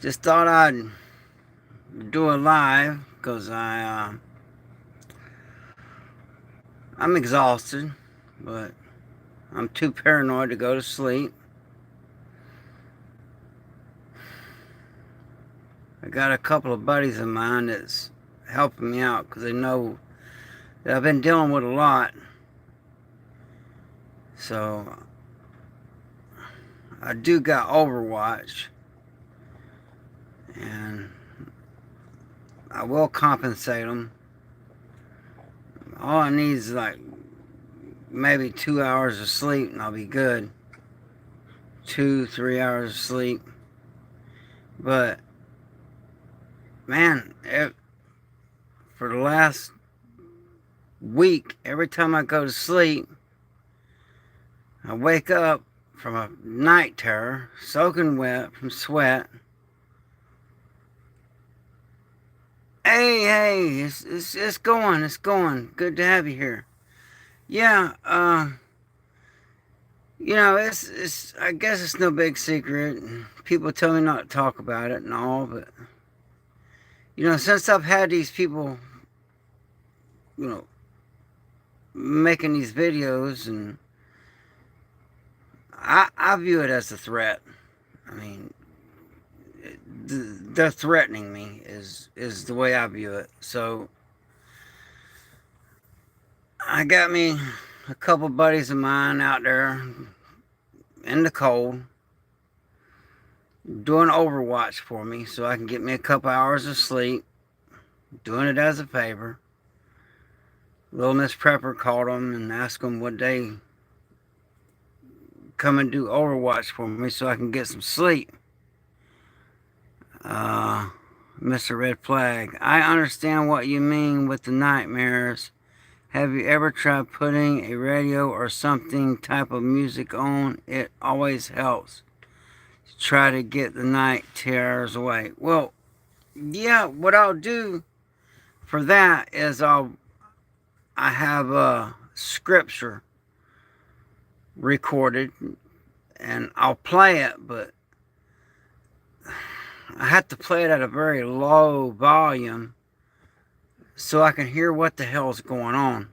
Just thought I'd do a live because I'm exhausted, but I'm too paranoid to go to sleep. I got a couple of buddies of mine that's helping me out because they know that I've been dealing with a lot. So I do got Overwatch, and I will compensate them. All I need is like maybe 2 hours of sleep, and I'll be good. 2, 3 hours of sleep. But man, for the last week, every time I go to sleep, I wake up from a night terror, soaking wet from sweat. Hey, it's going, it's going. Good to have you here. Yeah, it's I guess it's no big secret. People tell me not to talk about it and all, but since I've had these people, you know, making these videos, and I view it as a threat. I mean, they're threatening me is the way I view it. So I got me a couple buddies of mine out there in the cold doing Overwatch for me so I can get me a couple hours of sleep, doing it as a favor. Little Miss Prepper called them and asked them would they come and do Overwatch for me so I can get some sleep. Uh, Mr. Red Flag, I understand what you mean with the nightmares. Have you ever tried putting a radio or something type of music on? It always helps to try to get the night terrors away. Well, yeah, what I'll do for that is I have a scripture recorded and I'll play it, but I have to play it at a very low volume so I can hear what the hell's going on.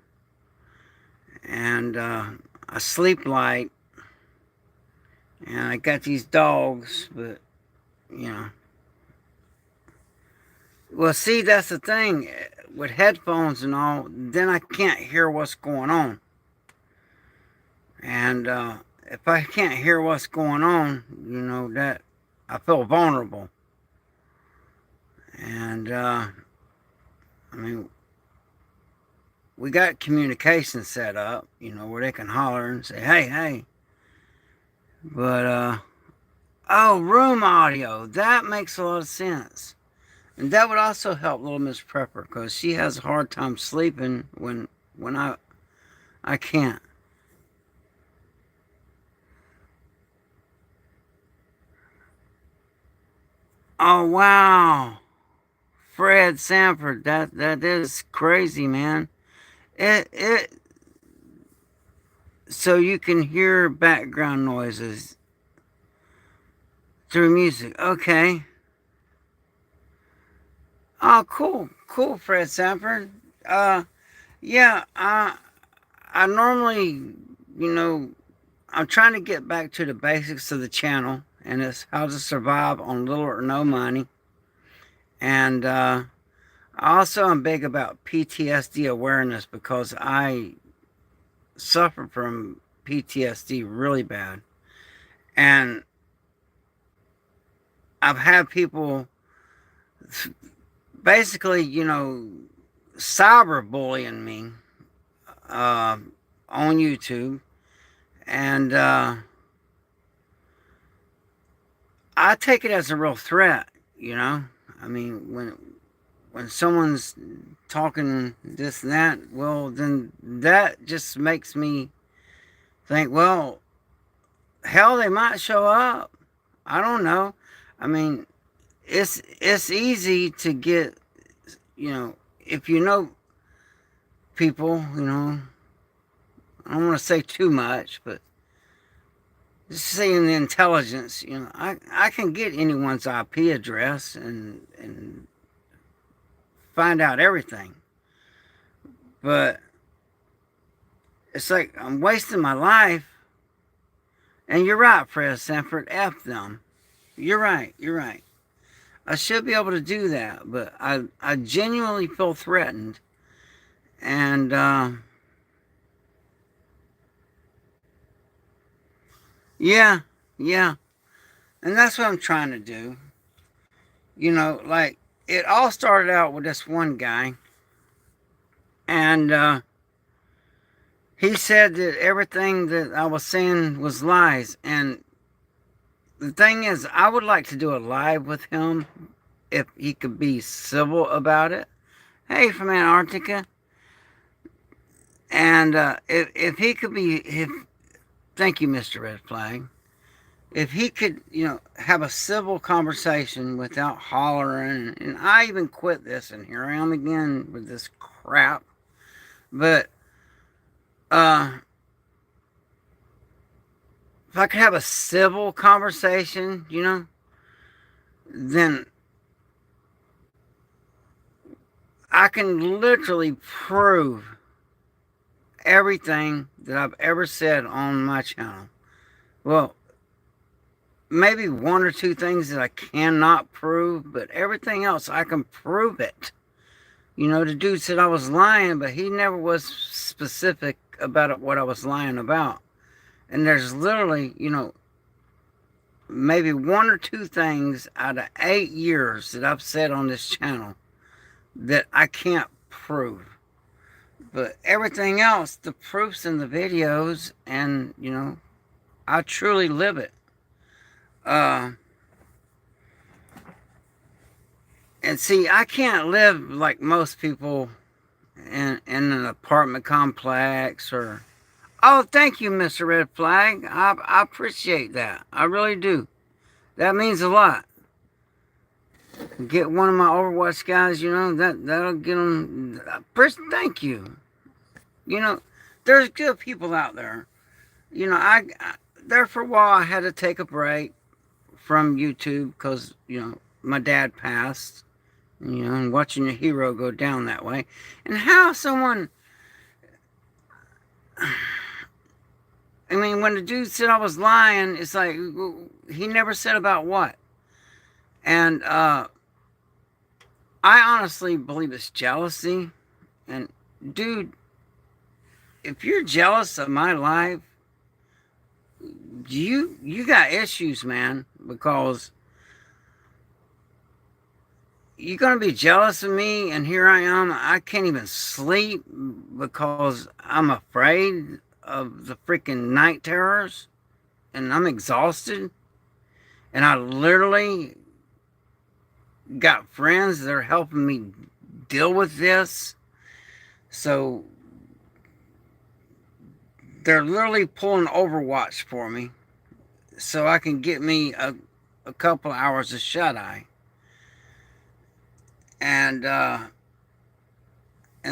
And I sleep light, and I got these dogs, but you know. Well, see, that's the thing with headphones and all. Then I can't hear what's going on, and if I can't hear what's going on, that I feel vulnerable. And I mean, we got communication set up, where they can holler and say, "Hey, hey." But oh, room audio. That makes a lot of sense. And that would also help little Miss Prepper because she has a hard time sleeping when I can't. Oh wow, Fred Sanford, that is crazy, man. It so you can hear background noises through music. Okay. Oh, cool, Fred Sanford. Uh, yeah. I normally, you know, I'm trying to get back to the basics of the channel, and it's how to survive on little or no money. And I also am big about PTSD awareness because I suffer from PTSD really bad, and I've had people basically, cyberbullying me uh, on YouTube, and I take it as a real threat. I mean, when someone's talking this and that, well, then that just makes me think, well, hell, they might show up. I don't know. I mean, it's easy to get, if you know people, I don't want to say too much, but seeing the intelligence, I can get anyone's IP address and find out everything. But it's like I'm wasting my life. And you're right, Fred Sanford. F them. You're right. You're right. I should be able to do that, but I genuinely feel threatened. And yeah, yeah. And that's what I'm trying to do. Like it all started out with this one guy, and he said that everything that I was saying was lies. And the thing is, I would like to do a live with him if he could be civil about it. Hey, from Antarctica. And if he could be, if thank you, Mr. Red Flag. If he could, have a civil conversation without hollering, and I even quit this, and here I am again with this crap. But if I could have a civil conversation, then I can literally prove everything that I've ever said on my channel. Well, maybe one or two things that I cannot prove, but everything else I can prove it. The dude said I was lying, but he never was specific about what I was lying about. And there's literally, maybe one or two things out of 8 years that I've said on this channel that I can't prove. But everything else, the proofs in the videos, and, I truly live it. And see, I can't live like most people in an apartment complex or. Oh, thank you, Mr. Red Flag. I appreciate that. I really do. That means a lot. Get one of my Overwatch guys, that'll get them. Thank you. There's good people out there. There for a while I had to take a break from YouTube because, my dad passed, and watching a hero go down that way. And how someone. I mean, when the dude said I was lying, it's like, he never said about what. And I honestly believe it's jealousy. And, dude, if you're jealous of my life, you got issues, man, because you're going to be jealous of me, and here I am. I can't even sleep because I'm afraid of the freaking night terrors, and I'm exhausted, and I literally got friends that are helping me deal with this. So they're literally pulling Overwatch for me so I can get me a couple hours of shut-eye. And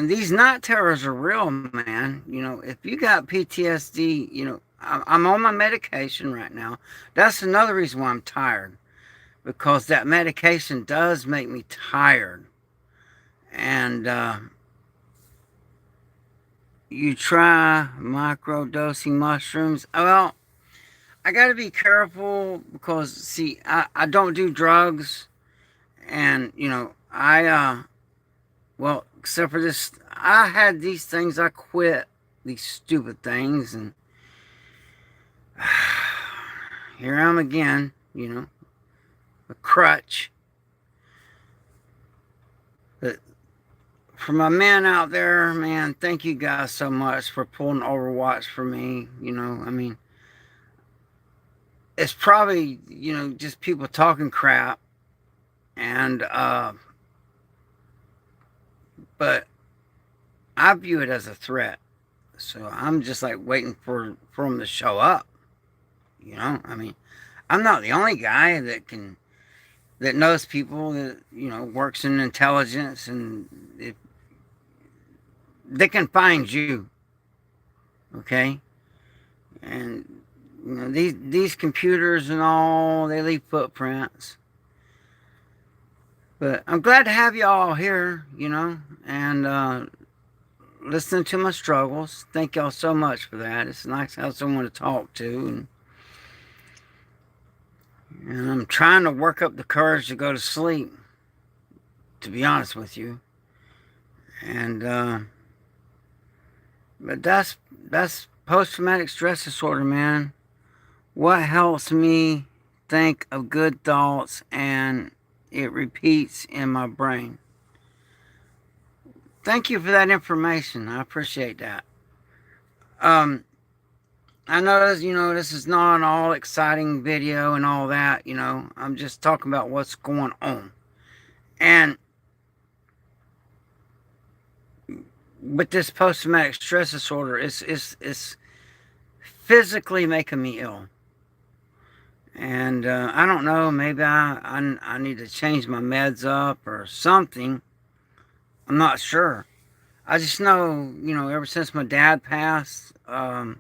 these night terrors are real, man. If you got PTSD, I'm on my medication right now. That's another reason why I'm tired, because that medication does make me tired. And you try microdosing mushrooms. Well, I got to be careful because, see, I don't do drugs. And, well, except for this, I had these things, I quit these stupid things, and here I am again, a crutch. But for my men out there, man, thank you guys so much for pulling Overwatch for me. I mean, it's probably, just people talking crap. And, but I view it as a threat. So I'm just like waiting for them to show up. I mean, I'm not the only guy that knows people that, works in intelligence, and they can find you. Okay? And You know, these computers and all, they leave footprints. But I'm glad to have y'all here, you know, and listening to my struggles. Thank y'all so much for that. It's nice to have someone to talk to, and I'm trying to work up the courage to go to sleep, to be honest with you. And but that's post traumatic stress disorder, man. What helps me think of good thoughts and it repeats in my brain. Thank you for that information. I appreciate that. Um, I know this, you know, this is not an all exciting video and all that, you know. I'm just talking about what's going on. And with this post traumatic stress disorder, it's physically making me ill. And I don't know, maybe I need to change my meds up or something. I'm not sure. I just know, you know, ever since my dad passed, and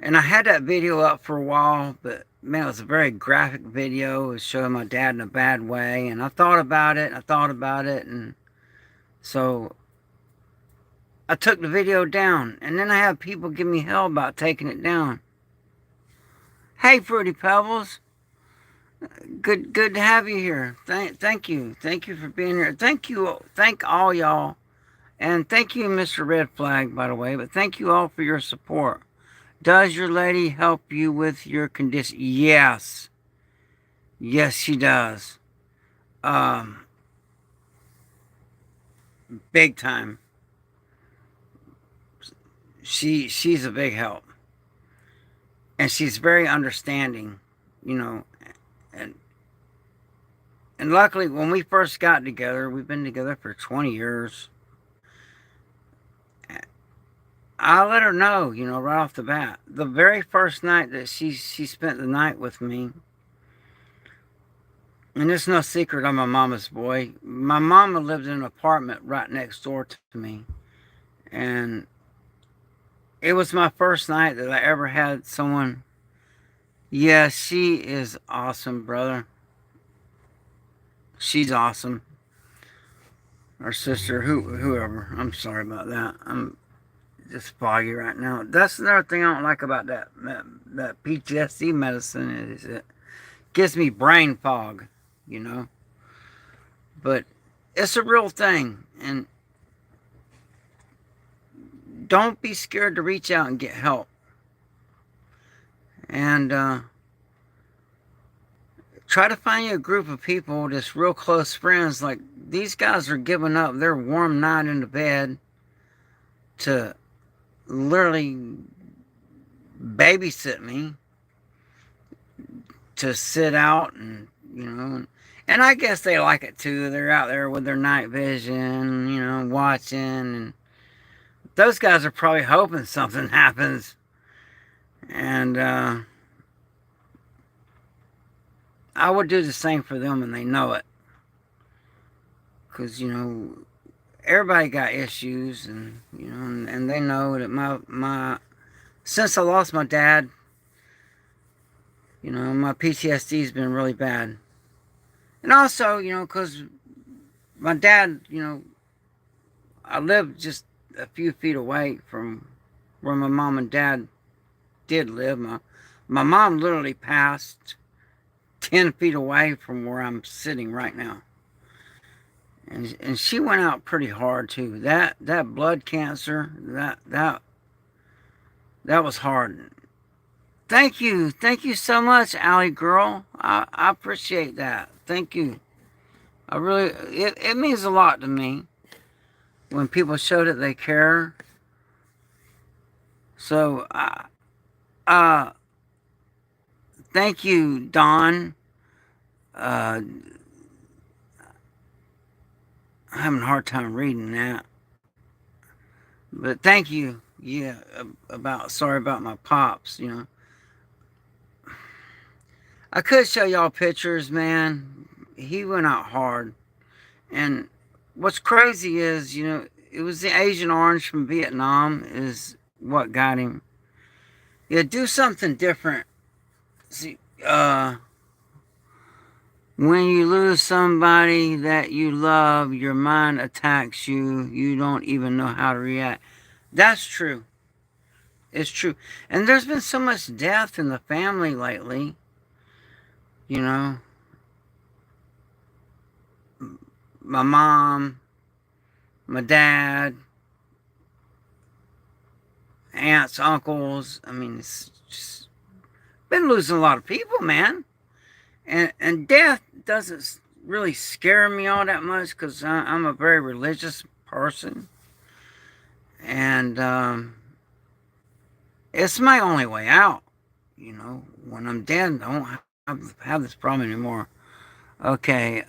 I had that video up for a while, but man, it was a very graphic video. It was showing my dad in a bad way, and I thought about it, and so I took the video down, and then I have people give me hell about taking it down. Hey, Fruity Pebbles. Good to have you here. Thank you for being here. Thank all y'all, and thank you, Mr. Red Flag, by the way. But thank you all for your support. Does your lady help you with your condition? Yes, she does. Big time. She's a big help, and she's very understanding, you know. And luckily, when we first got together, we've been together for 20 years. I let her know, you know, right off the bat. The very first night that she spent the night with me, and it's no secret I'm a mama's boy. My mama lived in an apartment right next door to me. And it was my first night that I ever had someone. Yeah, she is awesome, brother. She's awesome. Or sister, whoever. I'm sorry about that. I'm just foggy right now. That's another thing I don't like about that PTSD medicine is it gives me brain fog, you know. But it's a real thing, and don't be scared to reach out and get help. And try to find you a group of people, just real close friends. Like these guys are giving up their warm night in the bed to literally babysit me, to sit out and, you know, and I guess they like it too. They're out there with their night vision, you know, watching, and those guys are probably hoping something happens. And I would do the same for them, and they know it. Because, you know, everybody got issues, and, you know, and they know that my since I lost my dad, you know, my PTSD has been really bad. And also, you know, because my dad, you know, I lived just a few feet away from where my mom and dad did live. My mom literally passed 10 feet away from where I'm sitting right now. And she went out pretty hard too. That blood cancer, that was hard. Thank you so much, Allie girl. I appreciate that. Thank you. I really, it means a lot to me when people show that they care. So, thank you, Don. I'm having a hard time reading that. But thank you. Yeah, sorry about my pops, you know. I could show y'all pictures, man. He went out hard. And what's crazy is, you know, it was the Agent Orange from Vietnam is what got him. Yeah, do something different. See, when you lose somebody that you love, your mind attacks you. You don't even know how to react. That's true. It's true. And there's been so much death in the family lately. You know, my mom, my dad, aunts, uncles. I mean, it's just been losing a lot of people, man. And death doesn't really scare me all that much because I'm a very religious person, and it's my only way out. When I'm dead, I won't have this problem anymore. Okay,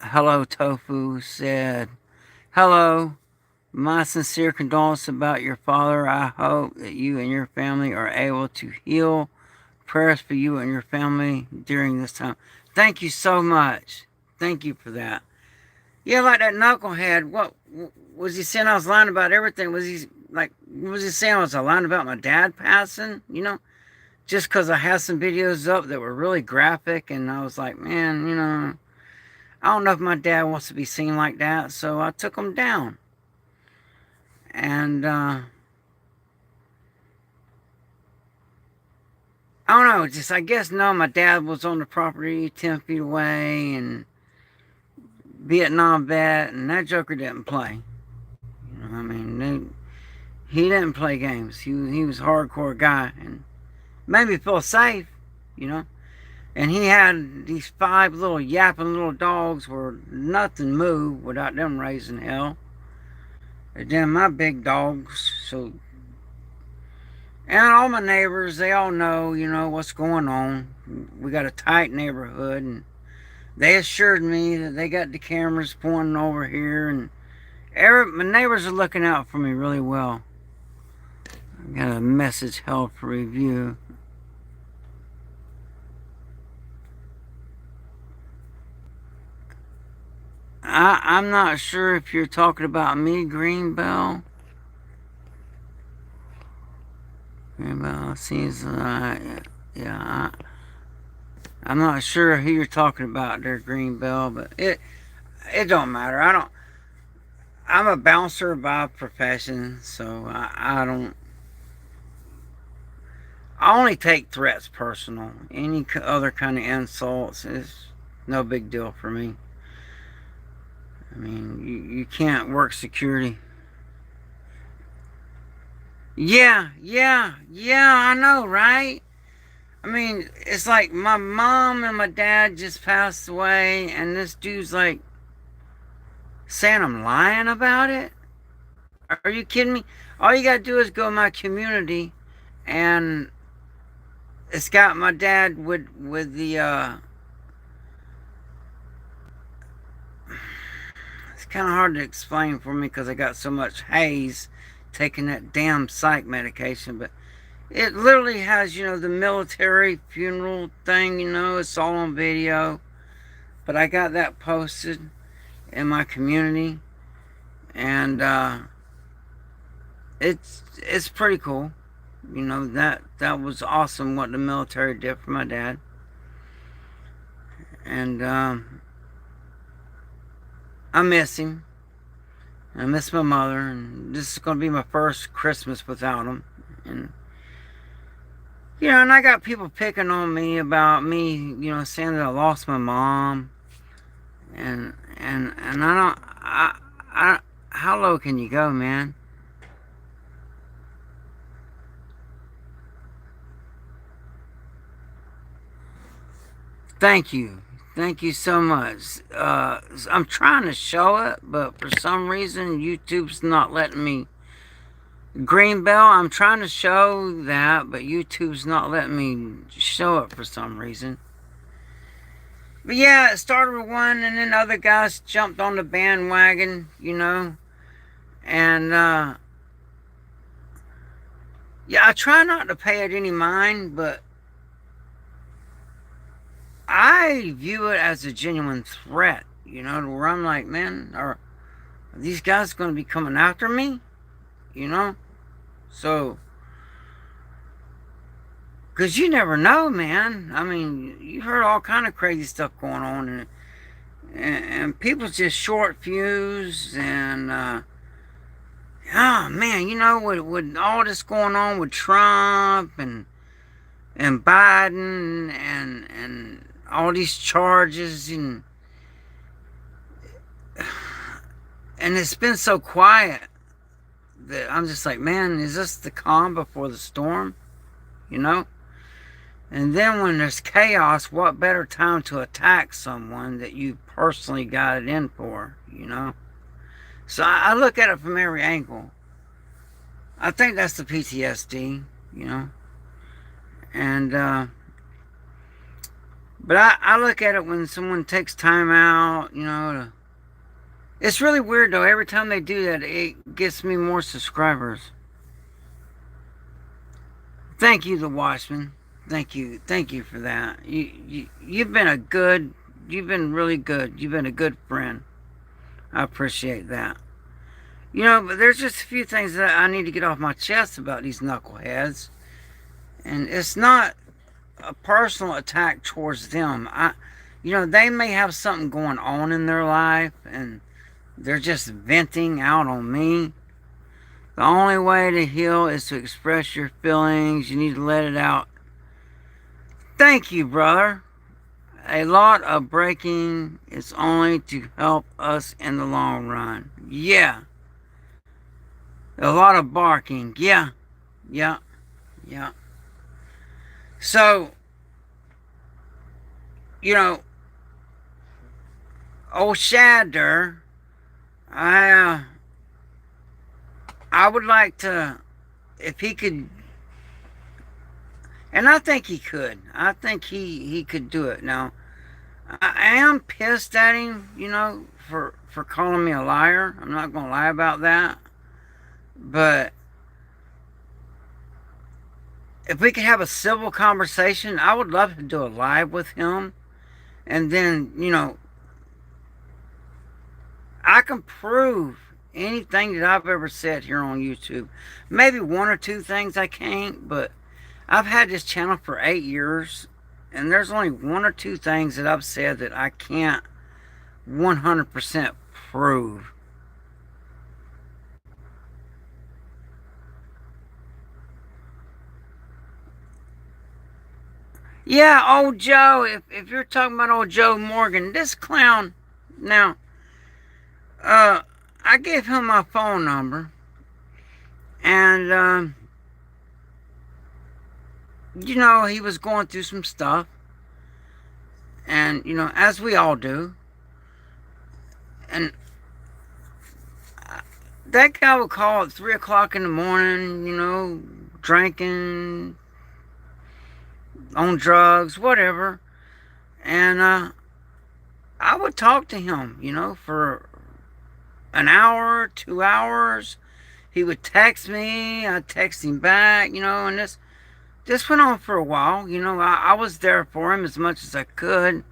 hello Tofu said, hello, my sincere condolences about your father. I hope that you and your family are able to heal. Prayers for you and your family during this time. Thank you so much. Thank you for that. Yeah, like that knucklehead. What was he saying? I was lying about everything. Was he saying I was lying about my dad passing? Just because I had some videos up that were really graphic, and I was like, man, I don't know if my dad wants to be seen like that, so I took him down. And I don't know, just I guess no, my dad was on the property 10 feet away, and Vietnam vet, and that Joker didn't play. I mean, he didn't play games. He was a hardcore guy, and made me feel safe, you know. And he had these 5 little yapping little dogs where nothing moved without them raising hell. And then my big dogs, so and all my neighbors, they all know, what's going on. We got a tight neighborhood, and they assured me that they got the cameras pointing over here, and my neighbors are looking out for me really well. I got a message held for review. I'm not sure if you're talking about me, Greenbell. Greenbell seems yeah. I'm not sure who you're talking about there, Greenbell, but it don't matter. I'm a bouncer by profession, so I don't. I only take threats personal. Any other kind of insults is no big deal for me. I mean, you can't work security. Yeah, I know, right? I mean, it's like my mom and my dad just passed away, and this dude's like saying I'm lying about it? Are you kidding me? All you gotta do is go to my community, and it's got my dad with the it's kind of hard to explain for me because I got so much haze taking that damn psych medication, but it literally has, the military funeral thing, it's all on video. But I got that posted in my community, and it's pretty cool. That was awesome what the military did for my dad. And I miss him. I miss my mother, and this is going to be my first Christmas without him. And and I got people picking on me about me, saying that I lost my mom, and I don't, how low can you go, man? Thank you so much. I'm trying to show it, but for some reason YouTube's not letting me. Greenbell, I'm trying to show that, but YouTube's not letting me show it for some reason. But yeah, it started with one, and then other guys jumped on the bandwagon, and yeah, I try not to pay it any mind, but I view it as a genuine threat, where I'm like, man, are these guys going to be coming after me? So, Because you never know, man. I mean, you heard all kind of crazy stuff going on, and people's just short fuse, and oh man, with all this going on with Trump and Biden and all these charges, and it's been so quiet that I'm just like, man, is this the calm before the storm? You know? And then when there's chaos, what better time to attack someone that you personally got it in for, you know? So I look at it from every angle. I think that's the PTSD, you know? And, but I look at it when someone takes time out, it's really weird though. Every time they do that, it gets me more subscribers. Thank you, the Watchman. Thank you for that. You've been really good. You've been a good friend. I appreciate that. But there's just a few things that I need to get off my chest about these knuckleheads, and it's not a personal attack towards them. They may have something going on in their life, and they're just venting out on me. The only way to heal is to express your feelings. You need to let it out. Thank you, brother. A lot of breaking is only to help us in the long run. Yeah. A lot of barking. Yeah. Yeah. Yeah. So, old Shadder, I would like to, if he could, and I think he could. I think he could do it. Now, I am pissed at him, for calling me a liar. I'm not going to lie about that. But if we could have a civil conversation, I would love to do a live with him. And then, I can prove anything that I've ever said here on YouTube. Maybe one or two things I can't, but I've had this channel for 8 years, and there's only one or two things that I've said that I can't 100% prove. Yeah, old Joe, if you're talking about old Joe Morgan, this clown, now, I gave him my phone number, and, he was going through some stuff, and, as we all do, and that guy would call at 3 o'clock in the morning, drinking, on drugs, whatever, and, I would talk to him, for an hour, 2 hours. He would text me, I'd text him back, and this went on for a while. I was there for him as much as I could.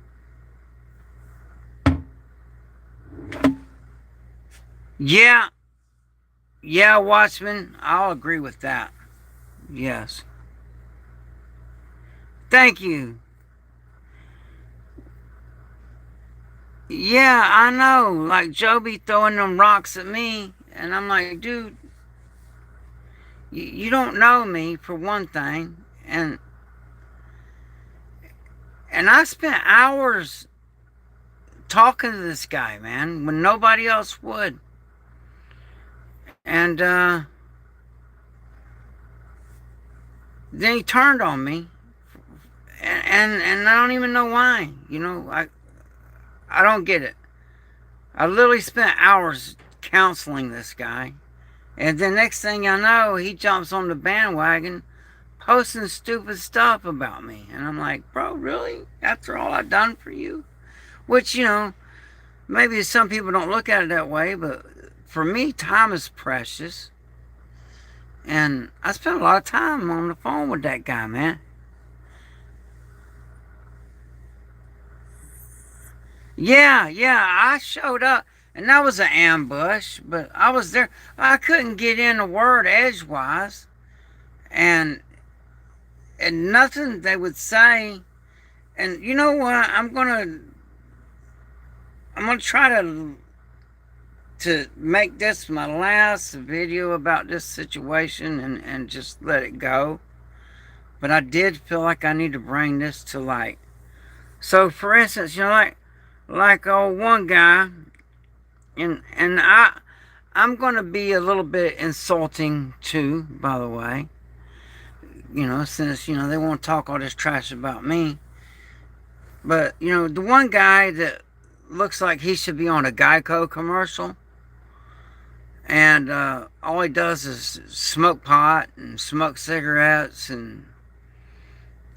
Yeah, yeah, Watchman, I'll agree with that. Yes. Thank you. Yeah, I know. Like, Joe be throwing them rocks at me, and I'm like, dude, you don't know me, for one thing, and I spent hours talking to this guy, man, when nobody else would. And then he turned on me, and I don't even know why. I don't get it. I literally spent hours counseling this guy, and the next thing I know, he jumps on the bandwagon, posting stupid stuff about me, and I'm like, bro, really? After all I've done for you? Which, maybe some people don't look at it that way, but for me, time is precious. And I spent a lot of time on the phone with that guy, man. Yeah, yeah, I showed up, and that was an ambush, but I was there. I couldn't get in a word edgewise, and and nothing they would say. And you know what? I'm gonna try to make this my last video about this situation and just let it go. But I did feel like I need to bring this to light. So, for instance, one guy, and I'm gonna be a little bit insulting too, by the way. Since they won't talk all this trash about me. But the one guy that looks like he should be on a Geico commercial, and all he does is smoke pot and smoke cigarettes and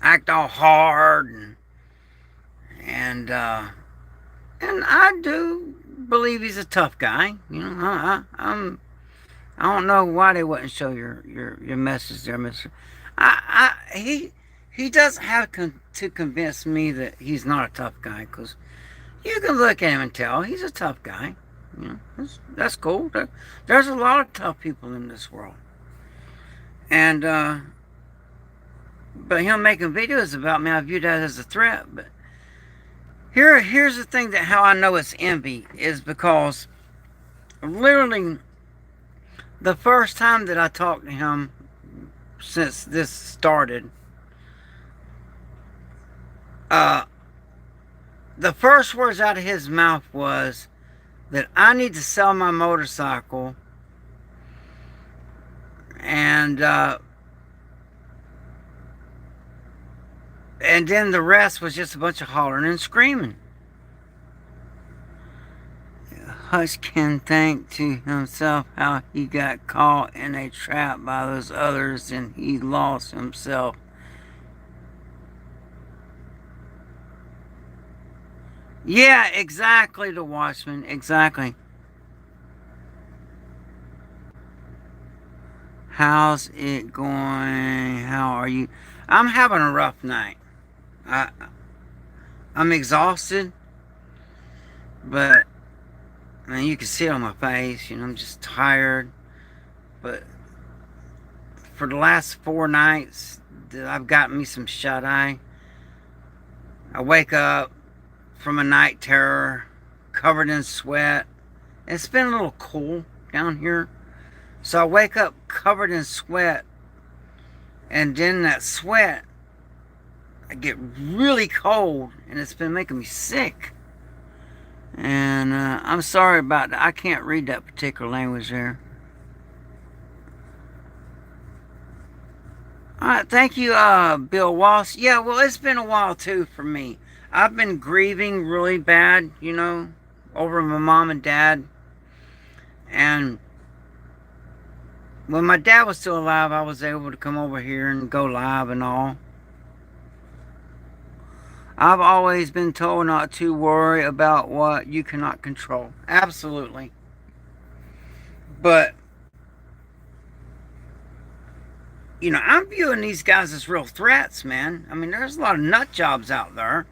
act all hard and I do believe he's a tough guy. I don't know why they wouldn't show your message there, Mister. He doesn't have to convince me that he's not a tough guy, because you can look at him and tell he's a tough guy. That's cool. There's a lot of tough people in this world, and but him making videos about me, I view that as a threat. But here's the thing, that how I know it's envy is because literally the first time that I talked to him since this started, the first words out of his mouth was that I need to sell my motorcycle, and then the rest was just a bunch of hollering and screaming. Hutch can think to himself how he got caught in a trap by those others and he lost himself. Yeah, exactly, the Watchman, exactly. How's it going? How are you? I'm having a rough night. I, I'm exhausted, but I mean, you can see it on my face. I'm just tired. But for the last 4 nights that I've gotten me some shut eye, I wake up from a night terror, covered in sweat. It's been a little cool down here, so I wake up covered in sweat, and then that sweat, I get really cold, and it's been making me sick. And I'm sorry about that. I can't read that particular language there. All right, thank you, Bill Walsh. Yeah, well, it's been a while too for me. I've been grieving really bad, over my mom and dad. And when my dad was still alive, I was able to come over here and go live and all. I've always been told not to worry about what you cannot control. Absolutely. But, I'm viewing these guys as real threats, man. I mean, there's a lot of nut jobs out there.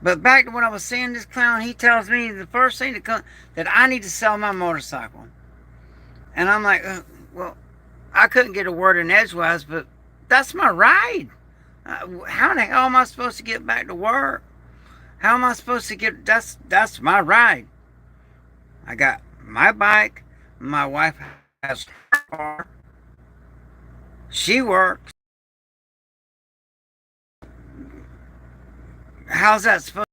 But back to what I was saying, this clown, he tells me the first thing that I need to sell my motorcycle. And I'm like, well, I couldn't get a word in edgewise, but that's my ride. How the hell am I supposed to get back to work? How am I supposed to get, that's my ride. I got my bike, my wife has her car, she works. How's that supposed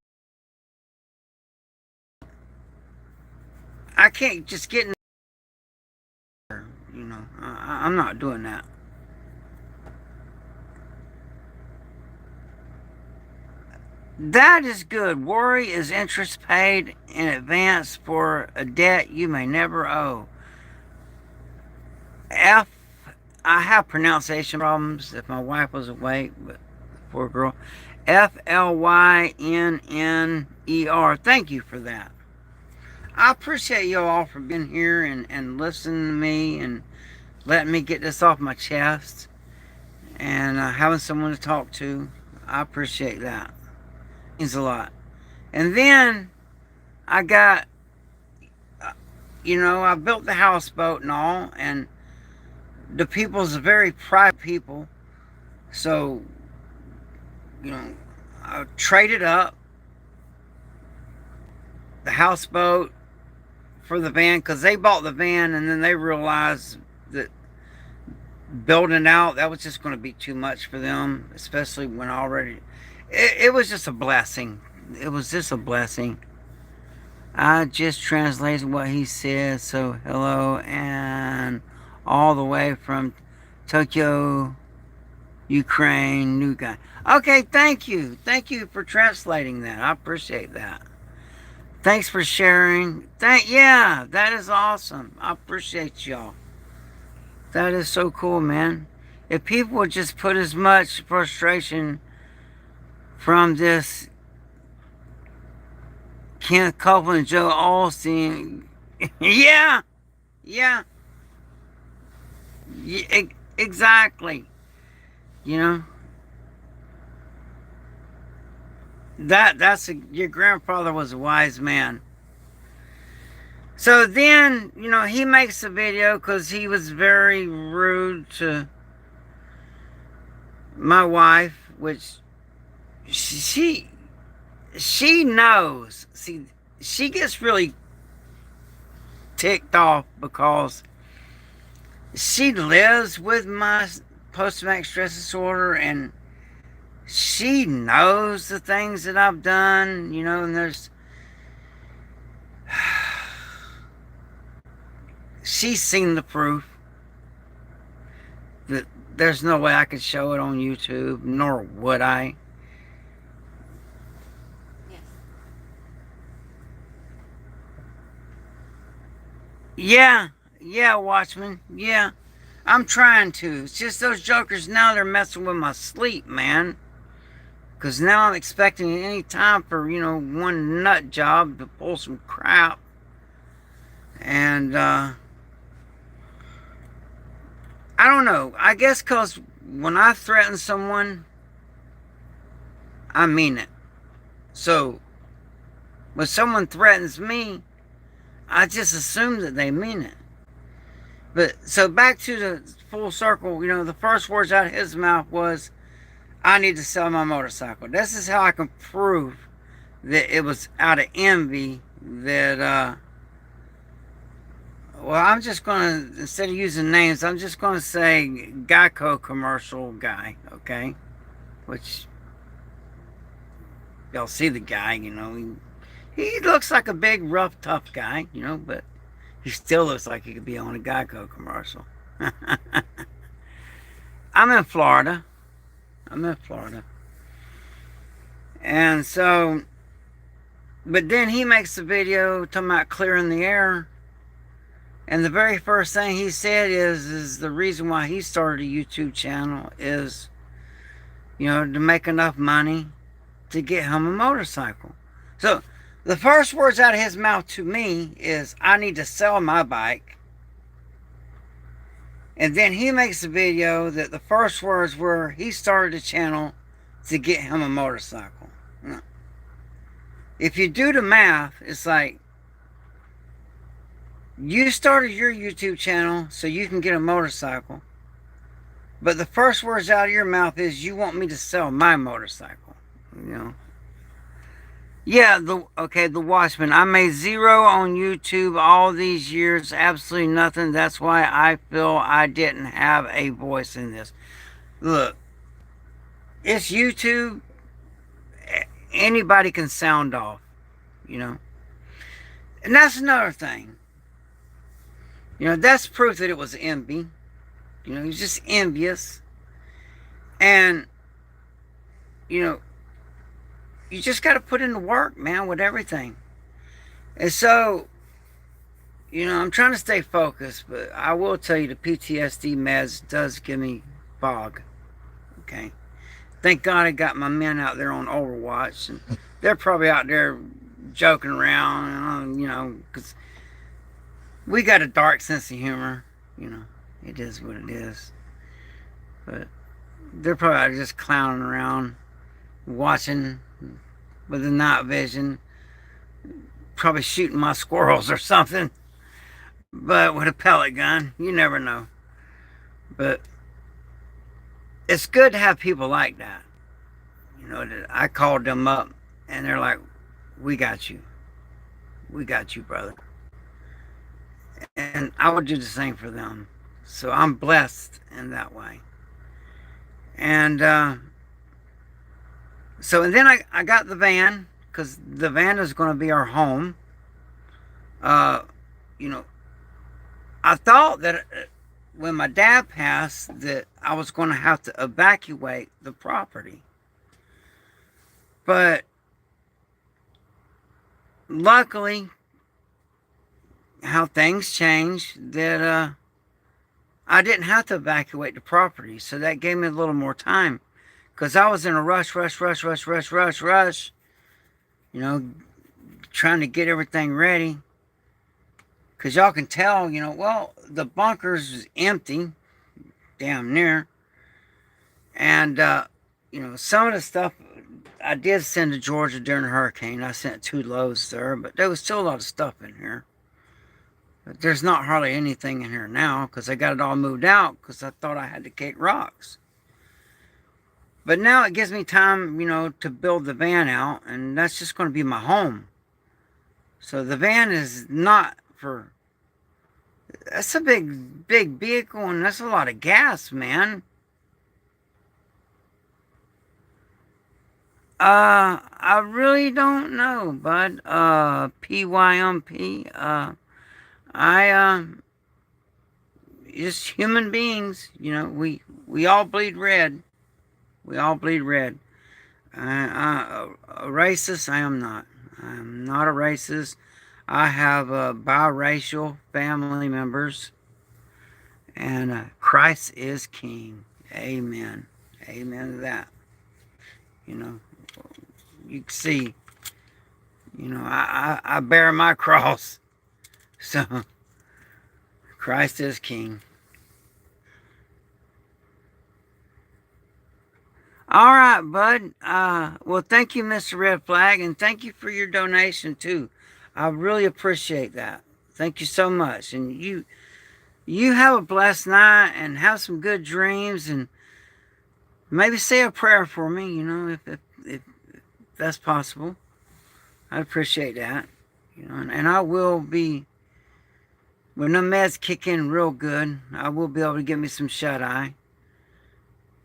I can't just get in there, I'm not doing that. That is good. Worry is interest paid in advance for a debt you may never owe. F. I have pronunciation problems. If my wife was awake, but poor girl. FLYNNER. Thank you for that. I appreciate you all for being here and listening to me and letting me get this off my chest and having someone to talk to. I appreciate that. It means a lot. And then I got, I built the houseboat and all, and the people's very private people. So, you know, I traded up the houseboat for the van because they bought the van and then they realized that building out that was just going to be too much for them, especially when already it was just a blessing. It was just a blessing. I just translated what he said. So hello and all the way from Tokyo, Ukraine, new guy. Okay, thank you for translating that. I appreciate that. Thanks for sharing. Yeah, that is awesome. I appreciate y'all. That is so cool, man. If people would just put as much frustration from this Kent Copeland, Joe Osteen, yeah, yeah, yeah, exactly. You know your grandfather was a wise man. So then, he makes a video because he was very rude to my wife, which she she knows. See, she gets really ticked off because she lives with my post-traumatic stress disorder and she knows the things that I've done, and she's seen the proof that there's no way I could show it on YouTube, nor would I. Yes. Yeah, Watchman. Yeah, I'm trying to. It's just those jokers now, they're messing with my sleep, man. Because now I'm expecting any time for, one nut job to pull some crap. And, I don't know. I guess because when I threaten someone, I mean it. So, when someone threatens me, I just assume that they mean it. But, so back to the full circle, the first words out of his mouth was, I need to sell my motorcycle. This is how I can prove that it was out of envy that, well, I'm just going to, instead of using names, I'm just going to say Geico commercial guy, okay? Which, y'all see the guy, he looks like a big, rough, tough guy, but he still looks like he could be on a Geico commercial. I'm in Florida. And so, but then he makes a video talking about clearing the air. And the very first thing he said is the reason why he started a YouTube channel is, to make enough money to get him a motorcycle. So the first words out of his mouth to me is, I need to sell my bike. And then he makes a video that the first words were he started a channel to get him a motorcycle. If you do the math, it's like you started your YouTube channel so you can get a motorcycle. But the first words out of your mouth is you want me to sell my motorcycle. Yeah, the Watchman. I made zero on YouTube all these years, absolutely nothing. That's why I feel I didn't have a voice in this. Look, it's YouTube. Anybody can sound off, And that's another thing. That's proof that it was envy. He's just envious. And, you just got to put in the work, man, with everything. And so, I'm trying to stay focused, but I will tell you the PTSD meds does give me fog. Okay. Thank God I got my men out there on Overwatch, and they're probably out there joking around, because we got a dark sense of humor. It is what it is. But they're probably just clowning around, watching with the night vision, probably shooting my squirrels or something, but with a pellet gun. You never know. But it's good to have people like that. That I called them up and they're like, "We got you, we got you, brother," and I would do the same for them. So I'm blessed in that way. And and then I got the van because the van is going to be our home. Uh, you know, I thought that when my dad passed, that I was going to have to evacuate the property, but luckily, how things changed, that I didn't have to evacuate the property, so that gave me a little more time because I was in a rush, you know, trying to get everything ready. Because y'all can tell, well, the bunker's was empty, damn near. And, some of the stuff I did send to Georgia during the hurricane. I sent 2 loads there, but there was still a lot of stuff in here. But there's not hardly anything in here now because I got it all moved out because I thought I had to cake rocks. But now it gives me time, to build the van out, and that's just going to be my home. So the van is not for. That's a big vehicle, and that's a lot of gas, man. I really don't know, bud. PYMP. I just human beings. We all bleed red. We all bleed red. A racist, I am not. I am not a racist. I have biracial family members, and Christ is King. Amen. Amen to that. You know, you can see. I bear my cross. So Christ is King. All right, bud. Well, thank you, Mr. Red Flag, and thank you for your donation too. I really appreciate that. Thank you so much, and you have a blessed night and have some good dreams, and maybe say a prayer for me. If that's possible, I'd appreciate that. And I will be when the meds kick in real good. I will be able to get me some shut eye.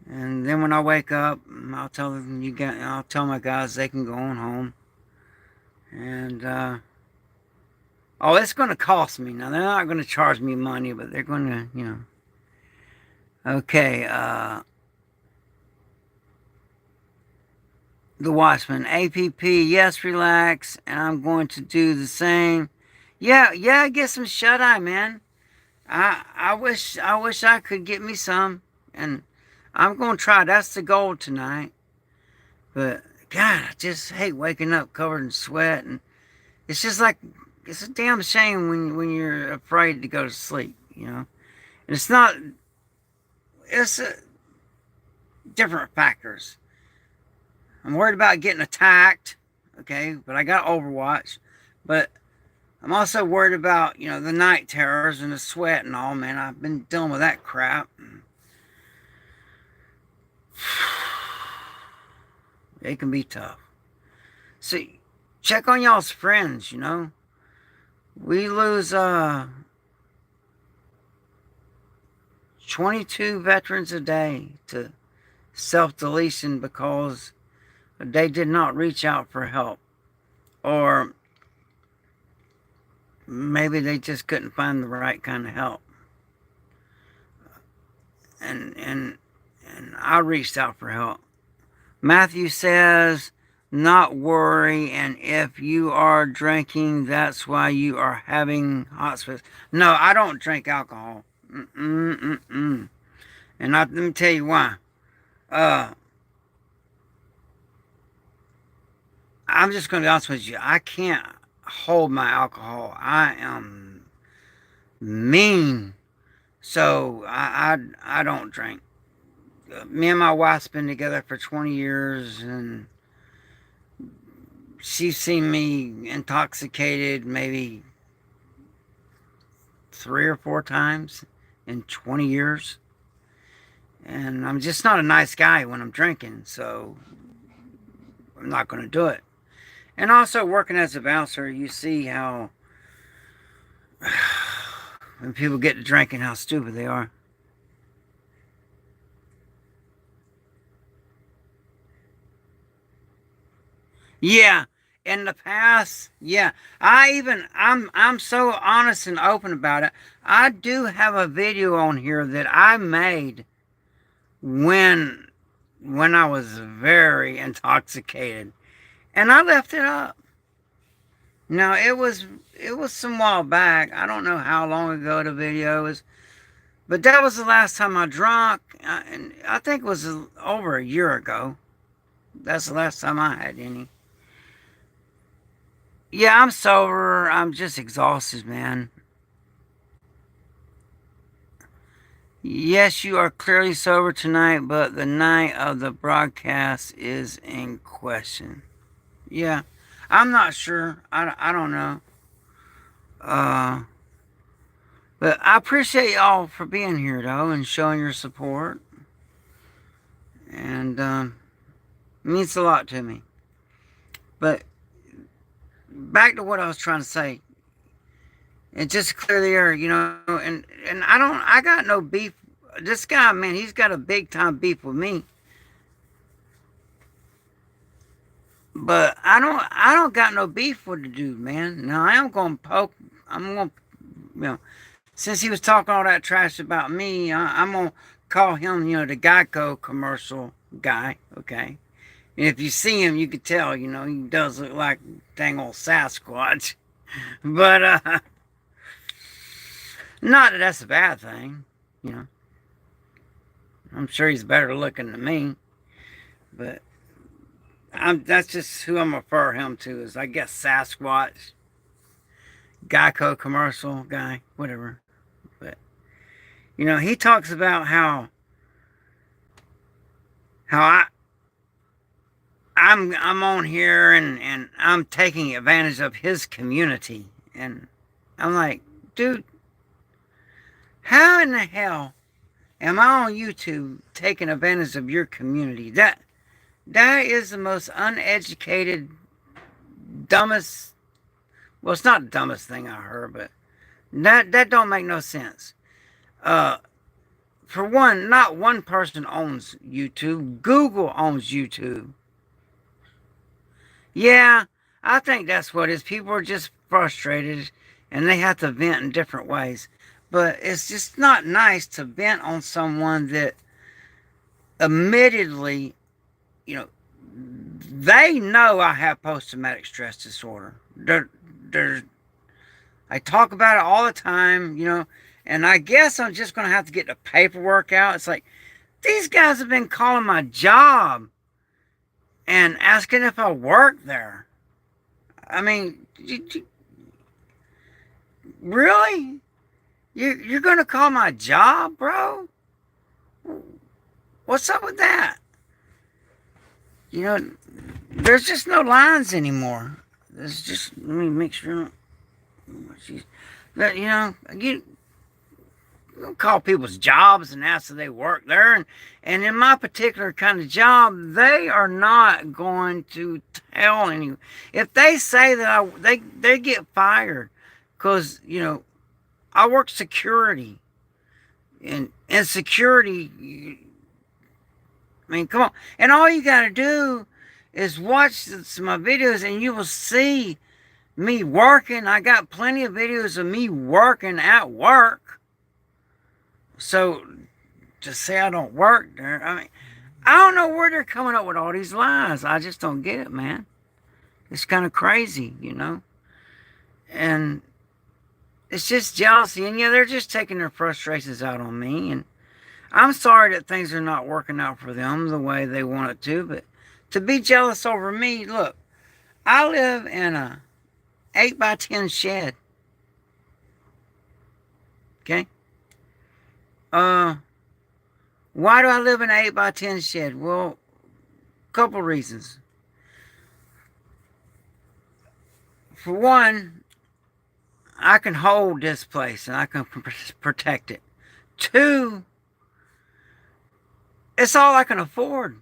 And then when I wake up, I'll tell my guys they can go on home. And it's going to cost me now. They're not going to charge me money, but they're going to, Okay. The Watchman, APP. Yes, relax, and I'm going to do the same. Yeah. Get some shut eye, man. I wish I could get me some, and I'm going to try. That's the goal tonight. But God, I just hate waking up covered in sweat, and it's just like it's a damn shame when you're afraid to go to sleep. And it's not. It's different factors. I'm worried about getting attacked, okay, but I got Overwatch. But I'm also worried about the night terrors and the sweat and all. Man, I've been dealing with that crap. It can be tough. So check on y'all's friends. We lose 22 veterans a day to self-deletion because they did not reach out for help, or maybe they just couldn't find the right kind of help. And I reached out for help. Matthew says, not worry, and if you are drinking, that's why you are having hospice. No, I don't drink alcohol. And let me tell you why. I'm just going to be honest with you. I can't hold my alcohol. I am mean. So I don't drink. Me and my wife's been together for 20 years, and she's seen me intoxicated maybe 3 or 4 times in 20 years. And I'm just not a nice guy when I'm drinking, so I'm not going to do it. And also, working as a bouncer, you see how when people get to drinking, how stupid they are. Yeah, in the past, yeah. I'm so honest and open about it. I do have a video on here that I made when when I was very intoxicated, and I left it up. Now it was some while back. I don't know how long ago the video was, but that was the last time I drank, and I think it was over a year ago. That's the last time I had any. Yeah, I'm sober. I'm just exhausted, man. Yes, you are clearly sober tonight, but the night of the broadcast is in question. Yeah, I'm not sure. I don't know. Uh, but I appreciate y'all for being here, though, and showing your support. And it means a lot to me. But back to what I was trying to say. And just clear the air, and I got no beef. This guy, man, he's got a big time beef with me. But I don't got no beef with the dude, man. Now I am gonna poke. I'm gonna, since he was talking all that trash about me, I'm gonna call him, the Geico commercial guy. Okay, and if you see him, you could tell, he does look like dang old Sasquatch. But not that that's a bad thing, you know. I'm sure he's better looking than me, but that's just who I'm refer him to, is I guess Sasquatch, Geico commercial guy, whatever. But he talks about how I'm on here, and I'm taking advantage of his community, and I'm like, dude, how in the hell am I on YouTube taking advantage of your community? That is the most uneducated, dumbest. Well, it's not the dumbest thing I heard, but that don't make no sense. Uh, for one, not one person owns YouTube. Google owns YouTube. Yeah, I think that's what it is. People are just frustrated, and they have to vent in different ways. But it's just not nice to vent on someone that admittedly, you know, they know I have post-traumatic stress disorder. They're, I talk about it all the time, and I guess I'm just going to have to get the paperwork out. It's like, these guys have been calling my job and asking if I work there. I mean, really? You're going to call my job, bro? What's up with that? There's just no lines anymore. There's just, let me make sure. That, you don't call people's jobs and ask if they work there. And in my particular kind of job, they are not going to tell anyone. If they say that they get fired because, I work security. And security, I mean, come on. And all you got to do is watch my videos, and you will see me working. I got plenty of videos of me working at work. So to say I don't work there, I mean, I don't know where they're coming up with all these lies. I just don't get it, man. It's kind of crazy, And it's just jealousy. And yeah, they're just taking their frustrations out on me. And I'm sorry that things are not working out for them the way they want it to, but to be jealous over me, look, I live in a 8x10 shed. Okay? Why do I live in an 8x10 shed? Well, a couple reasons. For one, I can hold this place and I can protect it. Two, it's all I can afford.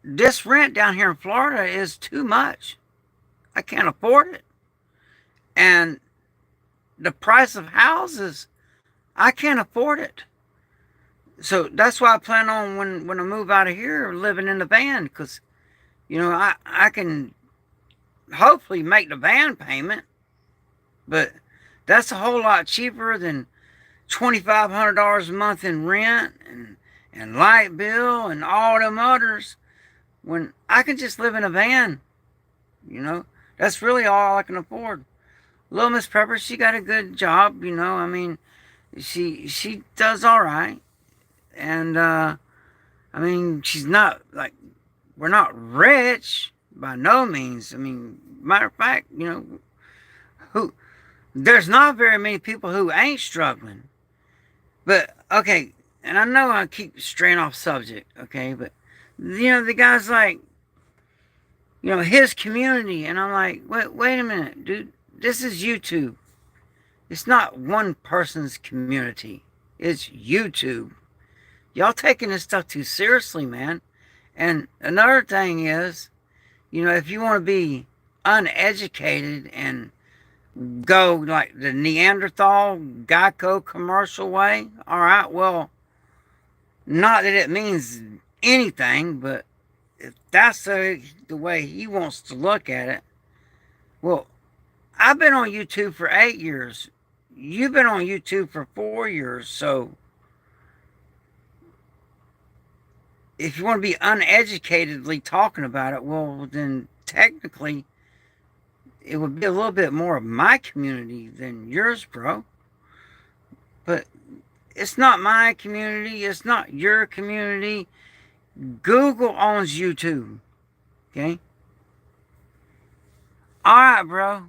This rent down here in Florida is too much. I can't afford it. And the price of houses, I can't afford it. So that's why I plan on when I move out of here living in the van, because I can hopefully make the van payment, but that's a whole lot cheaper than $2,500 a month in rent and light bill and all them others, when I can just live in a van. That's really all I can afford. Little Miss Pepper, she got a good job. I mean, she does all right, and I mean, she's not like, we're not rich by no means. I mean, matter of fact, who there's not very many people who ain't struggling. But okay, and I know I keep straying off subject, okay, but the guy's like, his community, and I'm like, wait a minute, dude, this is YouTube. It's not one person's community. It's YouTube. Y'all taking this stuff too seriously, man. And another thing is, if you want to be uneducated and go like the Neanderthal Geico commercial way, all right, well, not that it means anything, but if that's the way he wants to look at it, well, I've been on YouTube for 8 years. You've been on YouTube for 4 years, so if you want to be uneducatedly talking about it, well, then technically it would be a little bit more of my community than yours, bro. But it's not my community. It's not your community. Google owns YouTube. Okay? Alright, bro.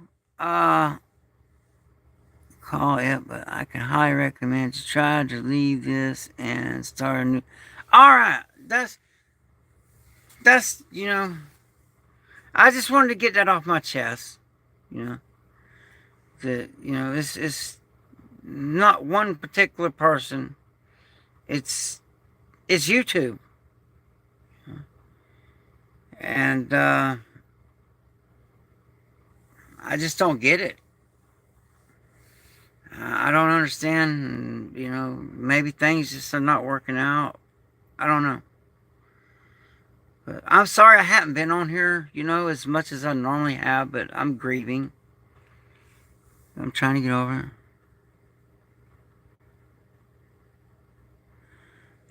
Call it, but I can highly recommend to try to leave this and start a new. Alright, that's I just wanted to get that off my chest. That it's not one particular person. It's YouTube. And I just don't get it. I don't understand. Maybe things just are not working out. I don't know. But I'm sorry I haven't been on here, as much as I normally have, but I'm grieving. I'm trying to get over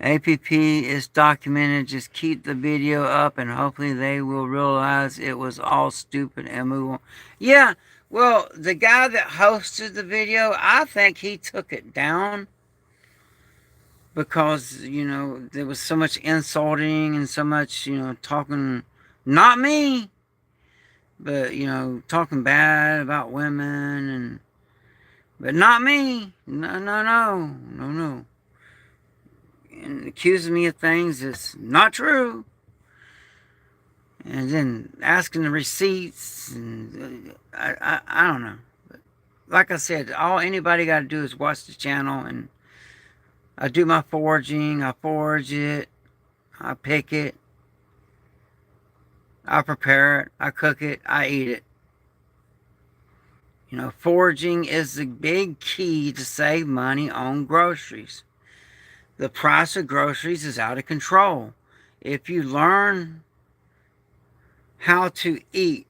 it. APP is documented. Just keep the video up and hopefully they will realize it was all stupid and move on. Yeah, well, the guy that hosted the video, I think he took it down because, there was so much insulting and so much, talking, not me, but, talking bad about women, but not me. No. And accusing me of things that's not true. And then asking the receipts, and I don't know. But like I said, all anybody got to do is watch the channel, and I do my foraging. I forage it. I pick it. I prepare it. I cook it. I eat it. Foraging is the big key to save money on groceries. The price of groceries is out of control. If you learn how to eat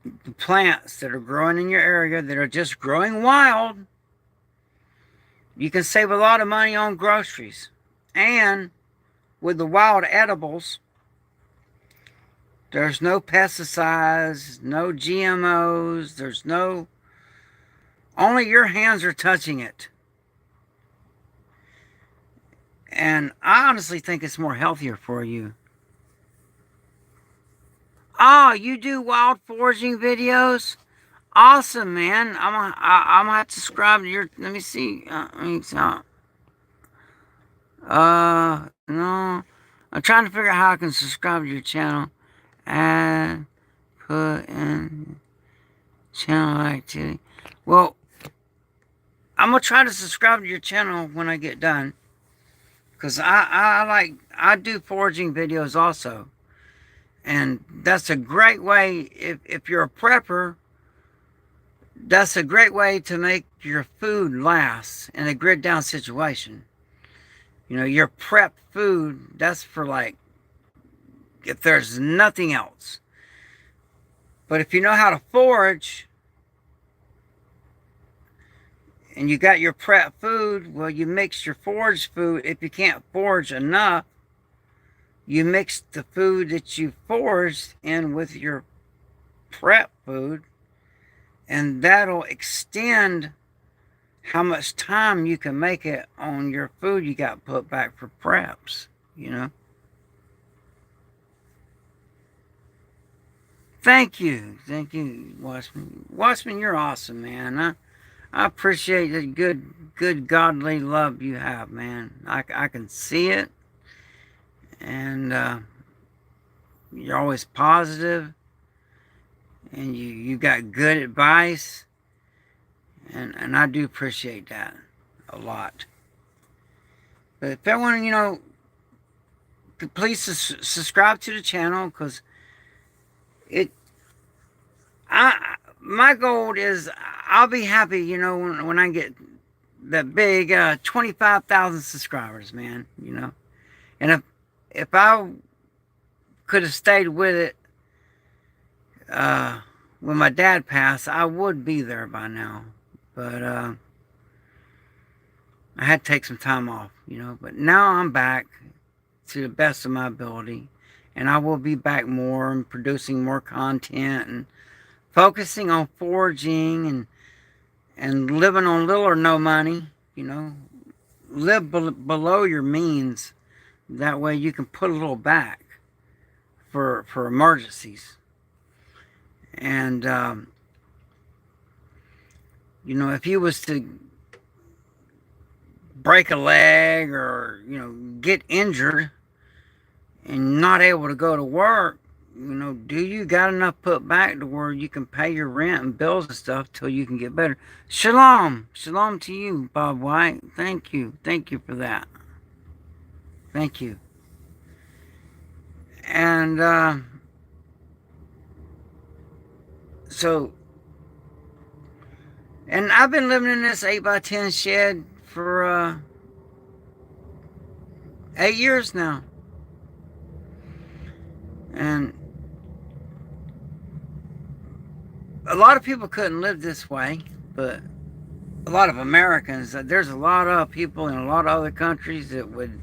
the plants that are growing in your area that are just growing wild, you can save a lot of money on groceries. And with the wild edibles, there's no pesticides, no GMOs, only your hands are touching it. And I honestly think it's more healthier for you. Oh, you do wild foraging videos? Awesome, man. I'm gonna have to subscribe to your. Let me see. No. I'm trying to figure out how I can subscribe to your channel. And put in channel activity. Well, I'm gonna try to subscribe to your channel when I get done. Because I do foraging videos also. And that's a great way, if you're a prepper, that's a great way to make your food last in a grid down situation. Your prep food, that's for like, if there's nothing else. But if you know how to forage and you got your prep food, well, you mix your forage food. If you can't forage enough, you mix the food that you foraged in with your prep food, and that'll extend how much time you can make it on your food you got put back for preps. Thank you, Watchman, you're awesome, man. I appreciate the good godly love you have, man. I can see it, and you're always positive, and you got good advice, and I do appreciate that a lot. But if everyone, please subscribe to the channel, because it my goal is, I'll be happy, when I get that big 25,000 subscribers, man. And if I could have stayed with it when my dad passed, I would be there by now. But I had to take some time off, But now I'm back to the best of my ability, and I will be back more and producing more content and focusing on foraging and living on little or no money. Live below your means. That way you can put a little back for emergencies. And if you was to break a leg, or get injured and not able to go to work, do you got enough put back to where you can pay your rent and bills and stuff till you can get better? Shalom to you, Bob White. Thank you for that. Thank you. And and I've been living in this 8x10 shed for 8 years now. And a lot of people couldn't live this way, but a lot of Americans, there's a lot of people in a lot of other countries that would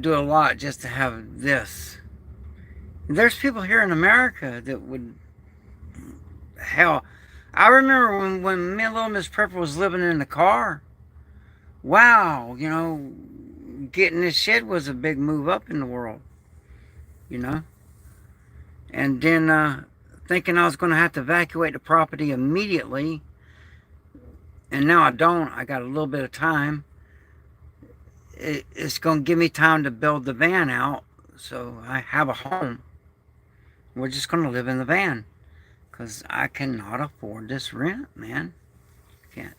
do a lot just to have this. There's people here in America that would, hell, I remember when me and little Miss Prepper was living in the car. Wow, getting this shed was a big move up in the world, And then thinking I was going to have to evacuate the property immediately, and now I don't. I got a little bit of time. It's going to give me time to build the van out, so I have a home. We're just going to live in the van, because I cannot afford this rent, man.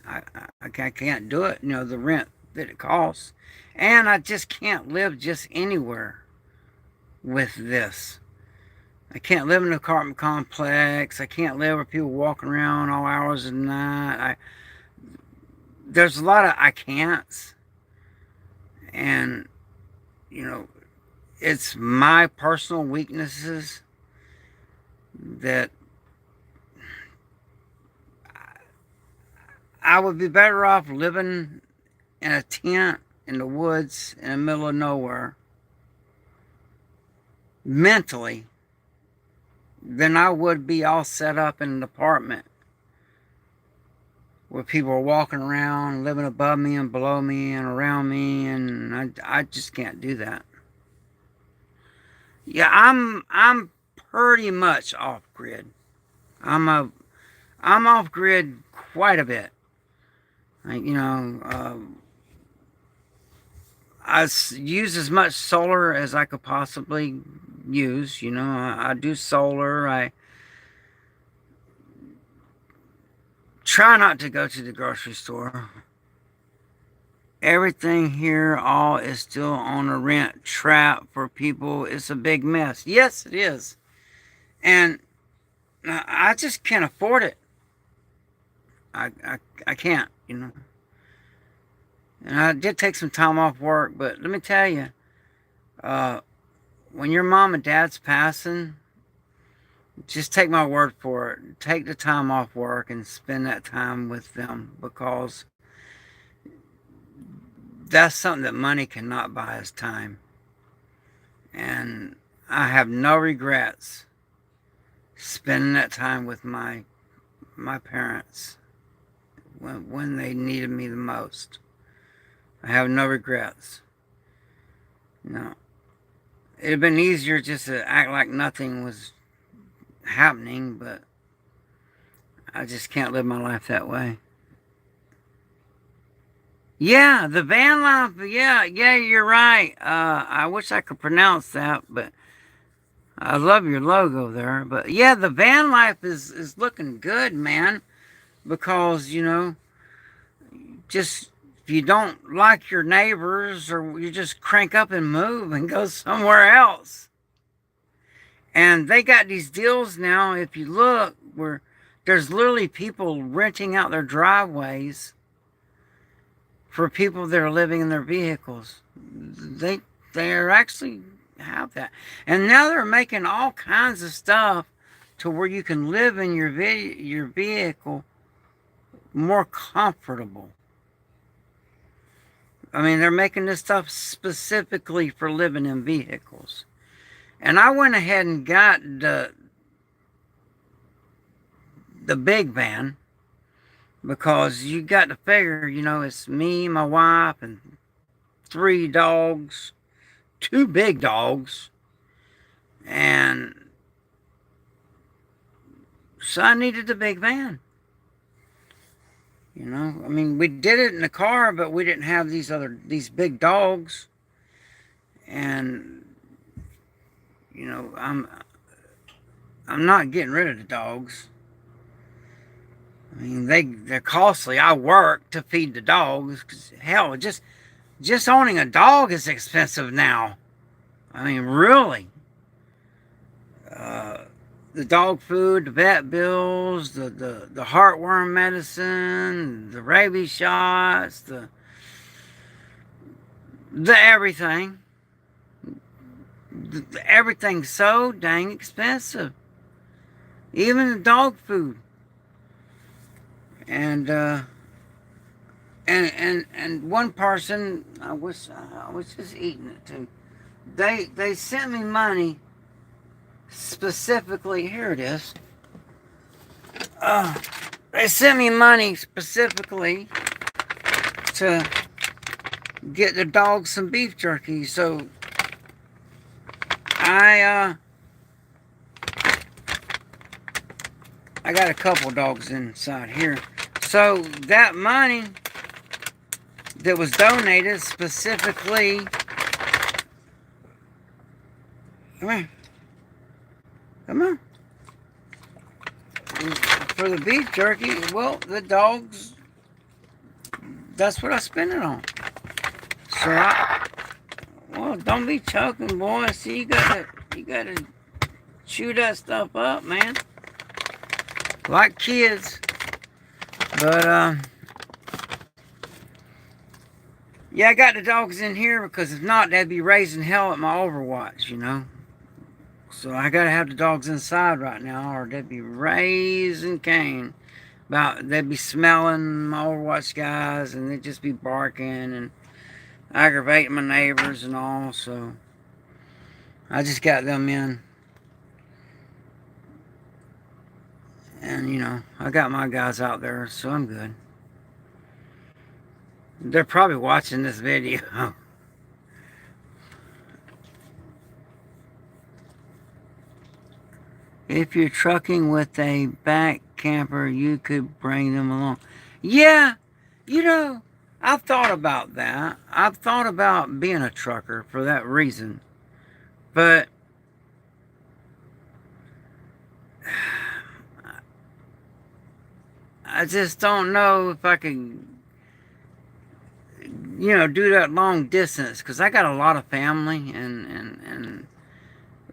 I can't do it. The rent that it costs, and I just can't live just anywhere with this. I can't live in an apartment complex. I can't live where people walking around all hours of the night. There's a lot of I can'ts, and it's my personal weaknesses that I would be better off living in a tent in the woods in the middle of nowhere mentally than I would be all set up in an apartment where people are walking around, living above me and below me and around me, and I just can't do that. Yeah, I'm pretty much off grid. I'm off grid quite a bit. I use as much solar as I could possibly use. I do solar. I try not to go to the grocery store Everything here all is still on a rent trap for people. It's a big mess. Yes, it is. And I just can't afford it. I can't, you know. And I did take some time off work, but let me tell you, uh, when your mom and dad's passing, just take my word for it. Take the time off work and spend that time with them, because that's something that money cannot buy is time. And I have no regrets spending that time with my parents when they needed me the most. I have no regrets. No. It'd have been easier just to act like nothing was happening, but I just can't live my life that way. Yeah, the van life. Yeah, you're right. I wish I could pronounce that, but I love your logo there. But yeah, the van life is looking good, man. Because just if you don't like your neighbors, or you just crank up and move and go somewhere else. And they got these deals now. If you look, where there's literally people renting out their driveways for people that are living in their vehicles. They are actually have that, and now they're making all kinds of stuff to where you can live in your vehicle more comfortable. I mean, they're making this stuff specifically for living in vehicles. And I went ahead and got the big van, because you got to figure, it's me, my wife, and 3 dogs, 2 big dogs, and so I needed the big van. I mean, we did it in the car, but we didn't have these big dogs, and I'm not getting rid of the dogs. I mean, they're costly. I work to feed the dogs. 'Cause hell, just owning a dog is expensive now. I mean, really. Uh, the dog food, the vet bills, the heartworm medicine, the rabies shots, the everything. Everything's so dang expensive. Even the dog food. And and one person, I was just eating it too. They sent me money specifically. Here it is. They sent me money specifically to get the dogs some beef jerky. So I got a couple dogs inside here. So that money that was donated specifically, come here, come on, for the beef jerky. Well, the dogs, that's what I spend it on. So well, don't be choking, boy. See, you gotta chew that stuff up, man. Like kids. But yeah, I got the dogs in here because if not, they'd be raising hell at my Overwatch. So I gotta have the dogs inside right now, or they'd be raising Cain. They'd be smelling my Overwatch guys, and they'd just be barking and aggravating my neighbors and all. So I just got them in. And I got my guys out there, so I'm good. They're probably watching this video. If you're trucking with a back camper, you could bring them along. Yeah, I've thought about that. I've thought about being a trucker for that reason. But I just don't know if I can, do that long distance, because I got a lot of family, and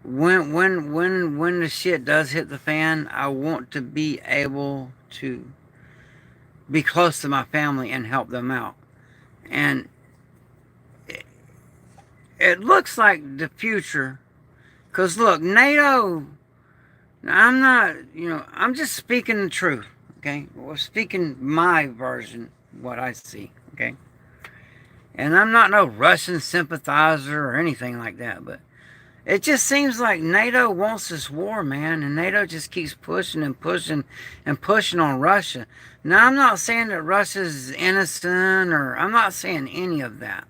when the shit does hit the fan, I want to be able to be close to my family and help them out. And it looks like the future, because look, NATO. I'm not, I'm just speaking the truth, okay? Well, speaking my version, what I see, okay? And I'm not no Russian sympathizer or anything like that, but it just seems like NATO wants this war, man, and NATO just keeps pushing and pushing and pushing on Russia. Now, I'm not saying that Russia's innocent, or I'm not saying any of that.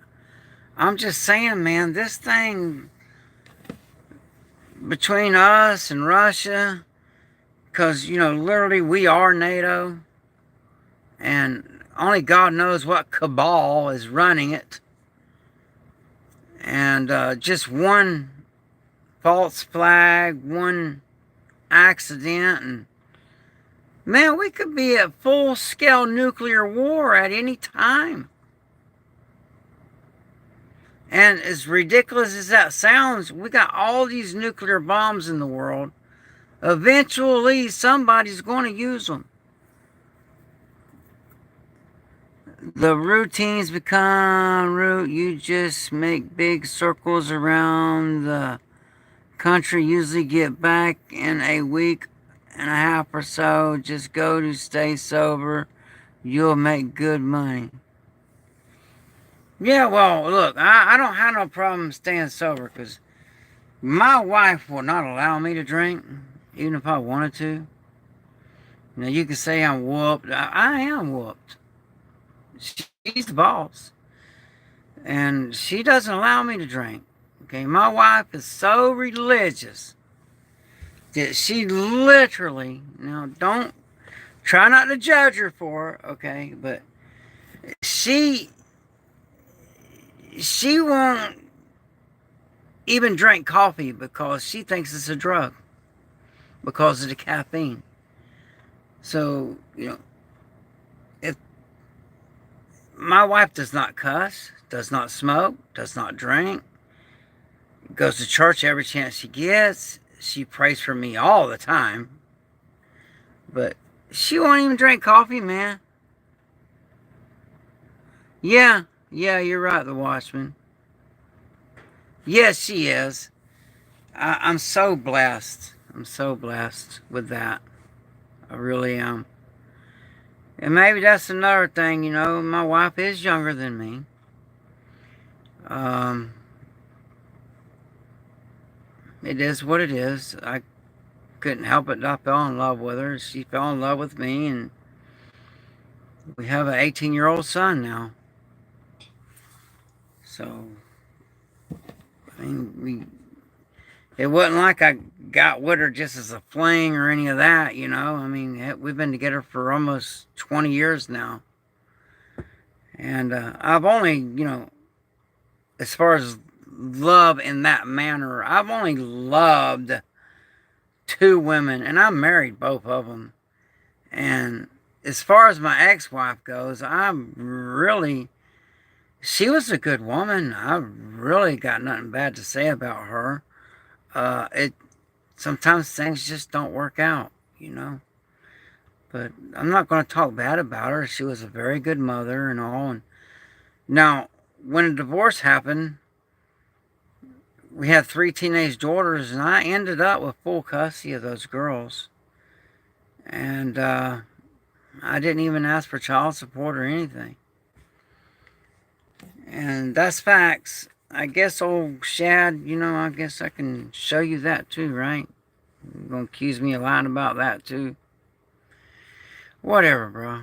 I'm just saying, man, this thing between us and Russia, because, literally we are NATO, and only God knows what cabal is running it. And just one false flag, one accident, and man, we could be at full scale nuclear war at any time. And as ridiculous as that sounds, we got all these nuclear bombs in the world. Eventually, somebody's going to use them. The routines become route. You just make big circles around the country. Usually get back in a week and a half or so. Just go to stay sober. You'll make good money. Yeah, well, look, I don't have no problem staying sober, because my wife will not allow me to drink, even if I wanted to. You can say I'm whooped. I am whooped. She's the boss. And she doesn't allow me to drink. Okay, my wife is so religious that she literally, now don't try not to judge her for it, okay, but she won't even drink coffee because she thinks it's a drug because of the caffeine. So, if my wife does not cuss, does not smoke, does not drink, goes to church every chance she gets, she prays for me all the time, but she won't even drink coffee, man. Yeah, you're right, the Watchman. Yes, she is. I'm so blessed. I'm so blessed with that. I really am. And maybe that's another thing, my wife is younger than me. It is what it is. I couldn't help it. I fell in love with her. She fell in love with me, and we have an 18-year-old son now. So, I mean, it wasn't like I got with her just as a fling or any of that, I mean, we've been together for almost 20 years now. And I've only, as far as love in that manner, I've only loved two women, and I married both of them. And as far as my ex-wife goes, she was a good woman. I really got nothing bad to say about her. Sometimes things just don't work out, But I'm not going to talk bad about her. She was a very good mother and all. And now, when a divorce happened, we had 3 teenage daughters, and I ended up with full custody of those girls. And I didn't even ask for child support or anything. And that's facts. I guess old Shad, I guess I can show you that too, right? You're going to accuse me of lying about that too. Whatever, bro.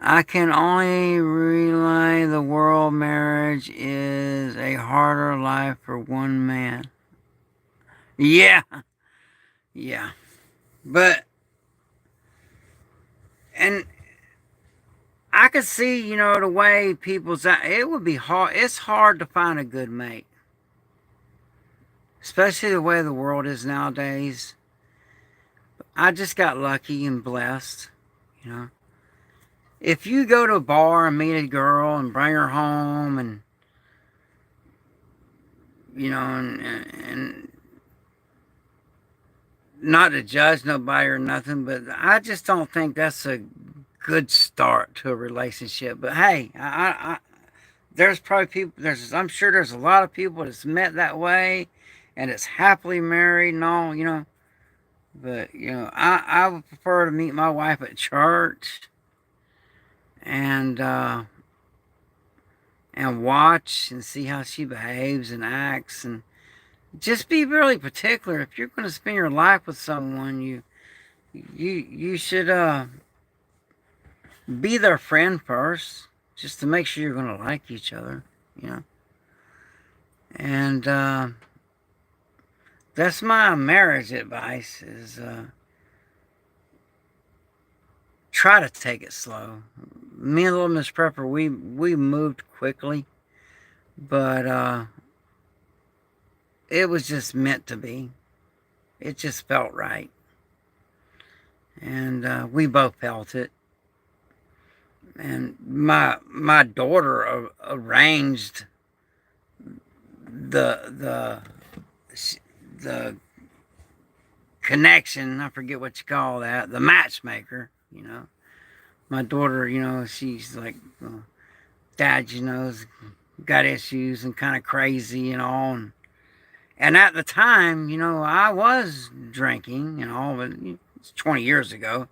I can only relay the world marriage is a harder life for one man. Yeah. But, and I could see, the way it would be hard. It's hard to find a good mate. Especially the way the world is nowadays. I just got lucky and blessed, if you go to a bar and meet a girl and bring her home and and not to judge nobody or nothing, but I just don't think that's a good start to a relationship. But hey, there's probably people. I'm sure there's a lot of people that's met that way, and it's happily married and all. But I would prefer to meet my wife at church and watch and see how she behaves and acts, and just be really particular. If you're going to spend your life with someone, you should be their friend first, just to make sure you're going to like each other. You know, and that's my marriage advice: is try to take it slow. Me and little Miss Prepper, we moved quickly, but it was just meant to be. It just felt right, and we both felt it. And my daughter arranged the the connection. I forget what you call that. The matchmaker. My daughter. She's like, Dad. Has got issues and kind of crazy and all. And at the time, I was drinking and all, but it's 20 years ago.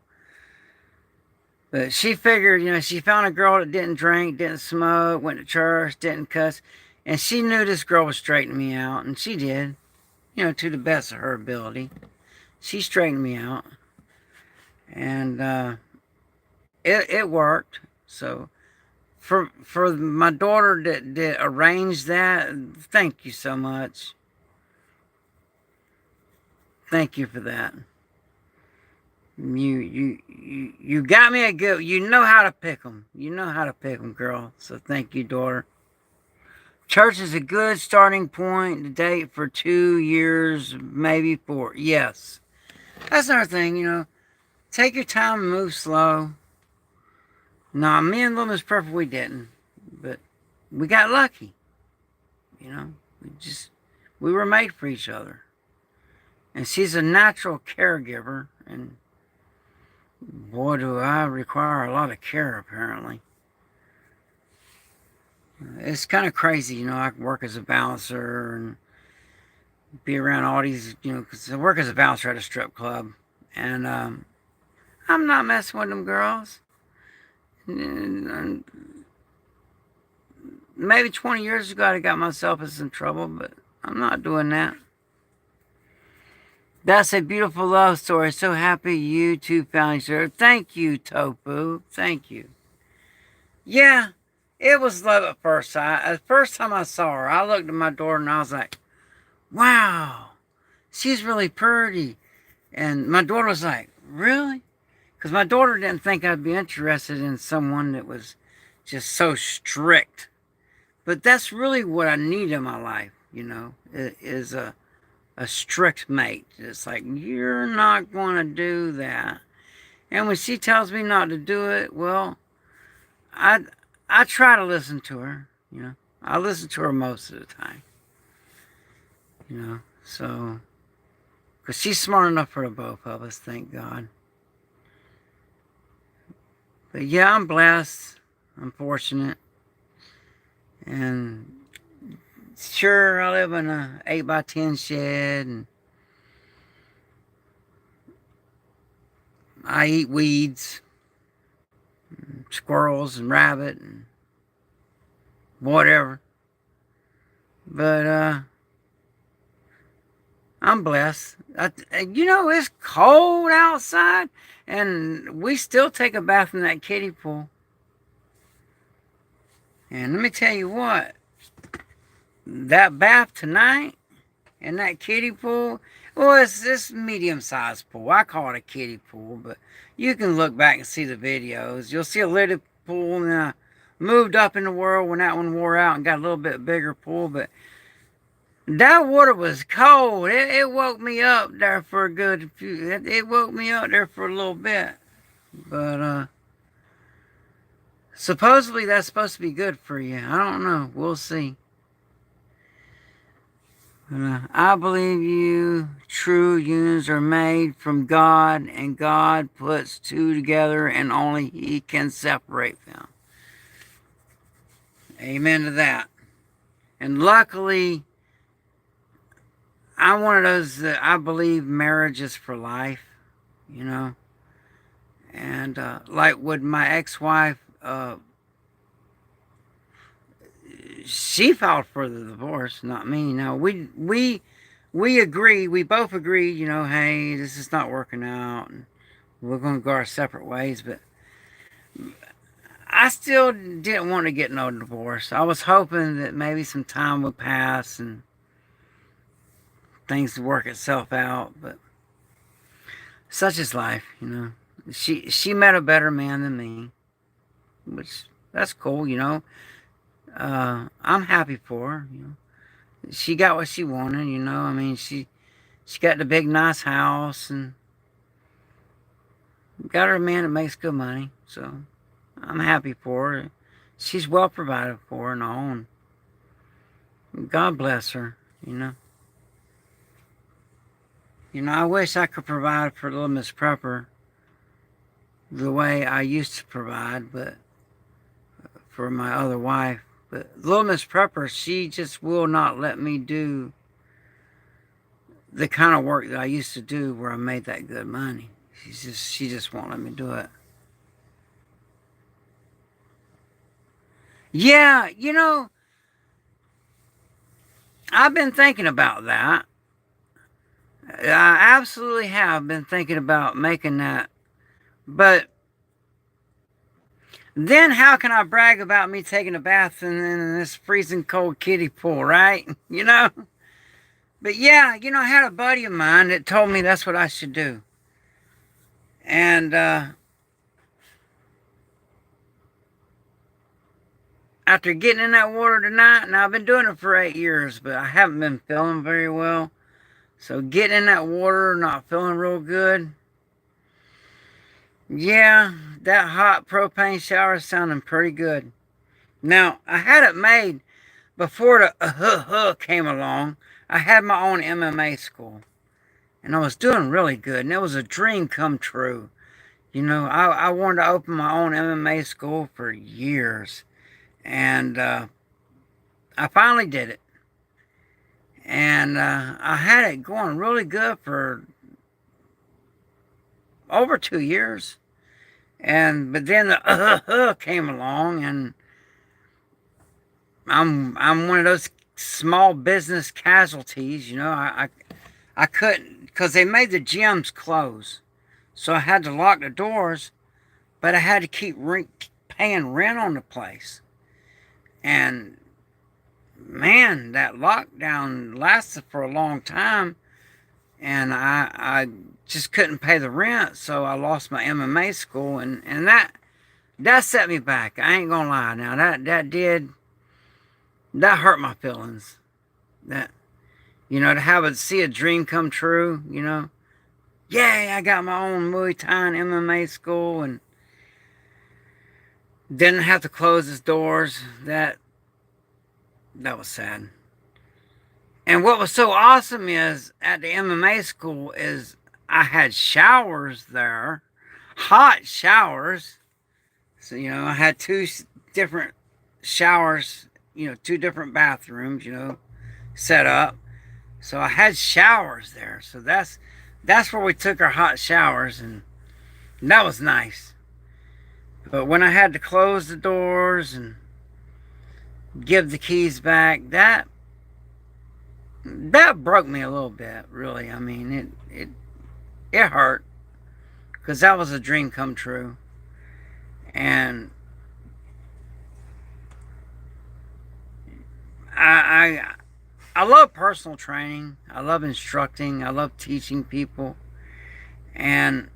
But she figured, she found a girl that didn't drink, didn't smoke, went to church, didn't cuss. And she knew this girl would straighten me out. And she did, to the best of her ability. She straightened me out. And it worked. So for my daughter that arranged that, thank you so much. Thank you for that. You got me a good. You know how to pick them. You know how to pick them, girl. So thank you, daughter. Church is a good starting point to date for 2 years, maybe 4. Yes, that's another thing. Take your time and move slow. Nah, me and little Miss Purple, we didn't, but we got lucky. We were made for each other, and she's a natural caregiver, and boy, do I require a lot of care, apparently. It's kind of crazy, I can work as a bouncer and be around all these, because I work as a bouncer at a strip club. And I'm not messing with them girls. And maybe 20 years ago, I got myself in some trouble, but I'm not doing that. That's a beautiful love story. So happy you two found each other. Thank you, Tofu. Thank you. Yeah, it was love at first sight. The first time I saw her, I looked at my daughter and I was like, wow, she's really pretty. And my daughter was like, really? Because my daughter didn't think I'd be interested in someone that was just so strict. But that's really what I need in my life, is a strict mate. It's like, you're not going to do that. And when she tells me not to do it, well, I try to listen to her. I listen to her most of the time. So, because she's smart enough for the both of us, thank God. But yeah, I'm blessed. I'm fortunate. And sure, I live in a 8x10 shed, and I eat weeds, and squirrels and rabbit and whatever. But I'm blessed. It's cold outside, and we still take a bath in that kiddie pool. And let me tell you what, that bath tonight in that kiddie pool, well, it's this medium-sized pool. I call it a kiddie pool, but you can look back and see the videos. You'll see a little pool, and I moved up in the world when that one wore out and got a little bit bigger pool, but that water was cold. It woke me up there for a good few. It woke me up there for a little bit, but Supposedly that's supposed to be good for you. I don't know. We'll see. I believe you true unions are made from God, and God puts two together, and only He can separate them. Amen to that. And luckily, I'm one of those that I believe marriage is for life, you know. And like with my ex-wife, she filed for the divorce, not me. No, we agree. We both agreed. You know, hey, this is not working out, and we're going to go our separate ways. But I still didn't want to get no divorce. I was hoping that maybe some time would pass and things would work itself out. But such is life, you know. She met a better man than me, which that's cool, you know. I'm happy for her. You know, she got what she wanted. You know, I mean, she got the big nice house and got her a man that makes good money. So I'm happy for her. She's well provided for and all. And God bless her. You know. I wish I could provide for little Miss Prepper the way I used to provide, but for my other wife. But little Miss Prepper, she just will not let me do the kind of work that I used to do where I made that good money. She just won't let me do it. Yeah, I've been thinking about that. I absolutely have been thinking about making that. But then how can I brag about me taking a bath in this freezing cold kiddie pool, right? But yeah, I had a buddy of mine that told me that's what I should do. And after getting in that water tonight, and I've been doing it for 8 years, but I haven't been feeling very well. So getting in that water, not feeling real good. Yeah, that hot propane shower is sounding pretty good. Now, I had it made before the came along. I had my own MMA school, and I was doing really good, and it was a dream come true. I wanted to open my own MMA school for years, and I finally did it. And I had it going really good for over 2 years. But then the came along, and I'm one of those small business casualties. I couldn't, because they made the gyms close, so I had to lock the doors. But I had to keep paying rent on the place, and man, that lockdown lasted for a long time, and I just couldn't pay the rent, so I lost my MMA school, and that set me back. I ain't gonna lie. Now that hurt my feelings. That to have see a dream come true. Yay! I got my own Muay Thai and MMA school, and didn't have to close its doors. That was sad. And what was so awesome is at the MMA school is I had showers there, hot showers. So, I had two different showers, two different bathrooms, set up. So I had showers there. So that's where we took our hot showers, and that was nice. But when I had to close the doors and give the keys back, that broke me a little bit, really. I mean, it hurt, because that was a dream come true. And I love personal training. I love instructing. I love teaching people. And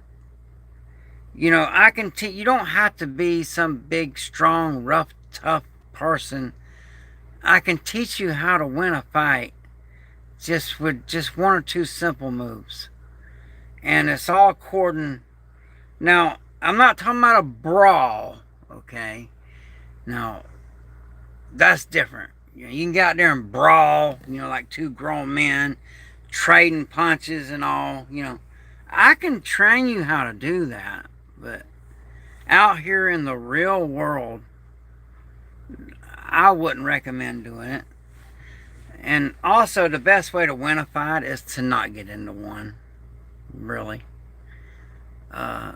I can teach. You don't have to be some big, strong, rough, tough person. I can teach you how to win a fight just with just one or two simple moves. And it's all according. Now, I'm not talking about a brawl, okay? Now, that's different. You can get out there and brawl, like two grown men trading punches and all. I can train you how to do that, but out here in the real world, I wouldn't recommend doing it. And also, the best way to win a fight is to not get into one, really. Uh,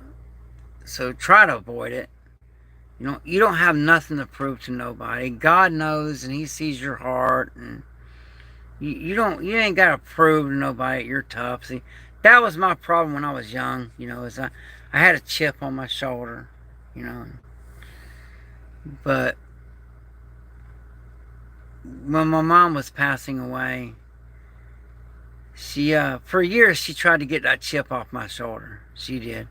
so try to avoid it. You don't have nothing to prove to nobody. God knows, and He sees your heart, and you ain't got to prove to nobody that you're tough. See, that was my problem when I was young. Is I had a chip on my shoulder. You know, but when my mom was passing away, she for years she tried to get that chip off my shoulder. She did.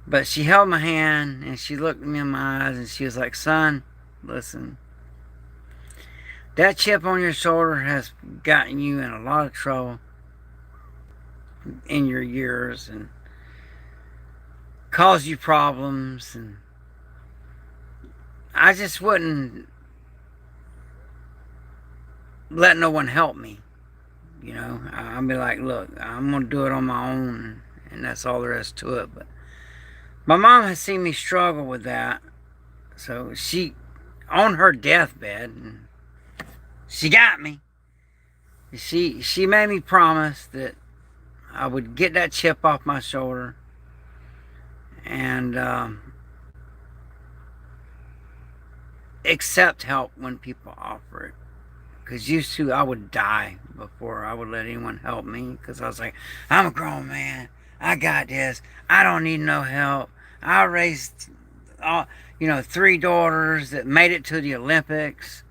But she held my hand and she looked me in my eyes and she was like, "Son, listen, that chip on your shoulder has gotten you in a lot of trouble in your years and caused you problems, and I just wouldn't let no one help me. I'd be like, look, I'm going to do it on my own, and that's all there is to it." But my mom has seen me struggle with that. So she, on her deathbed, she got me. She made me promise that I would get that chip off my shoulder and accept help when people offer it. Because used to, I would die before I would let anyone help me. Because I was like, I'm a grown man. I got this. I don't need no help. I raised, three daughters that made it to the Olympics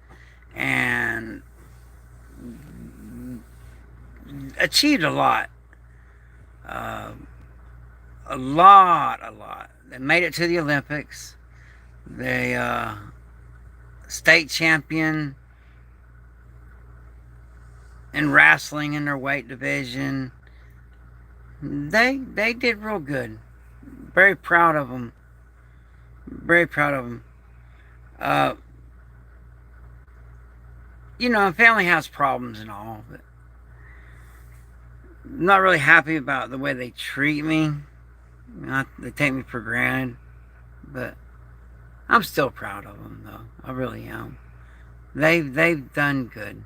and achieved a lot. Uh, a lot. They made it to the Olympics. They state champion in wrestling in their weight division. They did real good. Very proud of them. Very proud of them. Uh, family has problems and all, but I'm not really happy about the way they treat me. They take me for granted, but I'm still proud of them, though. I really am. They've done good.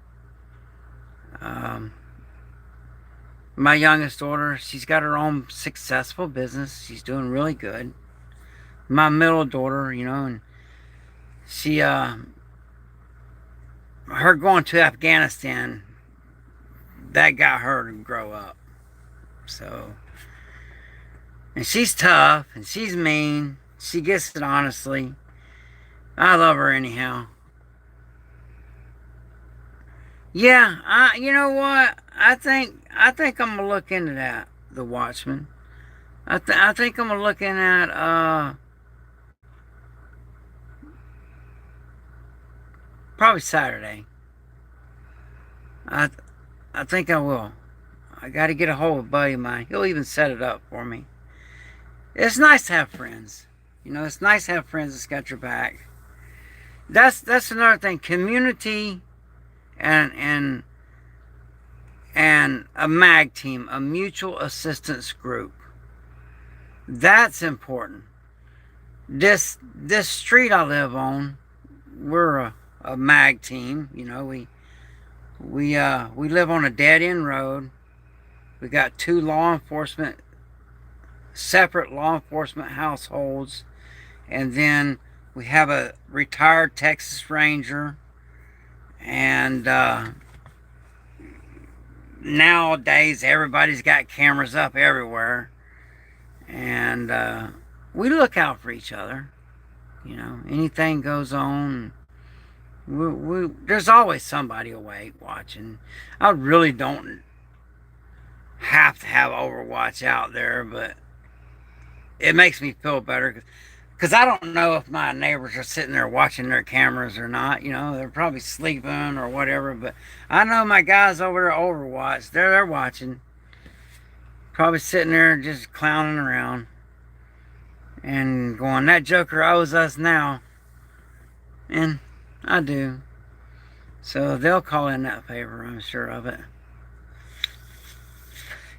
My youngest daughter, she's got her own successful business. She's doing really good. My middle daughter, and she, her going to Afghanistan, that got her to grow up. So, and she's tough, and she's mean. She gets it honestly. I love her anyhow. Yeah, you know what? I think I'm gonna look into that. The Watchmen. I think I'm looking at probably Saturday. I I think I will. I got to get a hold of a buddy of mine. He'll even set it up for me. It's nice to have friends. It's nice to have friends that's got your back. That's another thing. Community and a MAG team, a mutual assistance group. That's important. This street I live on, we're a MAG team. We live on a dead end road. We got two separate law enforcement households, and then we have a retired Texas Ranger, and nowadays everybody's got cameras up everywhere, and we look out for each other. Anything goes on, there's always somebody awake watching. I really don't have to have Overwatch out there, but it makes me feel better because I don't know if my neighbors are sitting there watching their cameras or not. They're probably sleeping or whatever, but I know my guys over there at Overwatch, they're watching, probably sitting there just clowning around and going, that Joker owes us now. And I do. So they'll call in that favor, I'm sure of it.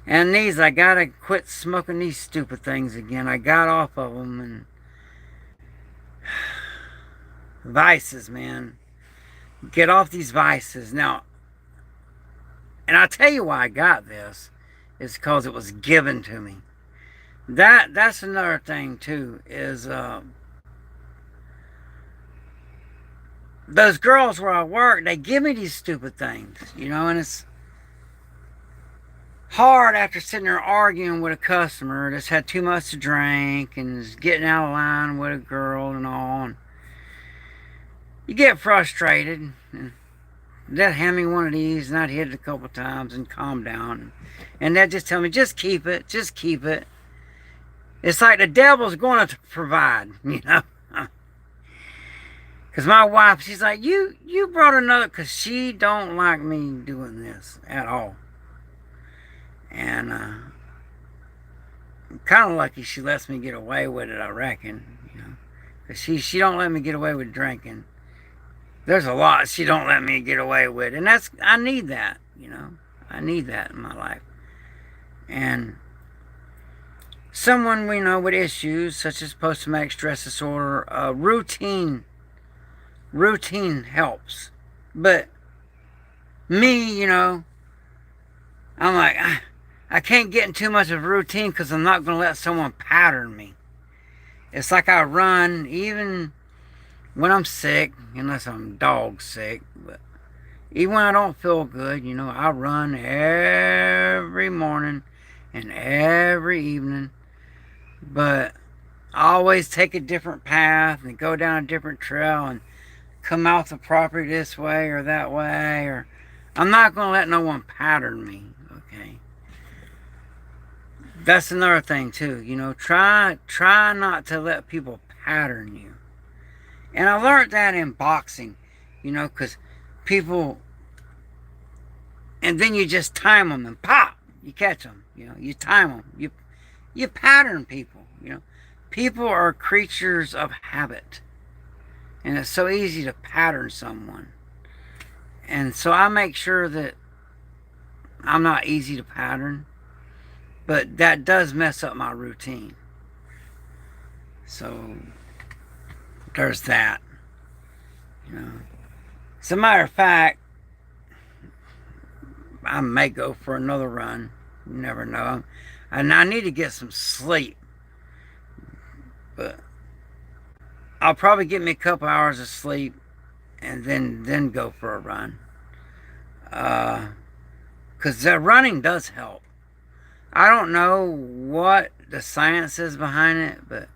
And these, I gotta quit smoking these stupid things again. I got off of them, and vices, man. Get off these vices. Now, and I'll tell you why I got this. It's because it was given to me. That's another thing too. Is those girls where I work, they give me these stupid things, and it's hard after sitting there arguing with a customer that's had too much to drink and is getting out of line with a girl and all. And you get frustrated. And they'd hand me one of these, and I'd hit it a couple times and calm down. And they'd just tell me, just keep it, just keep it. It's like the devil's going to provide. Because my wife, she's like, you brought another, because she don't like me doing this at all. And I'm kind of lucky she lets me get away with it, I reckon. Because she don't let me get away with drinking. There's a lot she don't let me get away with. And I need that. I need that in my life. And someone we know with issues such as post-traumatic stress disorder, routine helps. But me, I'm like, I can't get in too much of a routine because I'm not going to let someone pattern me. It's like I run even when I'm sick, unless I'm dog sick. But even when I don't feel good, I run every morning and every evening. But I always take a different path and go down a different trail and come out the property this way or that way. Or I'm not going to let no one pattern me. Okay. That's another thing too. Try not to let people pattern you. And I learned that in boxing. Because people, and then you just time them and pop, you catch them. You time them. You pattern people. People are creatures of habit, and it's so easy to pattern someone. And so I make sure that I'm not easy to pattern, but that does mess up my routine. So there's that. As a matter of fact, I may go for another run. You never know. And I need to get some sleep. But I'll probably get me a couple hours of sleep and then go for a run. Because running does help. I don't know what the science is behind it, but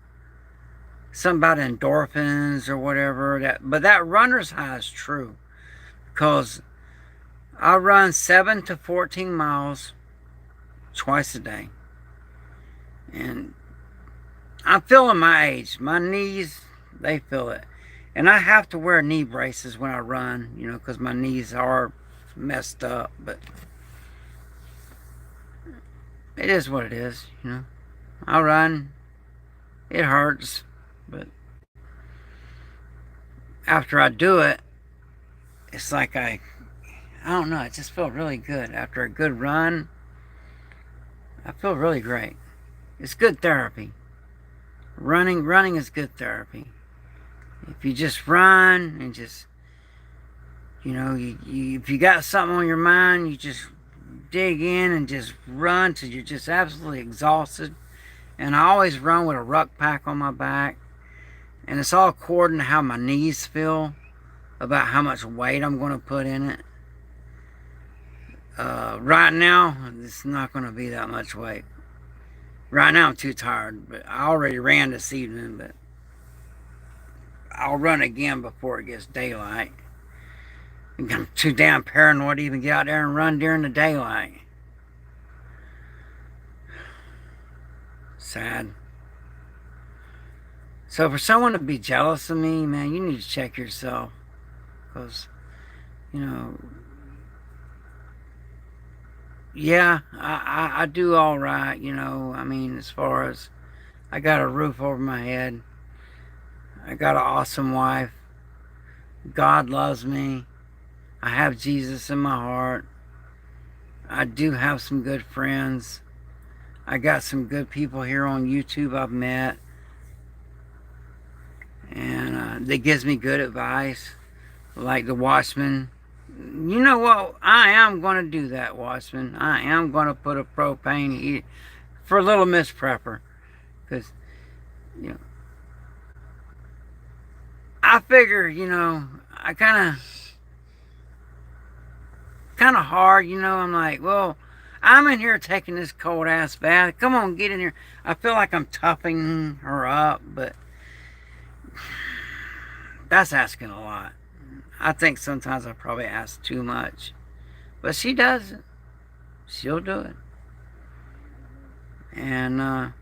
something about endorphins or whatever. But that runner's high is true. Because I run 7 to 14 miles twice a day. And I'm feeling my age. My knees, they feel it. And I have to wear knee braces when I run, because my knees are messed up. But it is what it is. I run. It hurts. But after I do it, it's like I don't know, it just felt really good. After a good run, I feel really great. It's good therapy. Running is good therapy. If you just run and just, if you got something on your mind, you just dig in and just run till you're just absolutely exhausted. And I always run with a ruck pack on my back. And it's all according to how my knees feel about how much weight I'm going to put in it. Right now, it's not going to be that much weight. Right now, I'm too tired, but I already ran this evening, but I'll run again before it gets daylight. I'm too damn paranoid to even get out there and run during the daylight. Sad. So for someone to be jealous of me, man, you need to check yourself. Because, yeah, I do all right, I mean, as far as I got a roof over my head, I got an awesome wife. God loves me. I have Jesus in my heart. I do have some good friends. I got some good people here on YouTube I've met, and that gives me good advice, like the Watchman. You know what? I am going to do that, Watchman. I am going to put a propane heat for Little Miss Prepper, because you know I figure I kind of hard. I'm like, well, I'm in here taking this cold ass bath. Come on, get in here. I feel like I'm toughing her up, but that's asking a lot. I think sometimes I probably ask too much, but she does it. She'll do it, and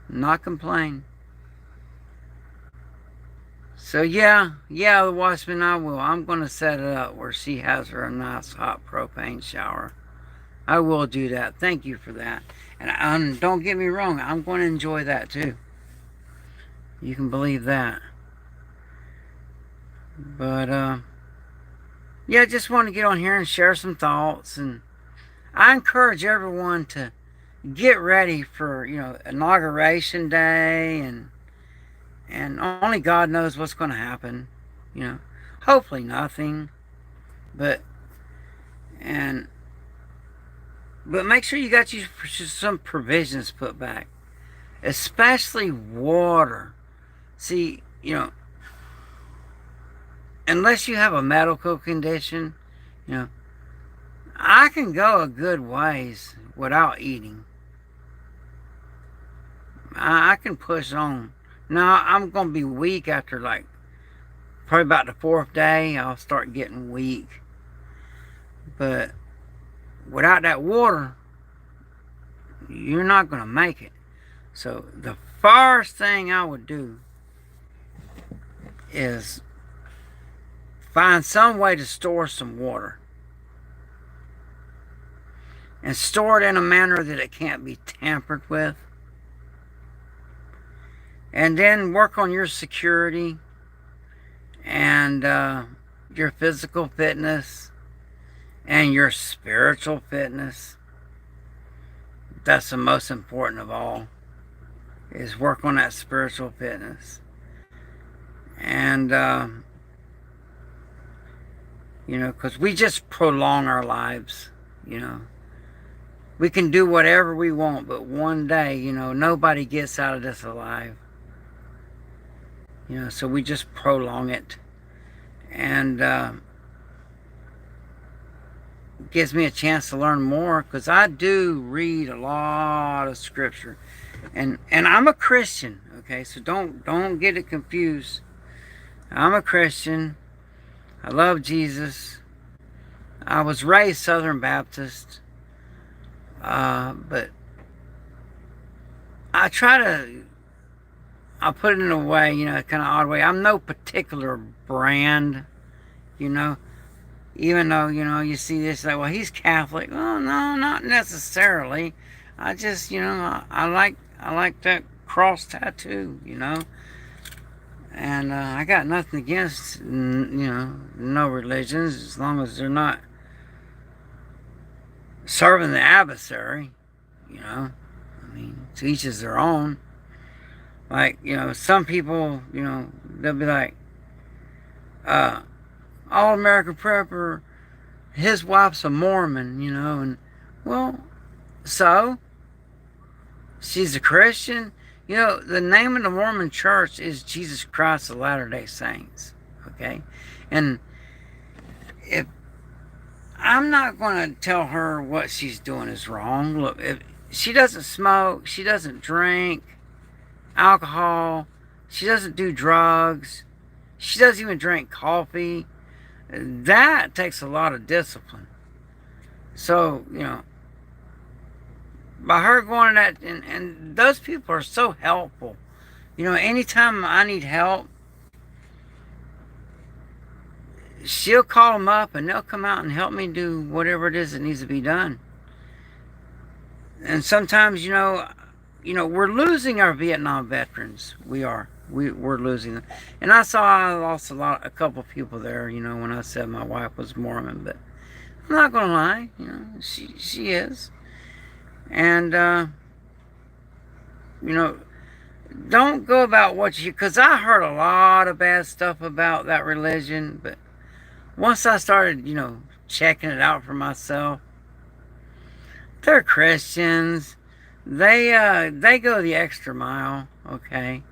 not complain. So yeah, the Watchman, I will. I'm gonna set it up where she has her a nice hot propane shower. I will do that. Thank you for that. And don't get me wrong, I'm going to enjoy that too. You can believe that. But yeah, just want to get on here and share some thoughts, and I encourage everyone to get ready for inauguration day, and only God knows what's going to happen. You know, hopefully nothing, but and but make sure you got you some provisions put back, especially water. See, unless you have a medical condition, you know, I can go a good ways without eating. I can push on. Now I'm gonna be weak after like probably about the fourth day. I'll start getting weak, but without that water, you're not gonna make it. So the first thing I would do is find some way to store some water and store it in a manner that it can't be tampered with. And then work on your security and your physical fitness and your spiritual fitness. That's the most important of all, is work on that spiritual fitness. And because we just prolong our lives. We can do whatever we want, but one day, nobody gets out of this alive. So we just prolong it, and gives me a chance to learn more, because I do read a lot of scripture, and I'm a Christian. Okay, so don't get it confused. I'm a Christian. I love Jesus. I was raised Southern Baptist, but I put it in a way, kind of odd way. I'm no particular brand, you know. Even though, you see this, like, well, he's Catholic. Well, no, not necessarily. I just, I like that cross tattoo. And I got nothing against, no religions, as long as they're not serving the adversary. I mean, to each is their own. Like, some people, they'll be like, all American Prepper, his wife's a Mormon, and, well, so? She's a Christian? The name of the Mormon church is Jesus Christ of Latter-day Saints, okay? And if I'm not going to tell her what she's doing is wrong. Look, if she doesn't smoke, she doesn't drink alcohol, she doesn't do drugs, she doesn't even drink coffee. That takes a lot of discipline. So, by her going to that, and those people are so helpful. Anytime I need help, she'll call them up and they'll come out and help me do whatever it is that needs to be done. And sometimes, we're losing our Vietnam veterans. We are. we're losing them. And I lost a couple people there. When I said my wife was Mormon, but I'm not gonna lie. She is, and you know, don't go about what you. Because I heard a lot of bad stuff about that religion, but once I started, checking it out for myself, they're Christians. They go the extra mile, okay?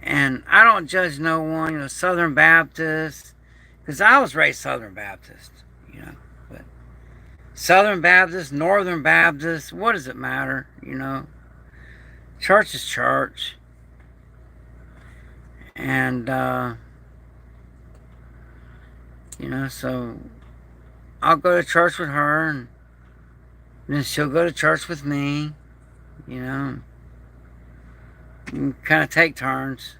And I don't judge no one, Southern Baptist, because I was raised Southern Baptist, but Southern Baptist, Northern Baptist, what does it matter? Church is church. And, so I'll go to church with her, and then she'll go to church with me, you know, kind of take turns.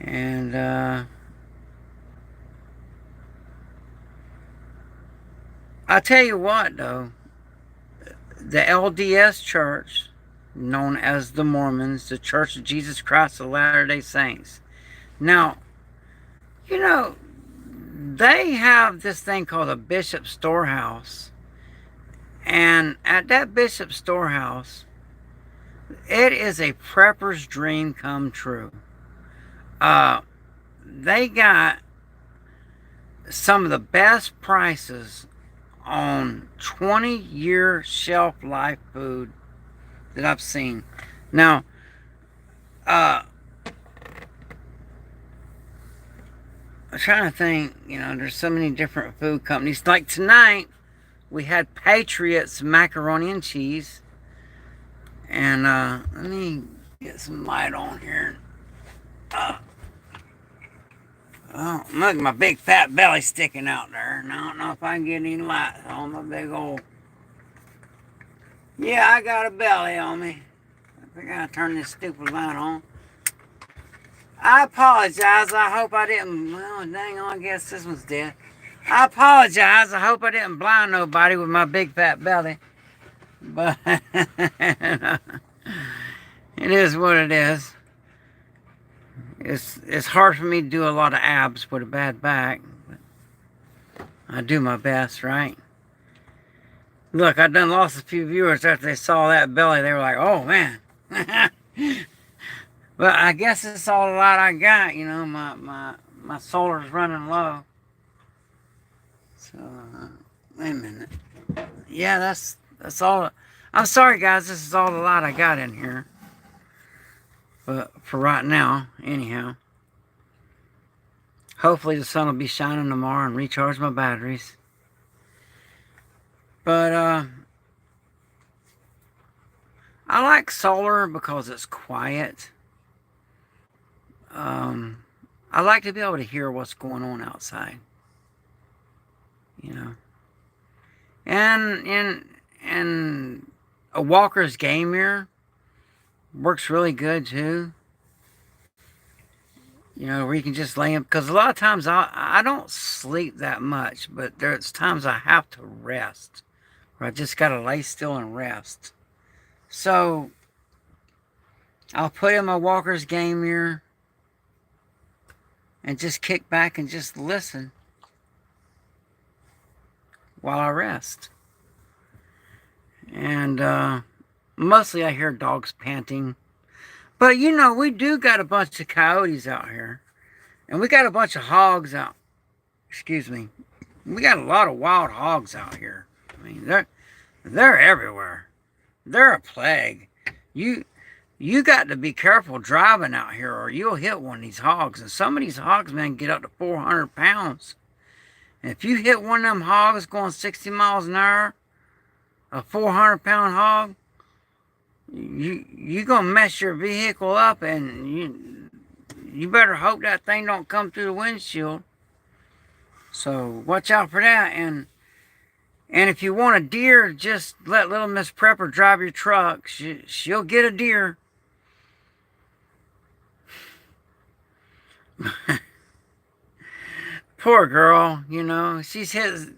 And I tell you what, though, the LDS Church, known as the Mormons, the Church of Jesus Christ of Latter-day Saints. Now, they have this thing called a bishop storehouse. And at that bishop storehouse, it is a prepper's dream come true. They got some of the best prices on 20-year shelf life food that I've seen. Now, I'm trying to think, there's so many different food companies. Like tonight, we had Patriots macaroni and cheese. And let me get some light on here. Oh, look, my big fat belly sticking out there. And I don't know if I can get any light on my big old... Yeah, I got a belly on me. I think I gotta turn this stupid light on. I apologize. I hope I didn't... Well, dang on, I guess this one's dead. I apologize. I hope I didn't blind nobody with my big fat belly. But it is what it is. It's hard for me to do a lot of abs with a bad back. But I do my best, right? Look, I done lost a few viewers after they saw that belly. They were like, oh, man. But I guess it's all the light I got. My solar's running low. So, wait a minute. Yeah, that's all. I'm sorry, guys. This is all the light I got in here. But for right now, anyhow. Hopefully the sun will be shining tomorrow and recharge my batteries. But I like solar because it's quiet. I like to be able to hear what's going on outside. And a walker's game mirror works really good too. Where you can just lay in, because a lot of times I don't sleep that much, but there's times I have to rest, where I just gotta lay still and rest. So I'll put in my walker's game mirror and just kick back and just listen while I rest. And mostly I hear dogs panting. But we do got a bunch of coyotes out here. And we got a bunch of hogs out. Excuse me. We got a lot of wild hogs out here. I mean, they're everywhere. They're a plague. You got to be careful driving out here, or you'll hit one of these hogs. And some of these hogs, man, get up to 400 pounds. And if you hit one of them hogs going 60 miles an hour, a 400-pound hog, you gonna mess your vehicle up, and you better hope that thing don't come through the windshield. So watch out for that. And if you want a deer, just let little Miss Prepper drive your truck. She'll get a deer. Poor girl, she's hit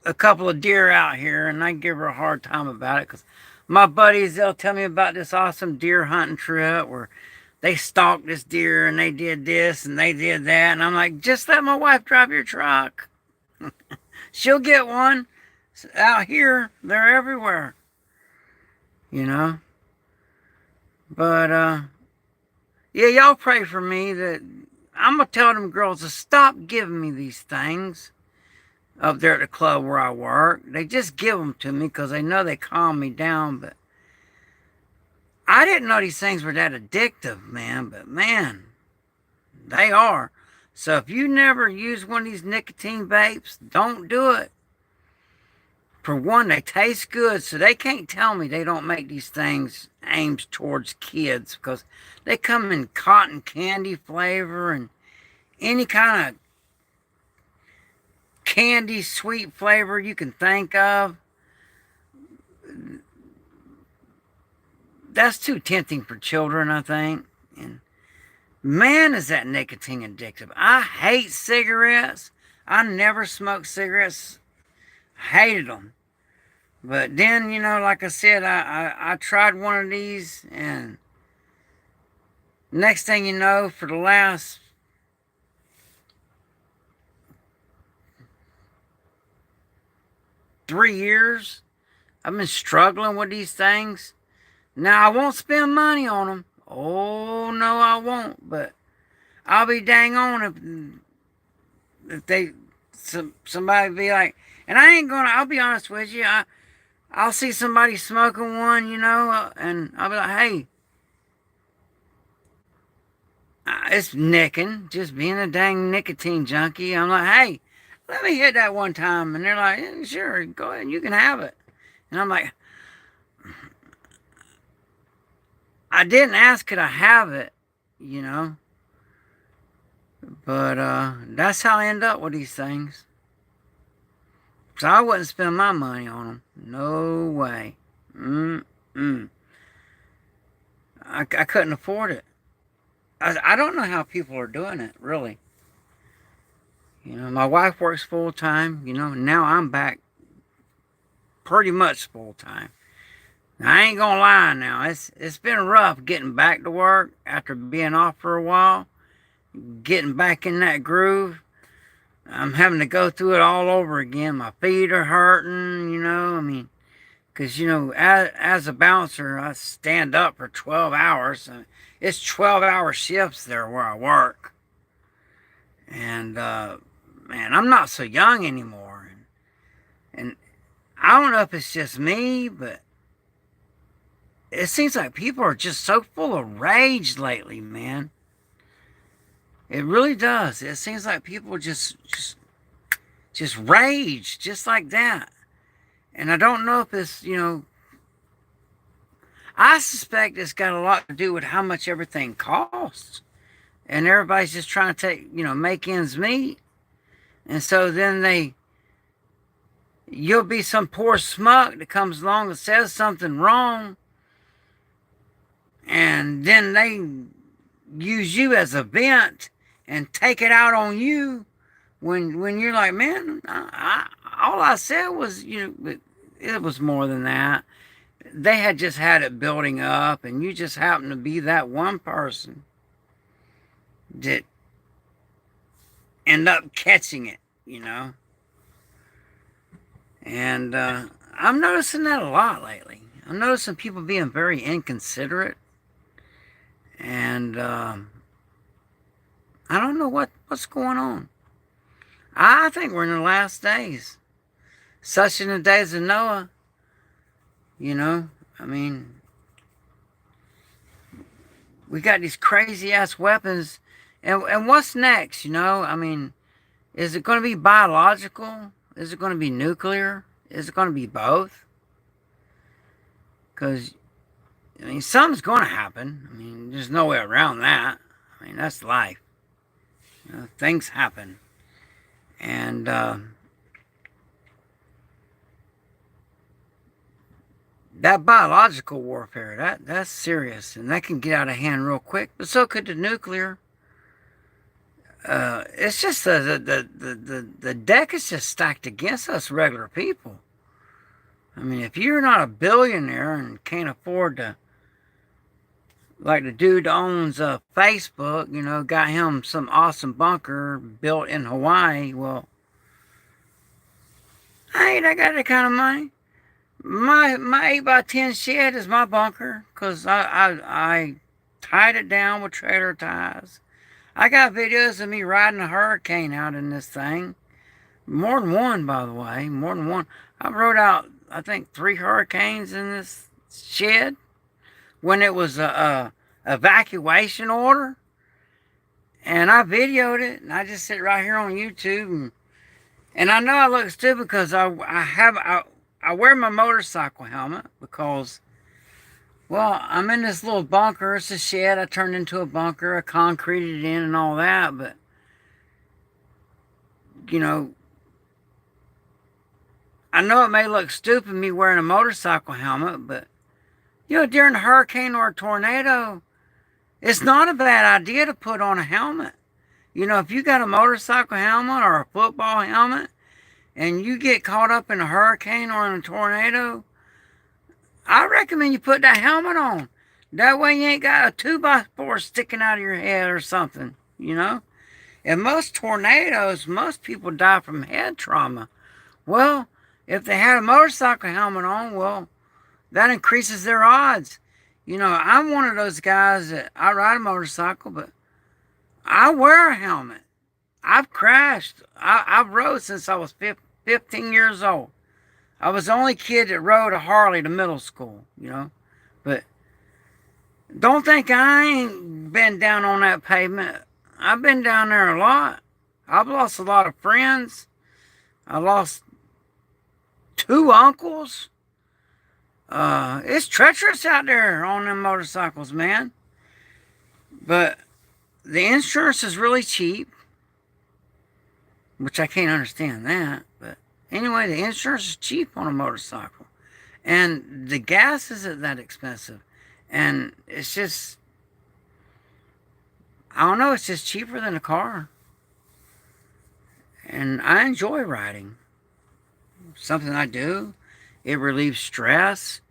a couple of deer out here, and I give her a hard time about it, because My buddies, they'll tell me about this awesome deer hunting trip where they stalked this deer and they did this and they did that. And I'm like, just let my wife drive your truck. She'll get one. Out here, they're everywhere, you know. But, yeah, y'all pray for me that I'm going to tell them girls to stop giving me these things up there at the club where I work. They just give them to me because they know they calm me down. But I didn't know these things were that addictive, man. But, man, they are. So if you never use one of these nicotine vapes, don't do it. For one, they taste good, so they can't tell me they don't make these things aimed towards kids because they come in cotton candy flavor and any kind of candy sweet flavor you can think of. That's too tempting for children, I think. And man, is that nicotine addictive. I hate cigarettes. I never smoked cigarettes. Hated them. But then, you know, like I said, I tried one of these, and next thing you know, for the last 3 years, I've been struggling with these things. Now, I won't spend money on them. Oh, no, I won't. But I'll be dang on if they, somebody be like, and I ain't gonna, I'll be honest with you, I'll see somebody smoking one, you know, and I'll be like, hey, it's nicking, just being a dang nicotine junkie. I'm like, hey, let me hit that one time. And they're like, yeah, sure, go ahead, you can have it. And I'm like, I didn't ask, could I have it, you know? But that's how I end up with these things. So I wouldn't spend my money on them. No way. Mm-mm. I couldn't afford it. I don't know how people are doing it, really. You know, my wife works full time, you know, now I'm back pretty much full time. Now, I ain't gonna lie now, it's been rough getting back to work after being off for a while, getting back in that groove. I'm having to go through it all over again. My feet are hurting, you know, I mean, because, you know, as a bouncer, I stand up for 12 hours. It's 12-hour shifts there where I work. And, man, I'm not so young anymore. And I don't know if it's just me, but it seems like people are just so full of rage lately, man. It really does. It seems like people just rage just like that. And I don't know if it's, you know, I suspect it's got a lot to do with how much everything costs. And everybody's just trying to take, you know, make ends meet. And so then you'll be some poor smuck that comes along and says something wrong. And then they use you as a vent and take it out on you when you're like, man, all I said was, you know, it was more than that. They had just had it building up, and you just happened to be that one person that end up catching it, you know. And I'm noticing that a lot lately. I'm noticing people being very inconsiderate, and I don't know what's going on. I think we're in the last days. Such in the days of Noah, you know. I mean, we got these crazy ass weapons, and what's next? You know, I mean, is it going to be biological? Is it going to be nuclear? Is it going to be both? Because, I mean, something's going to happen. I mean, there's no way around that. I mean, that's life. You know, things happen. And that biological warfare, that's serious. And that can get out of hand real quick. But so could the nuclear. It's just the deck is just stacked against us regular people. I mean, if you're not a billionaire and can't afford to, like the dude owns Facebook, got him some awesome bunker built in Hawaii. Well, I ain't got that kind of money. My 8x10 shed is my bunker because I tied it down with trailer ties. I got videos of me riding a hurricane out in this thing. More than one, by the way. More than one. I rode out, I think, 3 hurricanes in this shed when it was a evacuation order. And I videoed it, and I just sit right here on YouTube. And I know I look stupid because I wear my motorcycle helmet because, well, I'm in this little bunker. It's a shed I turned into a bunker. I concreted it in and all that. But, I know it may look stupid me wearing a motorcycle helmet, but, during a hurricane or a tornado, it's not a bad idea to put on a helmet. If you got a motorcycle helmet or a football helmet and you get caught up in a hurricane or in a tornado, I recommend you put that helmet on. That way you ain't got a 2x4 sticking out of your head or something, In most tornadoes, most people die from head trauma. Well, if they had a motorcycle helmet on, well, that increases their odds. I'm one of those guys that I ride a motorcycle, but I wear a helmet. I've crashed. I've rode since I was 15 years old. I was the only kid that rode a Harley to middle school, But don't think I ain't been down on that pavement. I've been down there a lot. I've lost a lot of friends. I lost 2 uncles. It's treacherous out there on them motorcycles, man. But the insurance is really cheap, which I can't understand that. But anyway, the insurance is cheap on a motorcycle. And the gas isn't that expensive. And it's just, I don't know, it's just cheaper than a car. And I enjoy riding. Something I do. It relieves stress.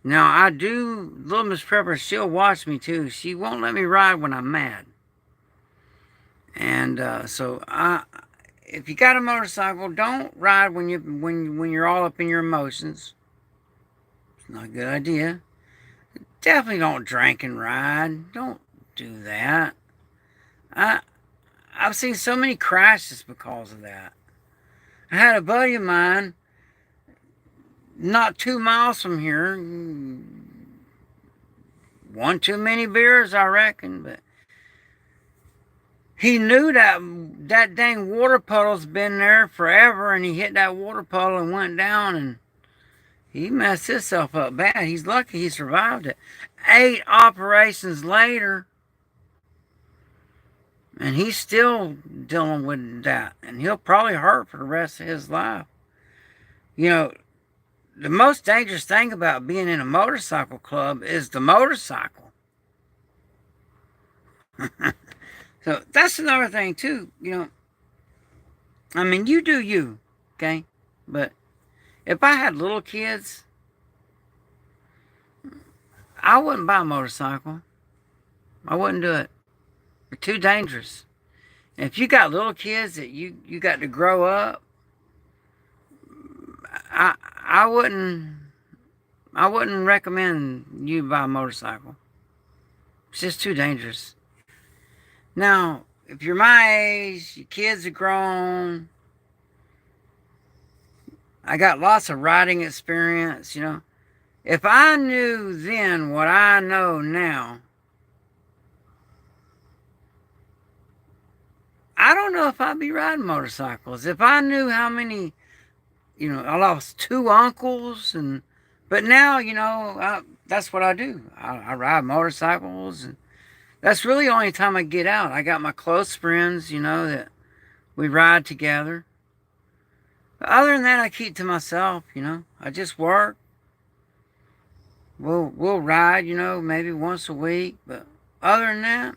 Now, I do, little Miss Prepper, she'll watch me too. She won't let me ride when I'm mad. And so, if you got a motorcycle, don't ride when you're all up in your emotions. It's not a good idea. Definitely don't drink and ride. Don't do that. I've seen so many crashes because of that. I had a buddy of mine not 2 miles from here. One too many beers, I reckon, but he knew that dang water puddle's been there forever, and he hit that water puddle and went down, and he messed himself up bad. He's lucky he survived it. 8 operations later, and he's still dealing with that, and he'll probably hurt for the rest of his life. The most dangerous thing about being in a motorcycle club is the motorcycle. So that's another thing too, I mean, you do you, okay? But if I had little kids, I wouldn't buy a motorcycle. I wouldn't do it. They're too dangerous. And if you got little kids that you got to grow up, I wouldn't recommend you buy a motorcycle. It's just too dangerous. Now, if you're my age, your kids are grown, I got lots of riding experience, If I knew then what I know now, I don't know if I'd be riding motorcycles. If I knew how many, I lost 2 uncles, but now, that's what I do. I ride motorcycles, and that's really the only time I get out. I got my close friends, that we ride together. But other than that, I keep to myself, I just work. We'll ride, maybe once a week. But other than that,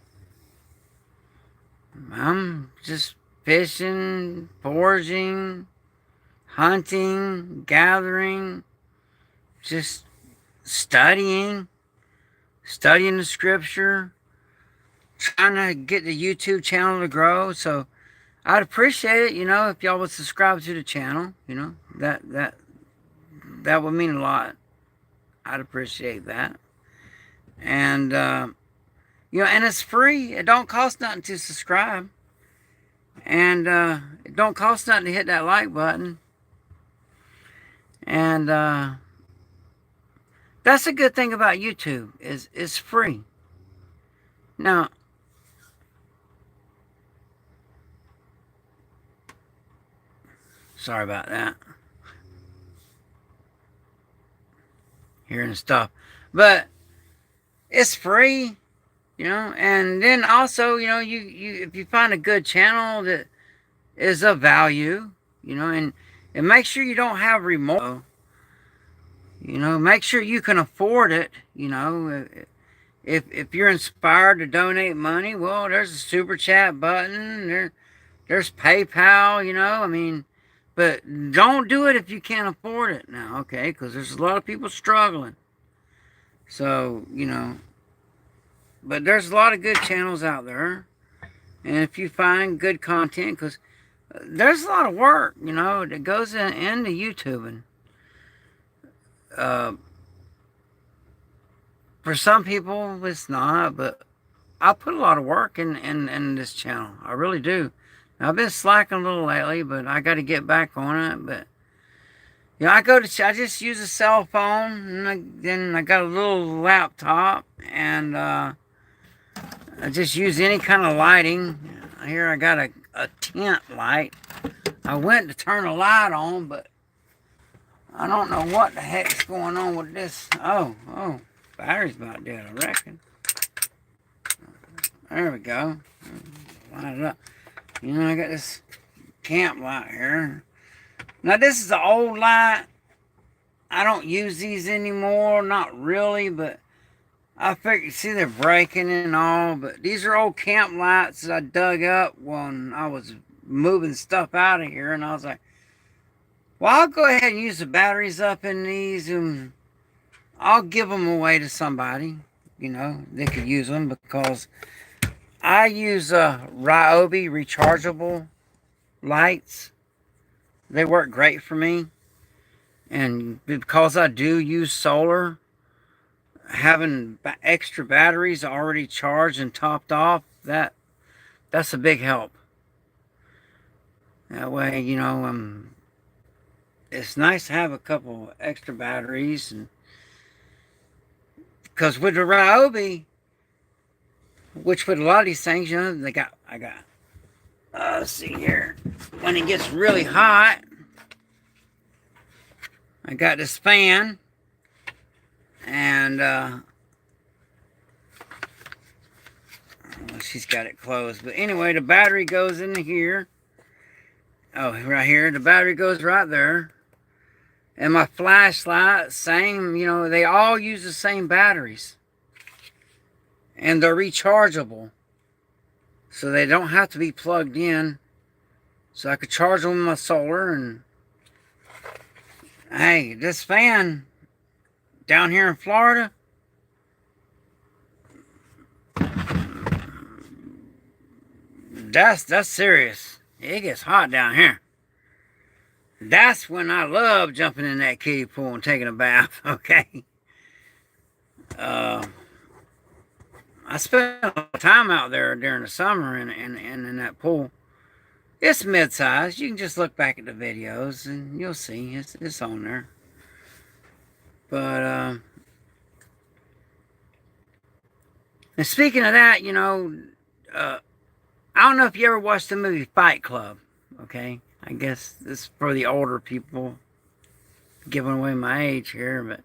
I'm just fishing, foraging, hunting, gathering, just studying the scripture, trying to get the YouTube channel to grow. So I'd appreciate it, if y'all would subscribe to the channel. That would mean a lot. I'd appreciate that. And and it's free. It don't cost nothing to subscribe, and it don't cost nothing to hit that like button. And that's a good thing about YouTube is it's free. Now, sorry about that. Hearing stuff, but it's free, And then also, you if you find a good channel that is of value, and make sure you don't have remorse. Make sure you can afford it. If you're inspired to donate money, well, there's a super chat button. There's PayPal. But don't do it if you can't afford it now, okay? Because there's a lot of people struggling. So but there's a lot of good channels out there, and if you find good content, because there's a lot of work, that goes into YouTube. For some people, it's not, but I put a lot of work in this channel. I really do. I've been slacking a little lately, but I got to get back on it. But I just use a cell phone, and then I got a little laptop, and I just use any kind of lighting. Here I got a tent light. I went to turn a light on, but I don't know what the heck's going on with this. Oh, battery's about dead, I reckon. There we go. Light it up. I got this camp light here. Now, this is an old light. I don't use these anymore. Not really, but I figured, see, they're breaking and all. But these are old camp lights that I dug up when I was moving stuff out of here. And I was like, well, I'll go ahead and use the batteries up in these, and I'll give them away to somebody. They could use them, because I use Ryobi rechargeable lights. They work great for me. And because I do use solar, having extra batteries already charged and topped off, that's a big help. That way, it's nice to have a couple extra batteries. And because with the Ryobi, which with a lot of these things, let's see here. When it gets really hot, I got this fan, and she's got it closed. But anyway, the battery goes into here. Oh, right here. The battery goes right there. And my flashlight, same, they all use the same batteries. And they're rechargeable. So they don't have to be plugged in. So I could charge them with my solar. And hey, this fan down here in Florida, that's serious. It gets hot down here. That's when I love jumping in that kiddie pool and taking a bath, okay? I spend a lot of time out there during the summer and in that pool. It's mid-sized. You can just look back at the videos and you'll see it's on there. But and speaking of that, I don't know if you ever watched the movie Fight Club, okay? I guess this is for the older people, giving away my age here, but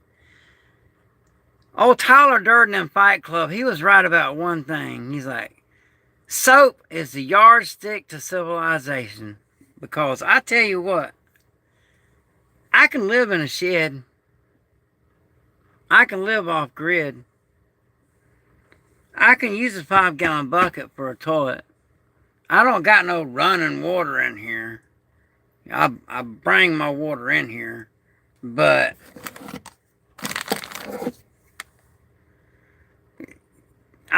old Tyler Durden in Fight Club, he was right about one thing. He's like, soap is the yardstick to civilization. Because I tell you what, I can live in a shed. I can live off grid. I can use a 5-gallon bucket for a toilet. I don't got no running water in here. I bring my water in here. But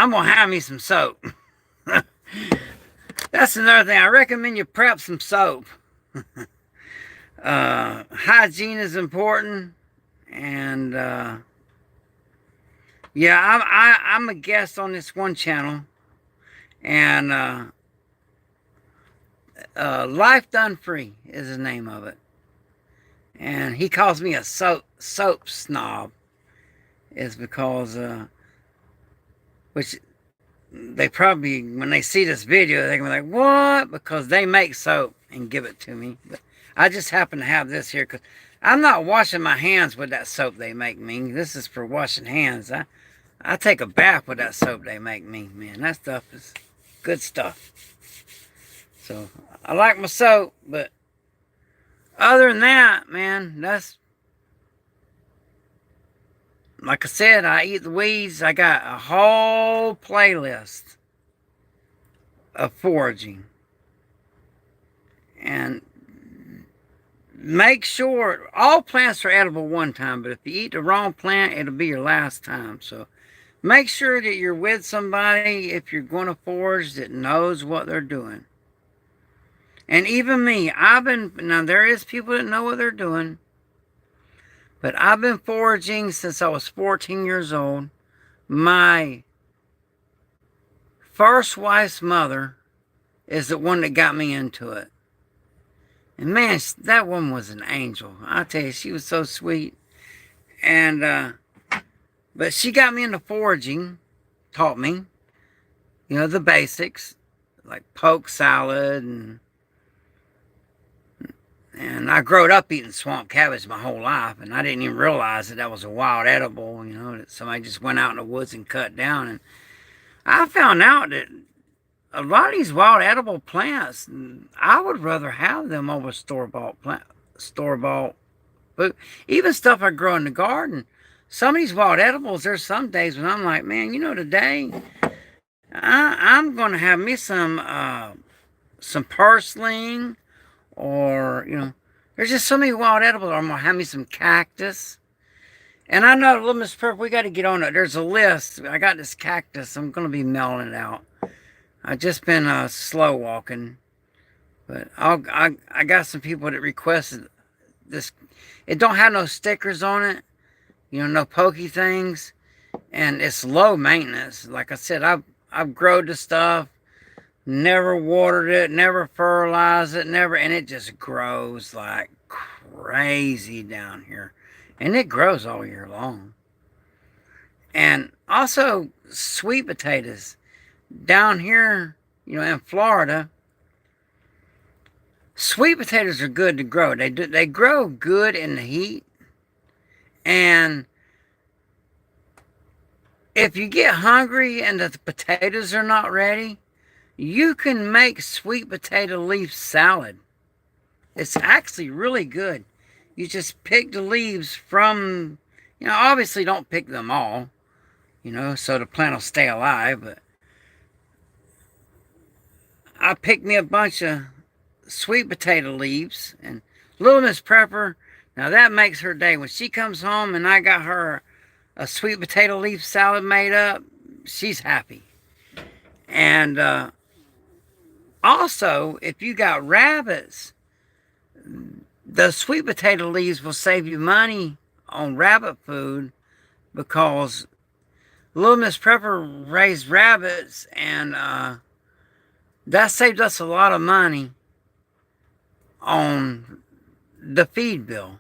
I'm going to have me some soap. That's another thing. I recommend you prep some soap. Hygiene is important. And yeah, I'm a guest on this one channel. And Life Done Free is the name of it. And he calls me a soap snob. Is because, which they probably, when they see this video, they're going to be like, what? Because they make soap and give it to me. But I just happen to have this here because I'm not washing my hands with that soap they make me. This is for washing hands. I take a bath with that soap they make me. Man, that stuff is good stuff. So, I like my soap, but other than that, man, that's, like I said, I eat the weeds. I got a whole playlist of foraging. And make sure, all plants are edible one time, but if you eat the wrong plant, it'll be your last time. So make sure that you're with somebody, if you're going to forage, that knows what they're doing. And even me, now there is people that know what they're doing, but I've been foraging since I was 14 years old. My first wife's mother is the one that got me into it. And man, that woman was an angel. I tell you, she was so sweet. And, but she got me into foraging, taught me, the basics, like poke salad, and I growed up eating swamp cabbage my whole life, and I didn't even realize that was a wild edible, that somebody just went out in the woods and cut down. And I found out that a lot of these wild edible plants, I would rather have them over store-bought food. Even stuff I grow in the garden. Some of these wild edibles, there's some days when I'm like, man, today I'm going to have me some purslane, or, there's just so many wild edibles. I'm going to have me some cactus. And I know, little Miss Purple, we got to get on it. There's a list. I got this cactus. I'm going to be mailing it out. I've just been slow walking. But I got some people that requested this. It don't have no stickers on it. No pokey things. And it's low maintenance. Like I said, I've grown the stuff. Never watered it, never fertilized it, and it just grows like crazy down here. And it grows all year long. And also, sweet potatoes. Down here, in Florida, sweet potatoes are good to grow. They grow good in the heat. And if you get hungry and the potatoes are not ready, you can make sweet potato leaf salad. It's actually really good. You just pick the leaves from, obviously don't pick them all, so the plant will stay alive. But I picked me a bunch of sweet potato leaves. And little Miss Prepper, now that makes her day. When she comes home and I got her a sweet potato leaf salad made up, she's happy. And, also, if you got rabbits, the sweet potato leaves will save you money on rabbit food, because little Miss Prepper raised rabbits, and that saved us a lot of money on the feed bill.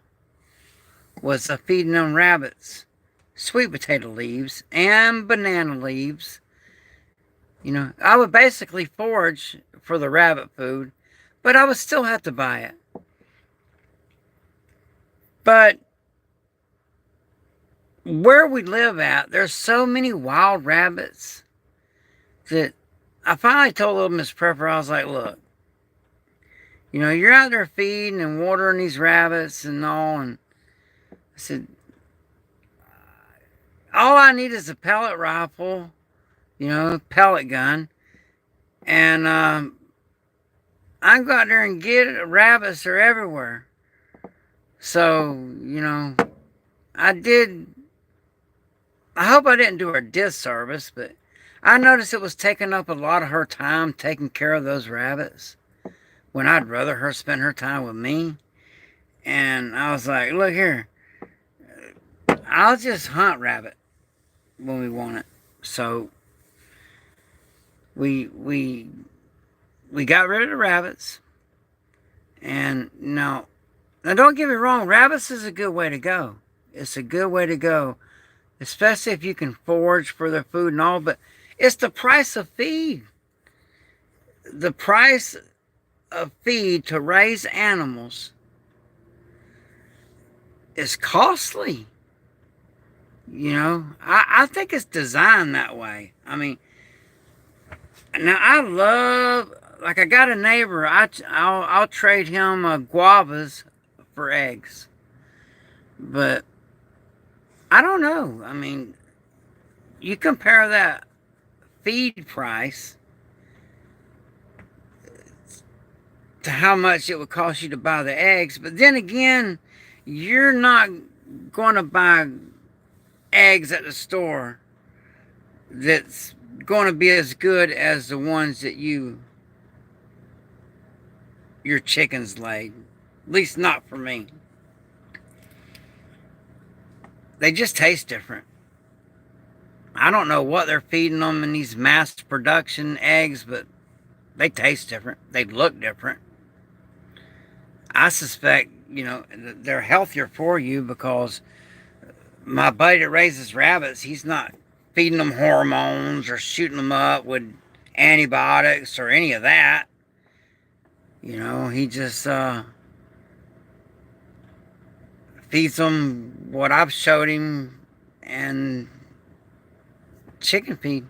Was feeding them rabbits sweet potato leaves and banana leaves. I would basically forage for the rabbit food, but I would still have to buy it. But where we live at, there's so many wild rabbits that I finally told little Miss Prepper, I was like, look, you're out there feeding and watering these rabbits and all, and I said, all I need is a pellet rifle, pellet gun, and I can go out there and get it. Rabbits are everywhere. So, I hope I didn't do her a disservice, but I noticed it was taking up a lot of her time taking care of those rabbits when I'd rather her spend her time with me. And I was like, look here, I'll just hunt rabbit when we want it. So we we we got rid of the rabbits. And now don't get me wrong, rabbits is a good way to go. It's a good way to go, especially if you can forage for their food and all. But it's the price of feed. The price of feed to raise animals is costly. I think it's designed that way. I mean, now I love, like, I got a neighbor. I'll trade him guavas for eggs, but I don't know. I mean, you compare that feed price to how much it would cost you to buy the eggs, but then again, you're not going to buy eggs at the store that's going to be as good as the ones that your chickens laid. At least not for me. They just taste different. I don't know what they're feeding them in these mass production eggs, but they taste different. They look different. I suspect, they're healthier for you because my buddy that raises rabbits, he's not feeding them hormones or shooting them up with antibiotics or any of that. He just feeds them what I've showed him and chicken feed.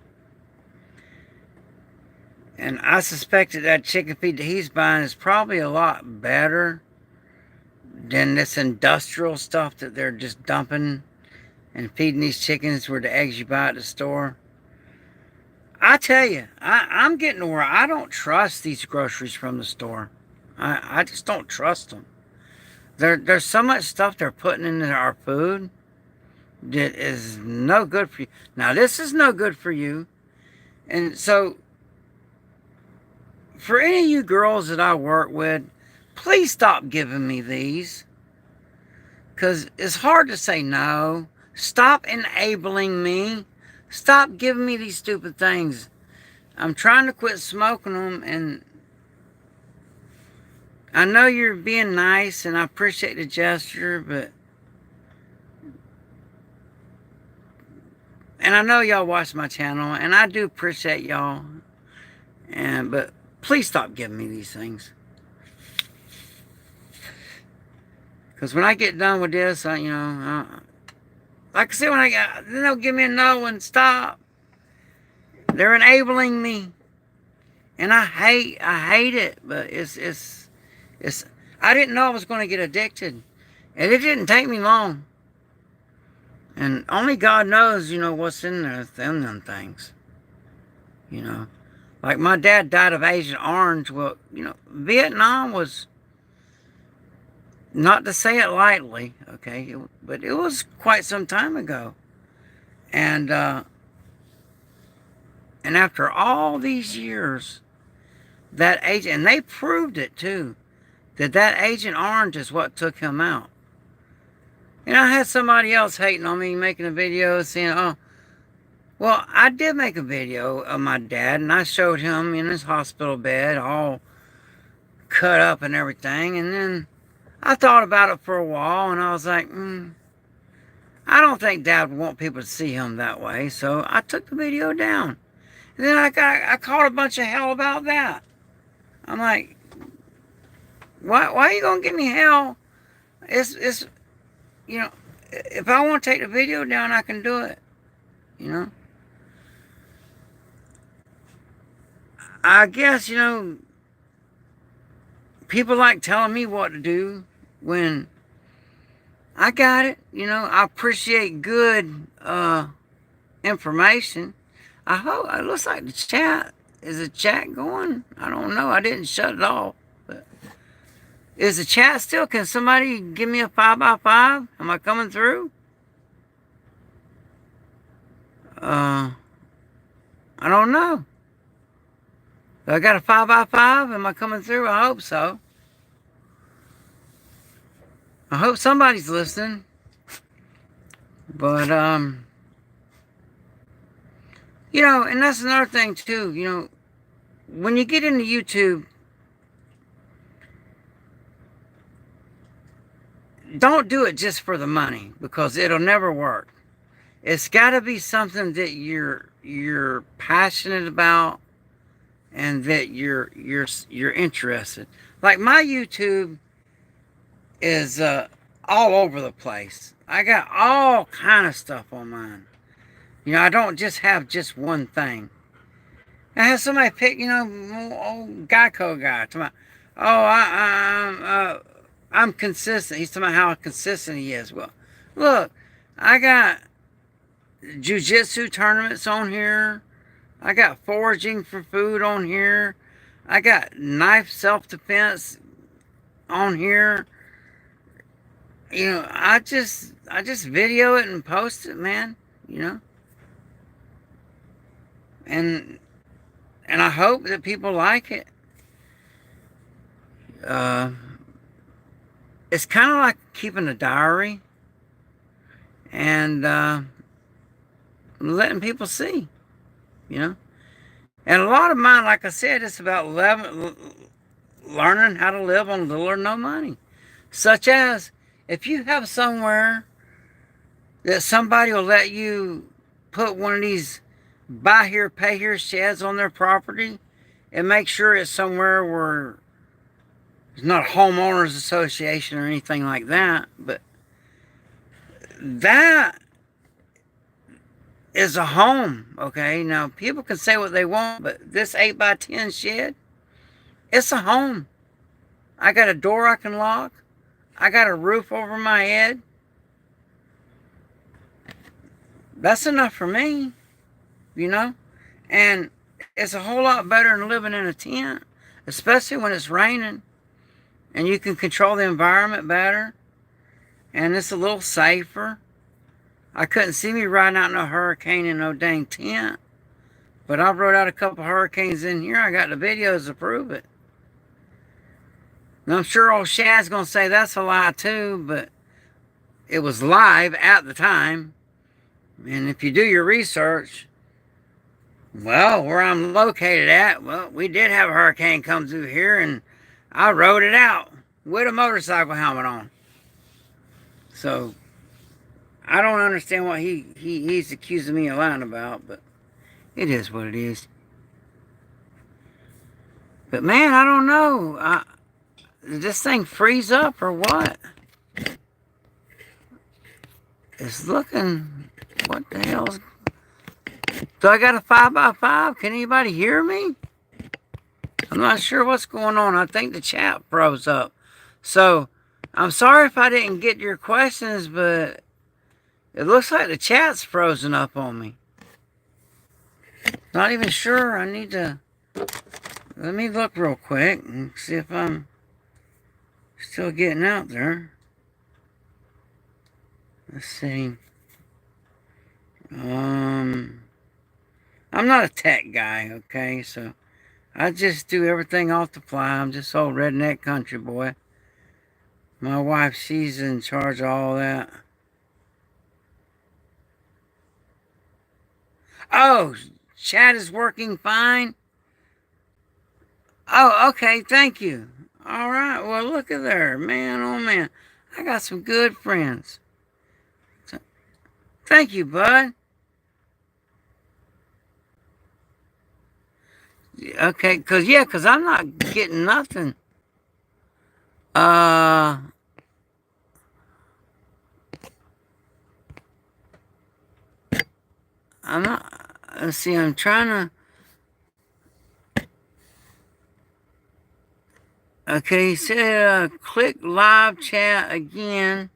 And I suspect that chicken feed that he's buying is probably a lot better than this industrial stuff that they're just dumping and feeding these chickens with the eggs you buy at the store. I tell you, I'm getting to where I don't trust these groceries from the store. I just don't trust them. There's so much stuff they're putting into our food that is no good for you. Now, this is no good for you. And so, for any of you girls that I work with, please stop giving me these. Because it's hard to say no. Stop enabling me. Stop giving me these stupid things. I'm trying to quit smoking them, and I know you're being nice, and I appreciate the gesture, and I know y'all watch my channel, and I do appreciate y'all, but please stop giving me these things. Because when I get done with this, like I said, then they'll give me another one. Stop. They're enabling me, and I hate it. But it's. I didn't know I was going to get addicted, and it didn't take me long. And only God knows, what's in there, them things. Like my dad died of Agent Orange. Well, Vietnam was, not to say it lightly, okay, but it was quite some time ago. And after all these years, that agent, and they proved it too, that Agent Orange is what took him out. And I had somebody else hating on me, making a video saying, oh, well, I did make a video of my dad, and I showed him in his hospital bed, all cut up and everything. And then I thought about it for a while, and I was like, I don't think Dad would want people to see him that way. So I took the video down. And then I caught a bunch of hell about that. I'm like, why are you going to give me hell? It's if I want to take the video down, I can do it. I guess, people like telling me what to do when I got it. I appreciate good information. I hope, it looks like the chat, is the chat going? I don't know. I didn't shut it off. But is the chat still? Can somebody give me a 5x5? Am I coming through? I I don't know. I got a 5x5. Am I coming through? I hope so. I hope somebody's listening. But, and that's another thing too, when you get into YouTube, don't do it just for the money because it'll never work. It's got to be something that you're passionate about and that you're interested. Like my YouTube is all over the place. I got all kind of stuff on mine. I don't just have just one thing. I had somebody pick, old Geico guy. Talking about, I'm consistent. He's talking about how consistent he is. Well, look, I got jiu-jitsu tournaments on here. I got foraging for food on here. I got knife self-defense on here. I just video it and post it, man. And I hope that people like it. It's kind of like keeping a diary and letting people see, And a lot of mine, like I said, it's about learning how to live on little or no money. Such as, if you have somewhere that somebody will let you put one of these buy here, pay here sheds on their property, and make sure it's somewhere where it's not a homeowners association or anything like that, but that is a home, okay? Now, people can say what they want, but this 8x10 shed, it's a home. I got a door I can lock. I got a roof over my head. That's enough for me, And it's a whole lot better than living in a tent, especially when it's raining. And you can control the environment better. And it's a little safer. I couldn't see me riding out in a hurricane in no dang tent. But I rode out a couple hurricanes in here. I got the videos to prove it. And I'm sure old Shad's going to say that's a lie too, but it was live at the time. And if you do your research, well, where I'm located at, well, we did have a hurricane come through here, and I rode it out with a motorcycle helmet on. So, I don't understand what he's accusing me of lying about, but it is what it is. But man, I don't know. Did this thing freeze up or what? It's looking... What the hell's... So I got a 5x5. Can anybody hear me? I'm not sure what's going on. I think the chat froze up. So, I'm sorry if I didn't get your questions, but it looks like the chat's frozen up on me. Not even sure. I need to... Let me look real quick and see if I'm still getting out there. Let's see. I'm not a tech guy, okay? So I just do everything off the fly. I'm just old redneck country boy. My wife, she's in charge of all that. Oh, chat is working fine? Oh, okay, thank you. All right, well, look at there. Man, oh man. I got some good friends. Thank you, bud. Okay, because I'm not getting nothing. I'm not, let's see, I'm trying to, okay, he said, click live chat again.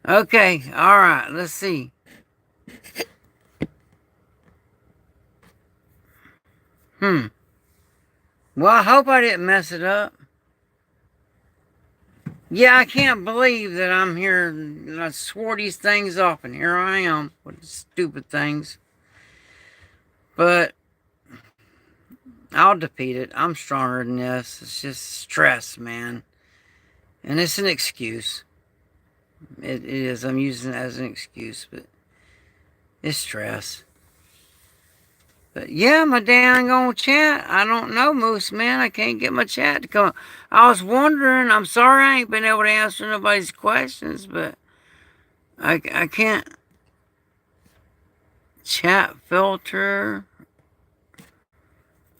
Okay, all right, let's see. Well, I hope I didn't mess it up. Yeah, I can't believe that I'm here. I swore these things off, and here I am with stupid things. But I'll defeat it. I'm stronger than this. It's just stress, man. And it's an excuse. It is. I'm using it as an excuse, but it's stress. But yeah, my dang on chat. I don't know, Moose, man. I can't get my chat to come. I was wondering. I'm sorry I ain't been able to answer nobody's questions, but I can't. Chat filter.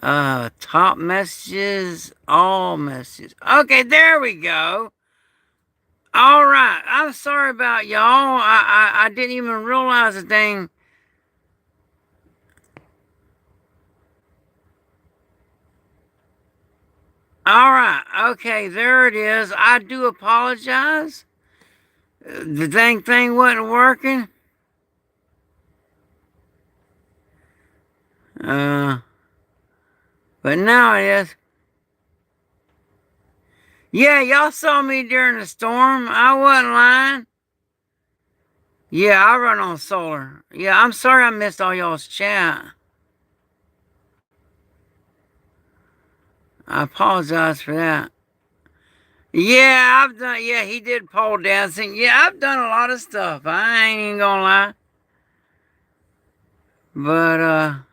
Top messages. All messages. Okay, there we go. All right. I'm sorry about y'all. I didn't even realize the thing. All right. Okay, there it is. I do apologize. The dang thing wasn't working. Uh, but now it is. Yeah, y'all saw me during the storm. I wasn't lying. Yeah, I run on solar. Yeah, I'm sorry I missed all y'all's chat. I apologize for that. Yeah, I've done. Yeah, he did pole dancing. Yeah, I've done a lot of stuff. I ain't even gonna lie. But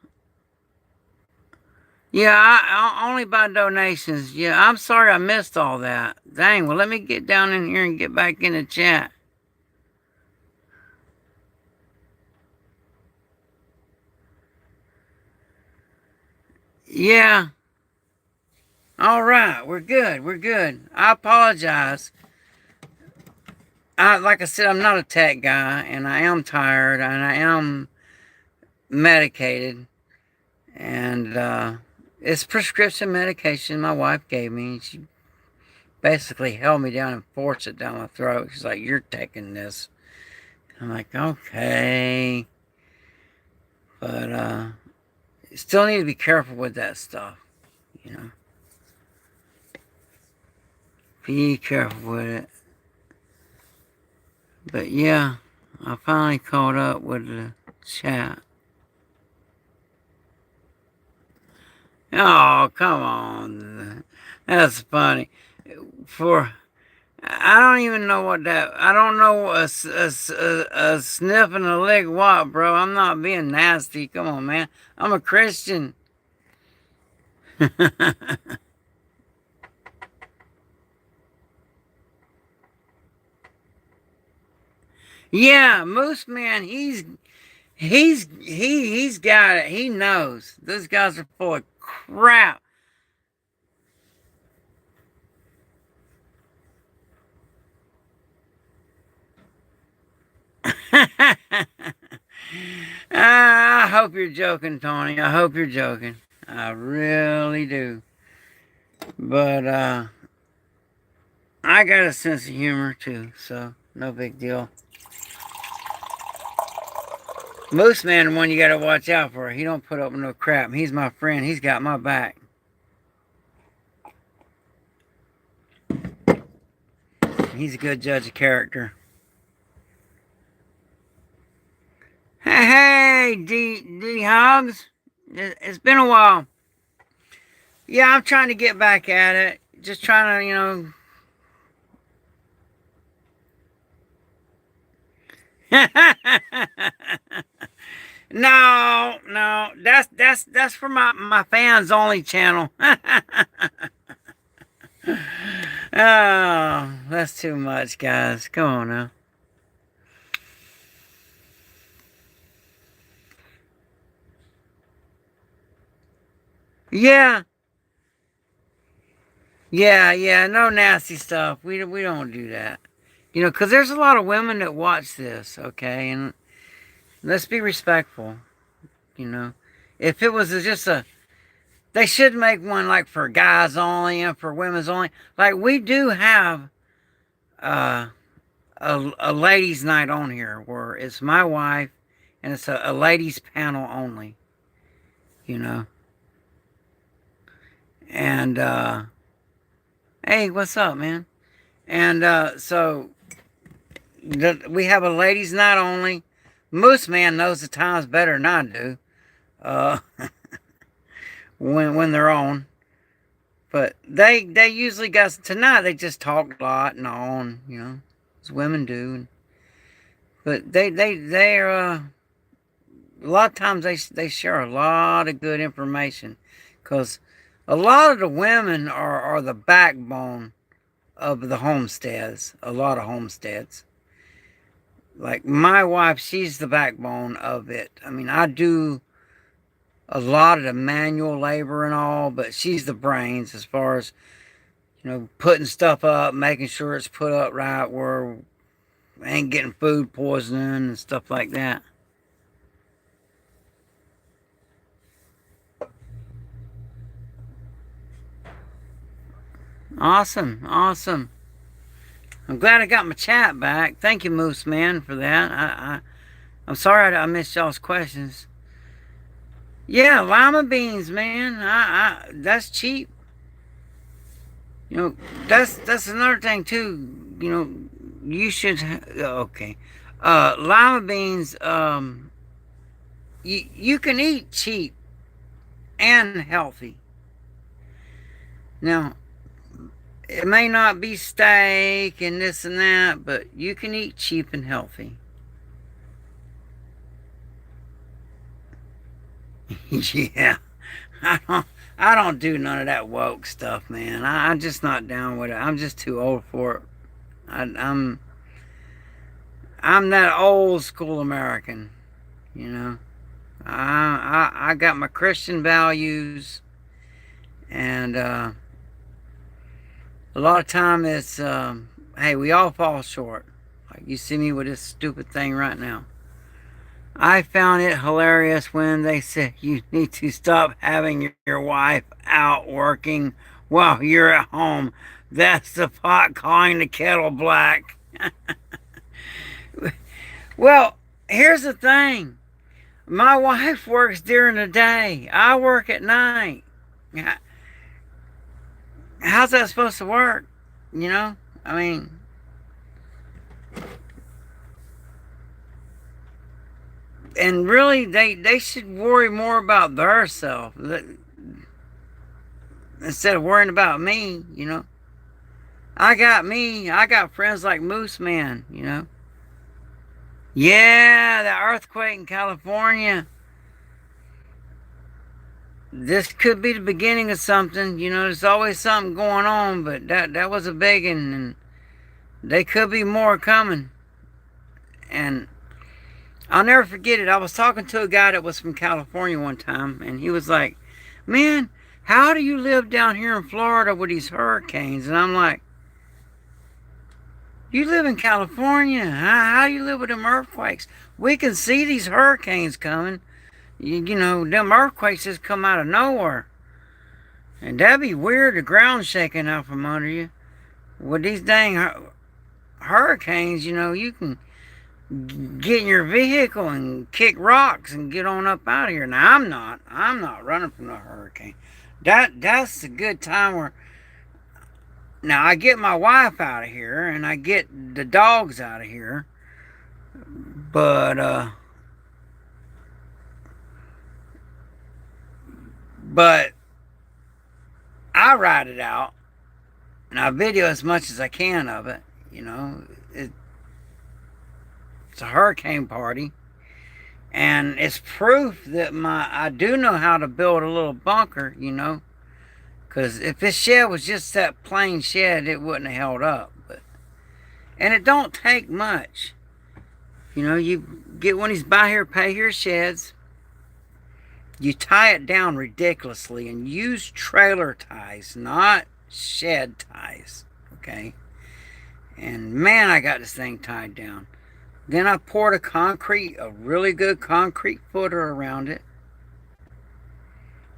yeah, I only by donations. Yeah, I'm sorry I missed all that. Dang. Well, let me get down in here and get back in the chat. Yeah. All right. We're good. We're good. I apologize. Like I said, I'm not a tech guy, and I am tired, and I am medicated, and it's prescription medication my wife gave me. She basically held me down and forced it down my throat. She's like, "You're taking this." I'm like, "Okay," but still need to be careful with that stuff. You know, be careful with it. But yeah, I finally caught up with the chat. Oh, come on. That's funny. For I don't even know what that. I don't know a sniff and a lick what, bro. I'm not being nasty. Come on, man. I'm a Christian. Yeah, Moose Man. He's got it. He knows. Those guys are full of crap. I hope you're joking, Tony. I hope you're joking. I really do. But I got a sense of humor too, so no big deal. Moose Man, the one you gotta watch out for. He don't put up with no crap. He's my friend. He's got my back. He's a good judge of character. Hey, D Hogs. It's been a while. Yeah, I'm trying to get back at it. Just trying to, No, no, that's for my fans only channel. Oh, that's too much, guys. Come on now. Yeah, yeah. No nasty stuff. We don't do that. Because there's a lot of women that watch this. Okay, and let's be respectful. You know, if it was just they should make one like for guys only and for women's only. Like we do have uh, a ladies' night on here where it's my wife and it's a ladies' panel only. You know, and hey, what's up, man? And we have a ladies' night only. Moose Man knows the times better than I do. Uh, when they're on, but they usually got tonight. They just talk a lot and on, as women do. But they're a lot of times they share a lot of good information, because a lot of the women are the backbone of the homesteads. A lot of homesteads. Like my wife, she's the backbone of it. I mean, I do a lot of the manual labor and all, but she's the brains as far as putting stuff up, making sure it's put up right where we ain't getting food poisoning and stuff like that. Awesome, awesome. I'm glad I got my chat back. Thank you, Moose Man, for that. I'm sorry I missed y'all's questions. Yeah, lima beans, man. That's cheap. You know, that's another thing too. You should. Okay, lima beans. You can eat cheap and healthy. Now, it may not be steak and this and that, but you can eat cheap and healthy. Yeah, I don't. I don't do none of that woke stuff, man. I'm just not down with it. I'm just too old for it. I'm that old school American, you know. I got my Christian values, and a lot of time it's hey, we all fall short. Like you see me with this stupid thing right now. I found it hilarious when they said you need to stop having your wife out working while you're at home. That's the pot calling the kettle black. Well, here's the thing. My wife works during the day. I work at night. How's that supposed to work? You know? I mean, and really, they should worry more about their self instead of worrying about me, you know? I got me. I got friends like Moose Man, you know? Yeah, the earthquake in California. This could be the beginning of something. There's always something going on, but that was a big one, and they could be more coming. And I'll never forget it. I was talking to a guy that was from California one time, and he was like, "Man, how do you live down here in Florida with these hurricanes?" And I'm like, "You live in California. How do you live with them earthquakes? We can see these hurricanes coming. Them earthquakes just come out of nowhere. And that'd be weird, the ground shaking out from under you. With these dang hurricanes, you can get in your vehicle and kick rocks and get on up out of here. Now I'm not. I'm not running from the hurricane. That's a good time where now I get my wife out of here and I get the dogs out of here. But I ride it out and I video as much as I can of it. You know, it, it's a hurricane party, and it's proof that my I do know how to build a little bunker. Because if this shed was just that plain shed, it wouldn't have held up. And it don't take much. You get one of these buy here, pay here sheds. You tie it down ridiculously and use trailer ties, not shed ties. Okay? And man, I got this thing tied down. Then I poured a really good concrete footer around it.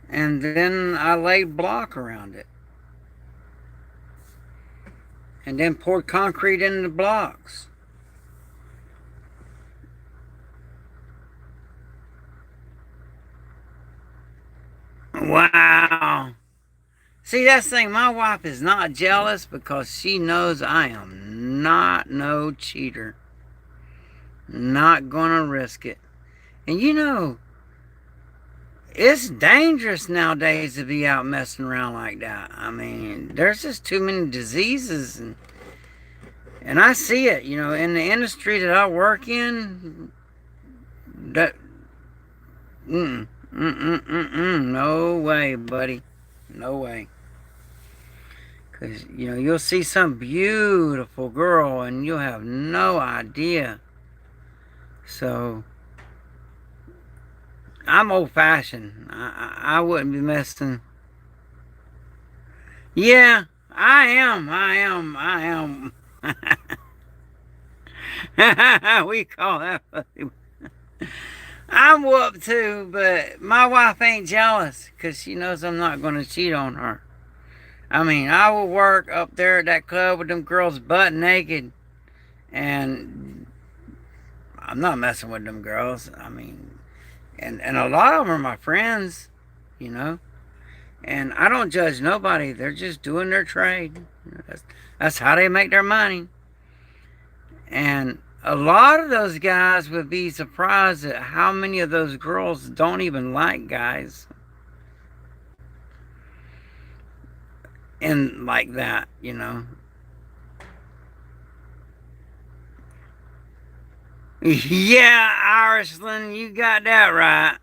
And then I laid block around it. And then poured concrete into the blocks. Wow. See, that's the thing. My wife is not jealous because she knows I am not no cheater. Not gonna risk it. And it's dangerous nowadays to be out messing around like that. I mean, there's just too many diseases, and I see it. In the industry that I work in, that no way, buddy, no way. Because you'll see some beautiful girl, and you'll have no idea. So I'm old fashioned. I wouldn't be messing. Yeah, I am. I am. I am. We call that. I'm whooped too, but my wife ain't jealous because she knows I'm not going to cheat on her. I mean, I will work up there at that club with them girls butt naked, and I'm not messing with them girls. I mean, and a lot of them are my friends, you know. And I don't judge nobody. They're just doing their trade. That's how they make their money. And a lot of those guys would be surprised at how many of those girls don't even like guys. And like that. Yeah, Irishland, you got that right.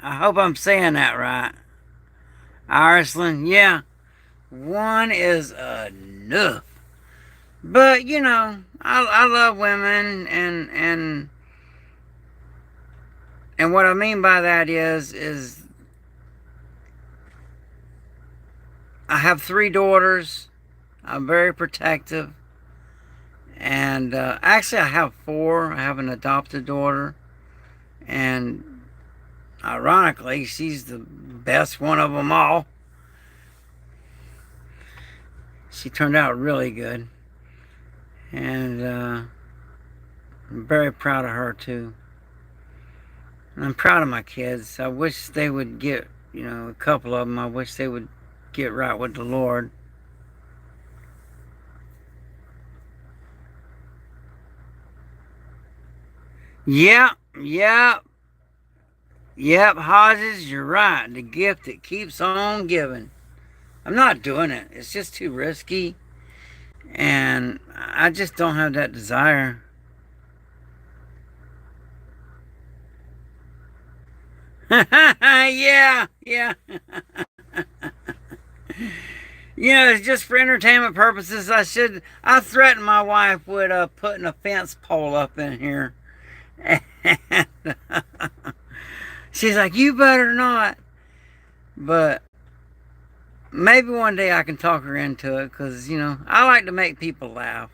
I hope I'm saying that right. Irishland, yeah. One is enough. But I love women, and what I mean by that is I have 3 daughters. I'm very protective, and actually I have 4. I have an adopted daughter, and ironically, she's the best one of them all. She turned out really good. And I'm very proud of her too. And I'm proud of my kids. I wish they would get, a couple of them, I wish they would get right with the Lord. Yep, yep, yep, Hodges, you're right. The gift that keeps on giving. I'm not doing it. It's just too risky. And I just don't have that desire. Yeah, yeah. It's just for entertainment purposes. I threatened my wife with putting a fence pole up in here. And she's like, you better not. But maybe one day I can talk her into it because, I like to make people laugh.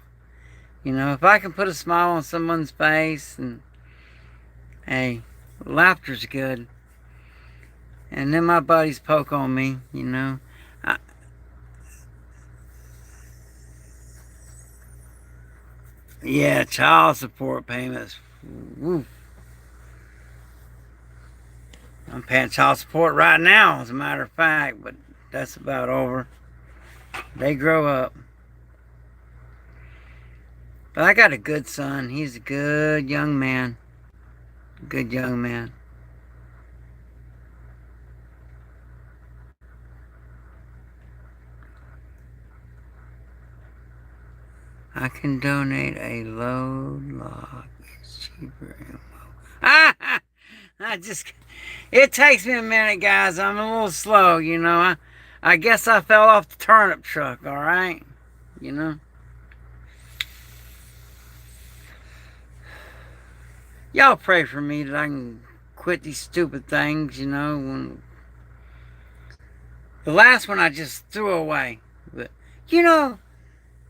If I can put a smile on someone's face, and hey, laughter's good. And then my buddies poke on me. I, yeah, child support payments. Woo. I'm paying child support right now, as a matter of fact, but that's about over. They grow up. But I got a good son. He's a good young man. Good young man. I can donate a load log. It's cheaper and more. I just, it takes me a minute, guys. I'm a little slow. I guess I fell off the turnip truck, all right? You know. Y'all pray for me that I can quit these stupid things. When the last one I just threw away. But,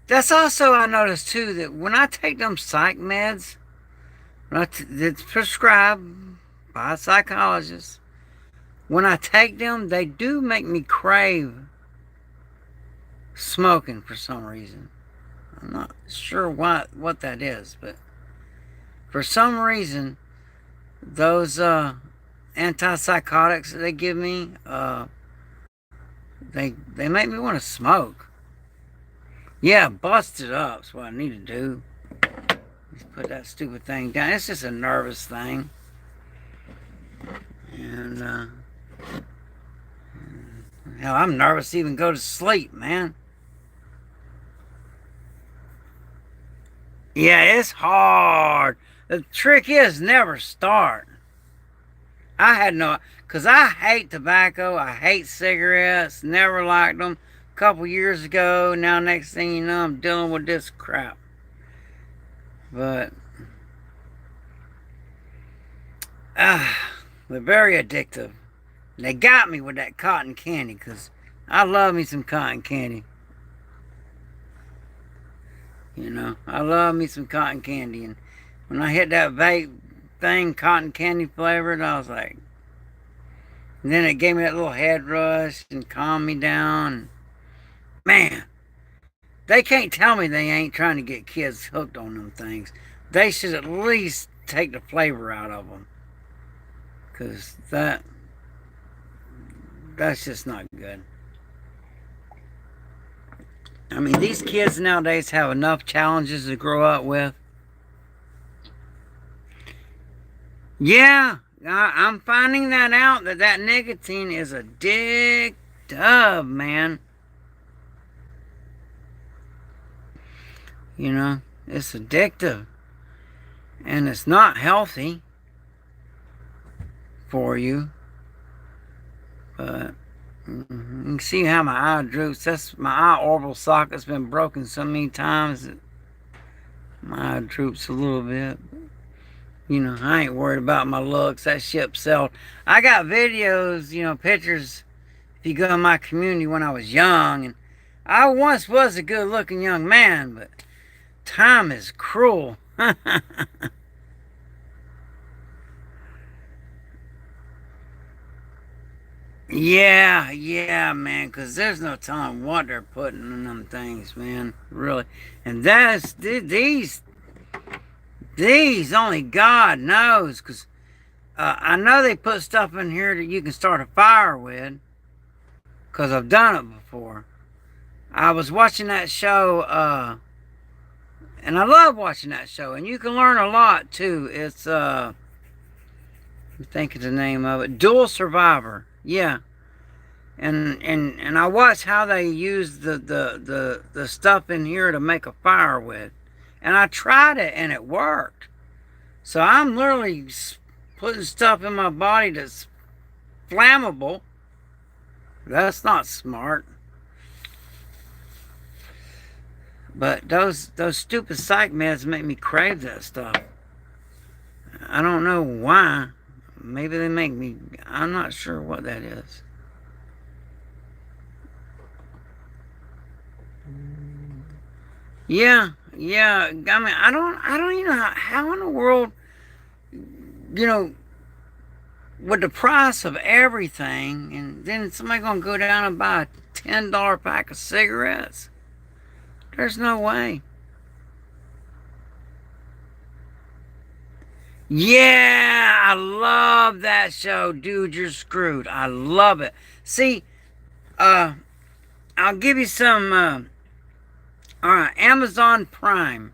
that's also I noticed too that when I take them psych meds, it's prescribed by a psychologist, when I take them, they do make me crave smoking for some reason. I'm not sure what that is, but for some reason, those antipsychotics that they give me, they make me want to smoke. Yeah, bust it up. That's what I need to do. Just put that stupid thing down. It's just a nervous thing. And hell, I'm nervous to even go to sleep, man. Yeah, it's hard. The trick is never start. I had no, because I hate tobacco. I hate cigarettes. Never liked them. A couple years ago, now next thing you know, I'm dealing with this crap. But, they're very addictive. They got me with that cotton candy, because I love me some cotton candy. You know, I love me some cotton candy. And when I hit that vape thing, cotton candy flavored, I was like, and then it gave me that little head rush and calmed me down. Man, they can't tell me they ain't trying to get kids hooked on them things. They should at least take the flavor out of them. Because that's just not good. I mean, these kids nowadays have enough challenges to grow up with. Yeah, I'm finding that out that nicotine is addictive, man. You know, it's addictive. And it's not healthy for you. But you can see how my eye droops. That's my eye orbital socket's been broken so many times that my eye droops a little bit. You know, I ain't worried about my looks. That ship sailed. I got videos, pictures. If you go in my community when I was young, and I once was a good-looking young man, but time is cruel. Yeah, man, because there's no telling what they're putting in them things, man, really. And these only God knows, because I know they put stuff in here that you can start a fire with, because I've done it before. I was watching that show, and I love watching that show, and you can learn a lot, too. It's, I'm thinking the name of it, Dual Survivor. Yeah. And I watched how they use the stuff in here to make a fire with. And I tried it and it worked. So I'm literally putting stuff in my body that's flammable. That's not smart. But those stupid psych meds make me crave that stuff. I don't know why. Maybe they make me, I'm not sure what that is. Yeah. I mean, I don't even know how in the world, you know, with the price of everything, and then somebody gonna go down and buy a $10 pack of cigarettes? There's no way. Yeah, I love that show, dude. You're screwed. I love it. See, I'll give you some. All right, Amazon Prime.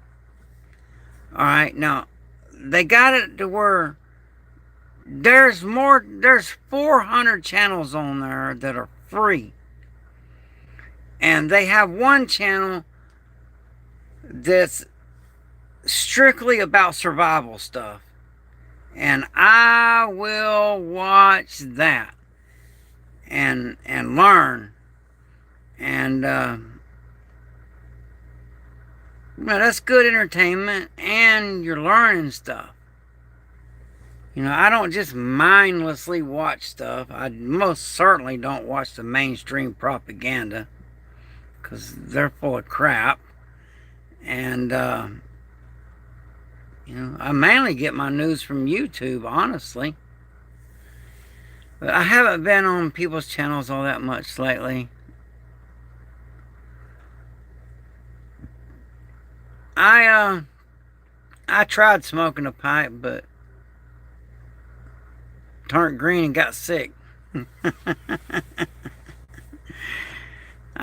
All right, now they got it to where there's more. There's 400 channels on there that are free, and they have one channel that's strictly about survival stuff. And I will watch that and learn. And well, that's good entertainment, and you're learning stuff. You know, I don't just mindlessly watch stuff. I most certainly don't watch the mainstream propaganda, because they're full of crap. And you know, I mainly get my news from YouTube, honestly. But I haven't been on people's channels all that much lately. I tried smoking a pipe, but turned green and got sick.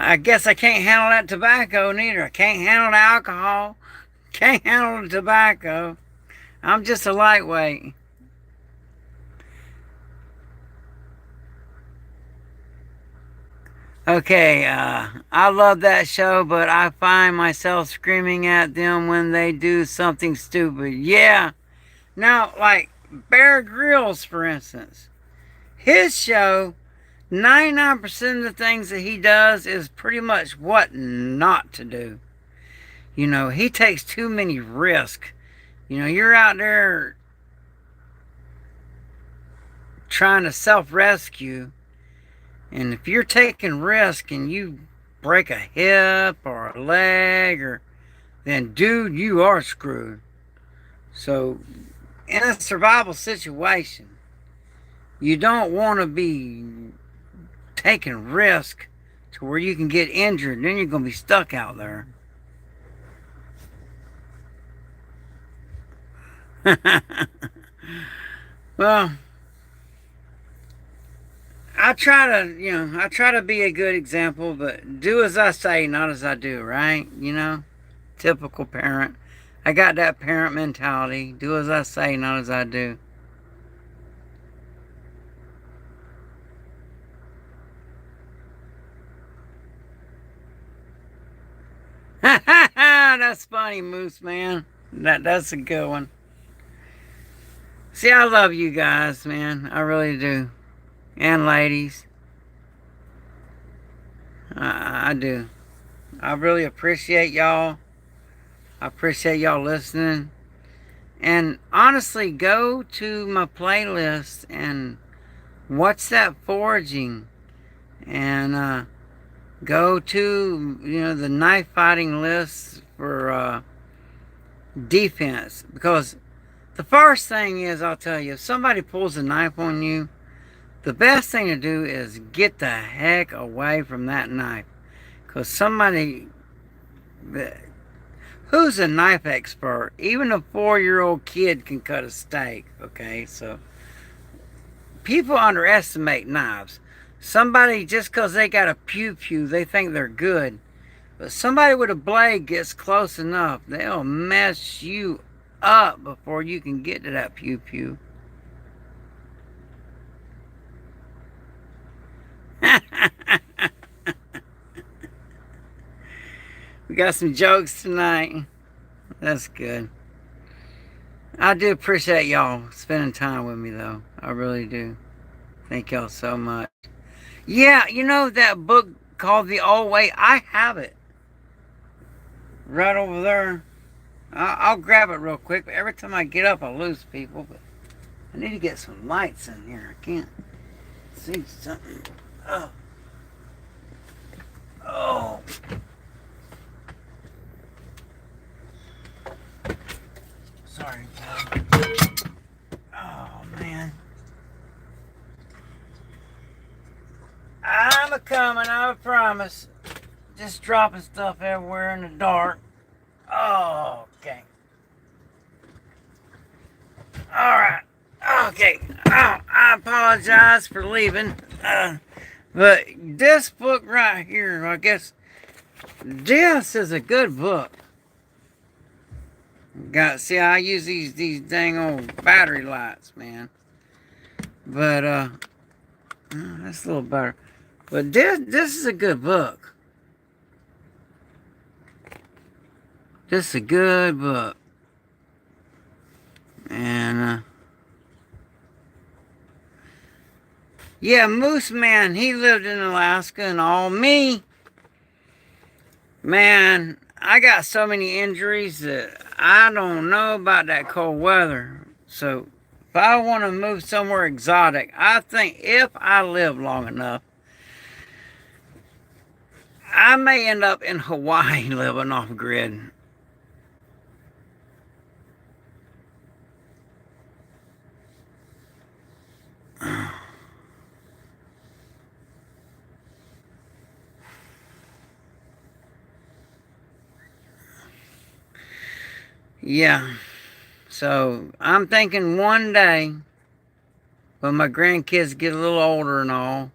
I guess I can't handle that tobacco neither. I can't handle the alcohol. Can't handle the tobacco. I'm just a lightweight. Okay, I love that show, but I find myself screaming at them when they do something stupid. Yeah. Now, like Bear Grylls, for instance, his show, 99% of the things that he does is pretty much what not to do. You know, he takes too many risks. You know, you're out there trying to self rescue, and if you're taking risk and you break a hip or a leg, or then dude, you are screwed. So, in a survival situation, you don't want to be taking risk to where you can get injured. Then you're going to be stuck out there. Well, I try to be a good example, but do as I say, not as I do, right? You know, typical parent. I got that parent mentality. Do as I say, not as I do. That's funny, Moose Man. That's a good one. See, I love you guys, man. I really do. And ladies. I do. I really appreciate y'all. I appreciate y'all listening. And honestly, go to my playlist and watch that foraging. And go to, the knife fighting list for defense. Because the first thing is, I'll tell you, if somebody pulls a knife on you, the best thing to do is get the heck away from that knife. Because somebody who's a knife expert, even a 4-year-old kid can cut a steak, okay? So people underestimate knives. Somebody, just because they got a pew-pew, they think they're good. But somebody with a blade gets close enough, they'll mess you up before you can get to that pew-pew. We got some jokes tonight. That's good. I do appreciate y'all spending time with me, though. I really do. Thank y'all so much. Yeah, you know that book called The Old Way? I have it right over there. I'll grab it real quick, but every time I get up, I lose people. But I need to get some lights in here. I can't see something. Oh. Oh. Sorry, oh, man. I'm a coming, I promise. Just dropping stuff everywhere in the dark. Oh, okay. Alright. Okay. Oh, I apologize for leaving. But this book right here, I guess, this is a good book. See, I use these dang old battery lights, man. But that's a little better. But this is a good book. This is a good book. And yeah, Moose Man, he lived in Alaska and all. Me, man, I got so many injuries that I don't know about that cold weather. So if I want to move somewhere exotic, I think if I live long enough, I may end up in Hawaii living off grid. Yeah. So I'm thinking one day, when my grandkids get a little older and all,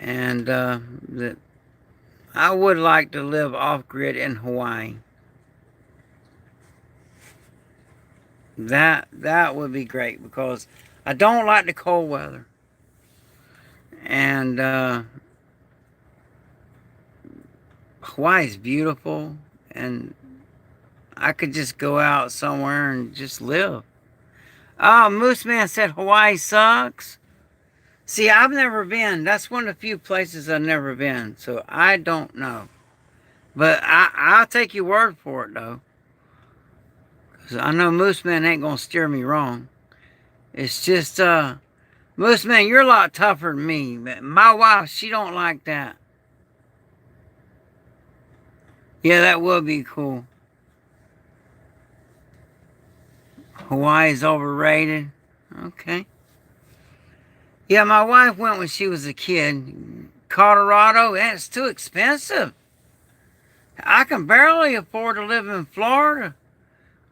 and that I would like to live off grid in Hawaii. That would be great because I don't like the cold weather, and Hawaii's beautiful, and I could just go out somewhere and just live. Oh, Moose Man said Hawaii sucks. See, I've never been. That's one of the few places I've never been, so I don't know. But I'll take your word for it, though. 'Cause I know Moose Man ain't gonna steer me wrong. It's just, Moose Man, you're a lot tougher than me. My wife, she don't like that. Yeah, that would be cool. Hawaii's overrated. Okay. Yeah, my wife went when she was a kid. Colorado, it's too expensive. I can barely afford to live in Florida.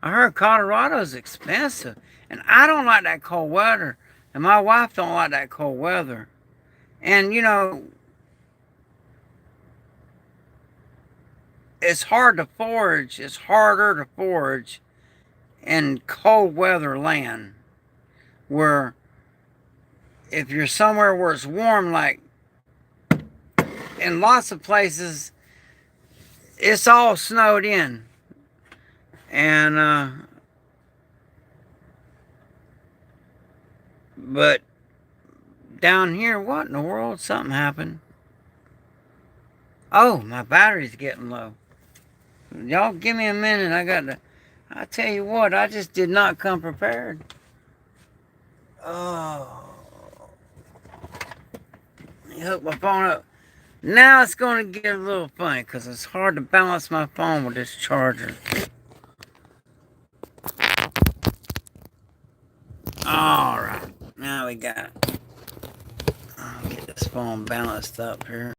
I heard Colorado's expensive. And I don't like that cold weather. And my wife don't like that cold weather. And it's hard to forage. It's harder to forage in cold weather land. Where if you're somewhere where it's warm, like in lots of places, it's all snowed in. And but down here, what in the world? Something happened. Oh, my battery's getting low. Y'all give me a minute. I tell you what, I just did not come prepared. Oh. Let me hook my phone up. Now it's going to get a little funny because it's hard to balance my phone with this charger. Alright, now we got it. I'll get this phone balanced up here.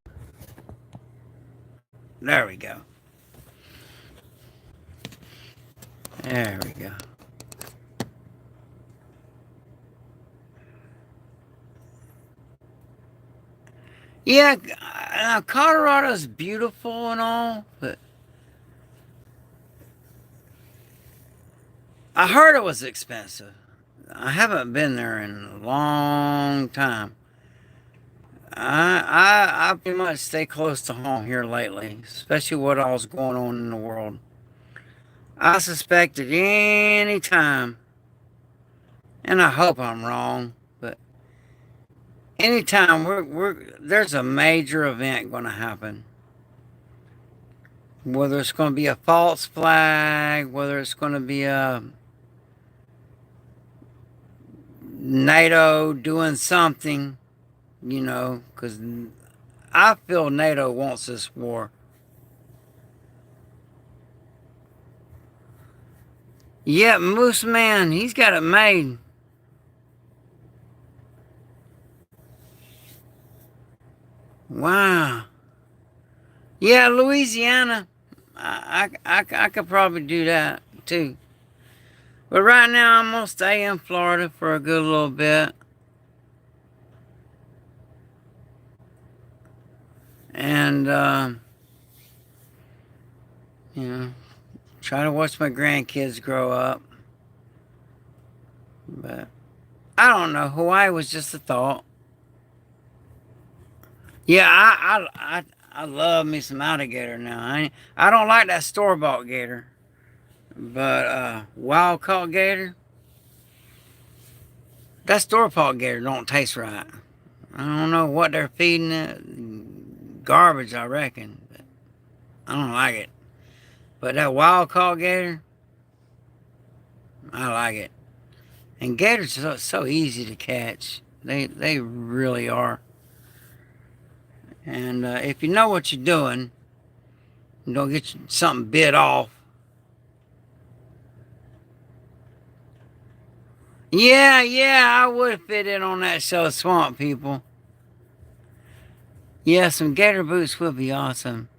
There we go. There we go. Yeah, Colorado's beautiful and all, but I heard it was expensive. I haven't been there in a long time. I pretty much stay close to home here lately, especially what all's going on in the world. I suspect at any time, and I hope I'm wrong, but anytime there's a major event going to happen, whether it's going to be a false flag, whether it's going to be a NATO doing something, because I feel NATO wants this war. Yeah, Moose Man, he's got it made. Wow. Yeah, Louisiana. I could probably do that too. But right now, I'm going to stay in Florida for a good little bit. And, try to watch my grandkids grow up. But I don't know. Hawaii was just a thought. Yeah, I love me some alligator now. I don't like that store bought gator, but wild caught gator. That store bought gator don't taste right. I don't know what they're feeding it. Garbage, I reckon. But I don't like it. But that wild caught gator, I like it. And gators are so easy to catch. They really are. And if you know what you're doing, you don't get something bit off. Yeah, I would fit in on that show, Swamp People. Yeah, some gator boots would be awesome.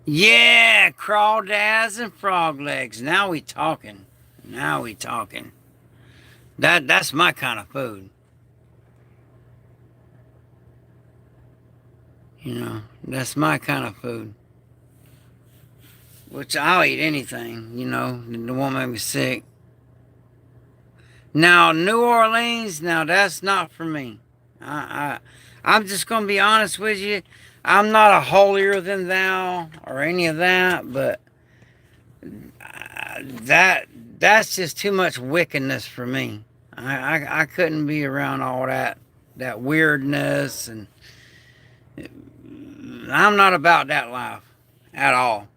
Yeah, crawdads and frog legs. Now we talking. Now we talking. That's my kind of food. That's my kind of food. Which I'll eat anything, that won't make me sick. Now, New Orleans, now that's not for me. I'm just gonna be honest with you. I'm not a holier than thou or any of that, but that's just too much wickedness for me. I couldn't be around all that weirdness, and I'm not about that life at all.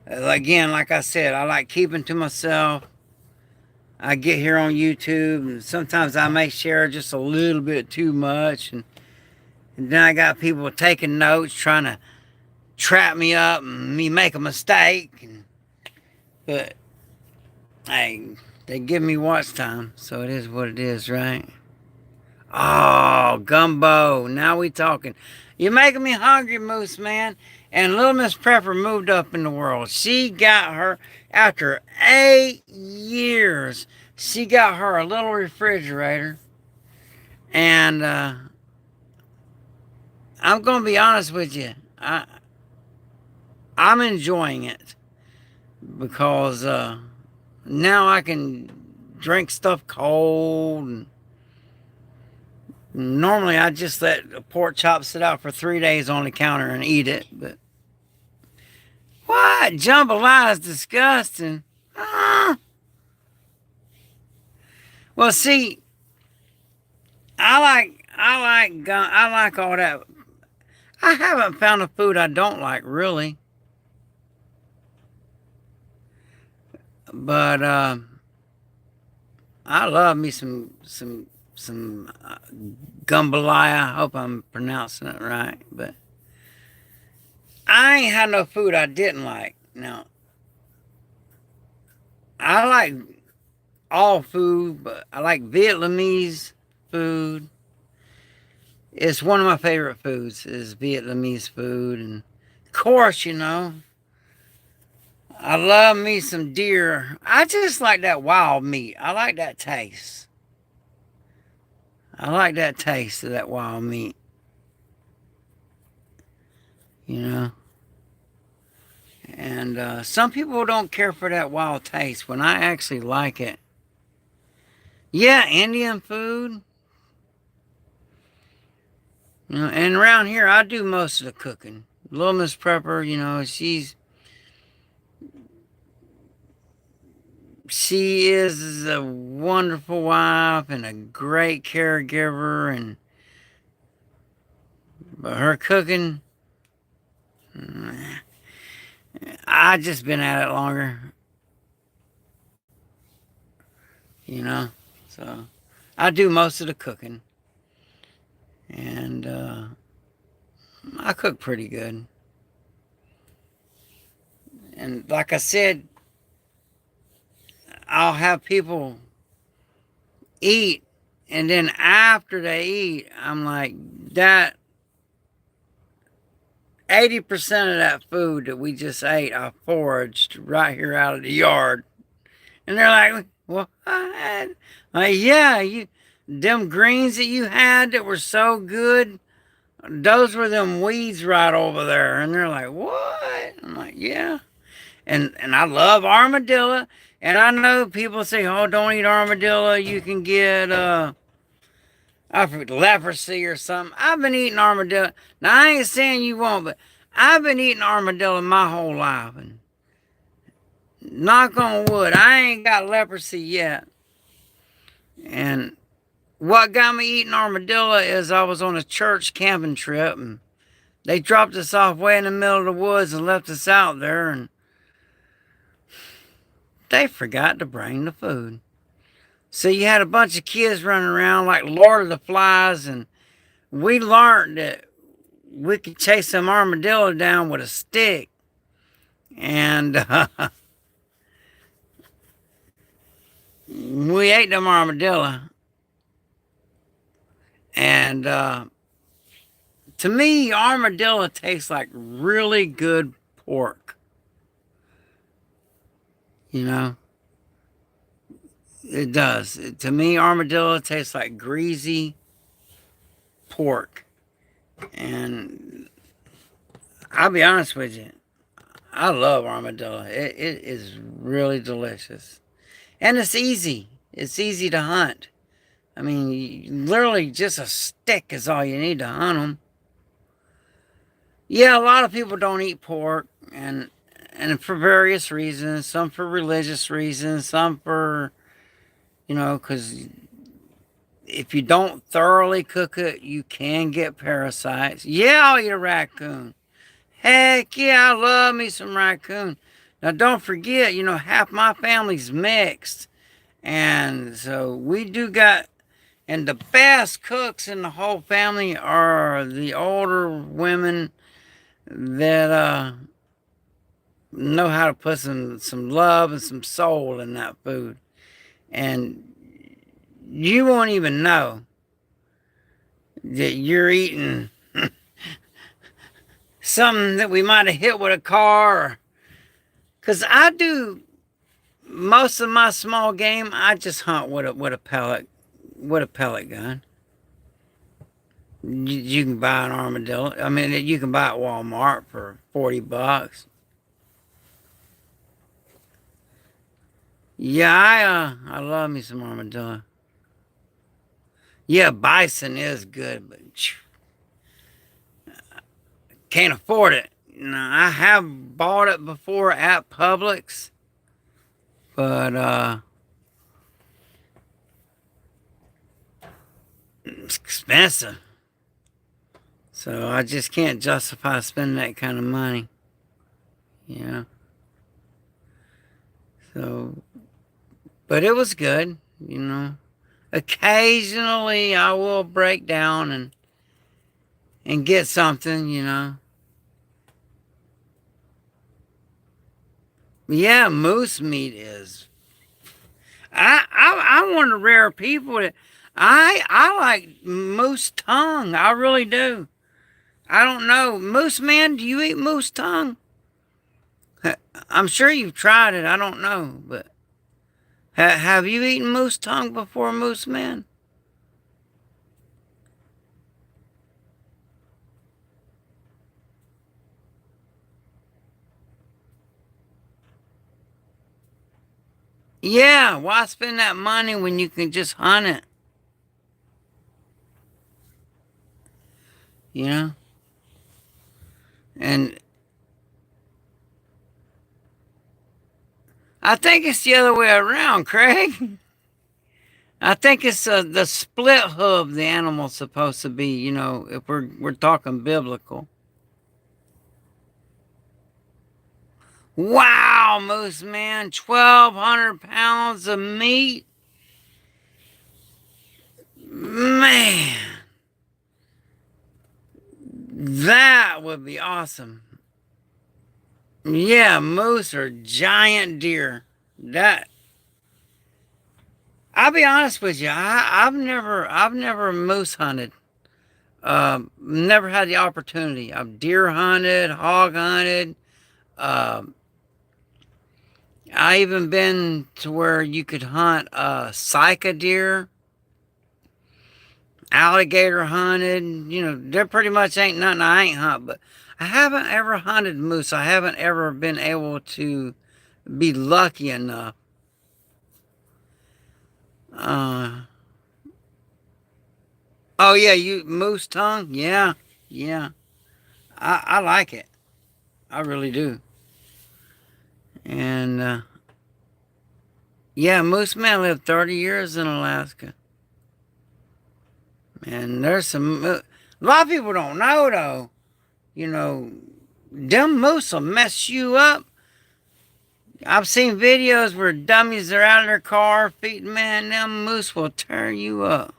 Again, like I said, I like keeping to myself. I get here on YouTube, and sometimes I may share just a little bit too much, and then I got people taking notes, trying to trap me up and me make a mistake. But hey, they give me watch time, so it is what it is, right? Oh, gumbo. Now we talking. You're making me hungry, Moose Man. And Little Miss Prepper moved up in the world. She got her, after 8 years, she got her a little refrigerator. And I'm going to be honest with you. I'm enjoying it. Because now I can drink stuff cold. And normally I just let a pork chop sit out for 3 days on the counter and eat it. But what? Jambalaya is disgusting. Well, see, I like all that. I haven't found a food I don't like, really. But I love me some gumbalaya. I hope I'm pronouncing it right. But I ain't had no food I didn't like. Now, I like all food, but I like Vietnamese food. It's one of my favorite foods is Vietnamese food. And of course, I love me some deer. I just like that wild meat. I like that taste. I like that taste of that wild meat. You know? And some people don't care for that wild taste when I actually like it. Yeah, Indian food. And around here I do most of the cooking. Little Miss Prepper, she is a wonderful wife and a great caregiver, but her cooking, I just been at it longer, so I do most of the cooking, and I cook pretty good. And like I said, I'll have people eat, and then after they eat, I'm like, that 80% of that food that we just ate, I foraged right here out of the yard. And they're like, what? Like, yeah, them greens that you had that were so good, those were them weeds right over there. And they're like, what? I'm like, yeah. And I love armadillo. And I know people say, oh, don't eat armadillo. You can get leprosy or something. I've been eating armadillo. Now, I ain't saying you won't, but I've been eating armadillo my whole life. And knock on wood, I ain't got leprosy yet. And what got me eating armadillo is I was on a church camping trip, and they dropped us off way in the middle of the woods and left us out there, and they forgot to bring the food. So you had a bunch of kids running around like Lord of the Flies, and we learned that we could chase some armadillo down with a stick. And we ate them armadillo. And to me, armadillo tastes like really good pork. It does. To me, armadillo tastes like greasy pork. And I'll be honest with you, I love armadillo. It is really delicious. And it's easy. It's easy to hunt. I mean, literally just a stick is all you need to hunt them. Yeah, a lot of people don't eat pork, and for various reasons. Some for religious reasons. Some for, because if you don't thoroughly cook it, you can get parasites. Yeah, I'll eat a raccoon. Heck yeah, I love me some raccoon. Now don't forget, half my family's mixed. And so we do got, and the best cooks in the whole family are the older women that know how to put some love and some soul in that food. And you won't even know that you're eating something that we might have hit with a car. Because I do most of my small game, I just hunt with a pellet gun. You can buy an armadillo. I mean, you can buy it at Walmart for $40. Yeah, I love me some armadillo. Yeah, bison is good, but can't afford it. Now, I have bought it before at Publix, but it's expensive. So I just can't justify spending that kind of money. Yeah. So, but it was good. Occasionally I will break down and get something. Yeah, moose meat is. I'm one of the rare people that I like moose tongue. I really do. I don't know, moose man. Do you eat moose tongue? I'm sure you've tried it. I don't know, but have you eaten moose tongue before, moose man? Yeah, why spend that money when you can just hunt it? You know? And I think it's the other way around, Craig. I think it's the split hoof the animal's supposed to be, if we're talking biblical. Wow, moose man, 1,200 pounds of meat? Man, that would be awesome. Yeah, moose are giant deer. That I'll be honest with you, I've never moose hunted. Never had the opportunity. I've deer hunted, hog hunted. Uh, I even been to where you could hunt cyca deer, alligator hunted. There pretty much ain't nothing I ain't hunt, but I haven't ever hunted moose. I haven't ever been able to be lucky enough. Uh, oh yeah, you moose tongue? Yeah, yeah. I like it. I really do. And yeah, moose man lived 30 years in Alaska. And there's a lot of people don't know though. You know, them moose will mess you up. I've seen videos where dummies are out of their car feeding, man, them moose will tear you up.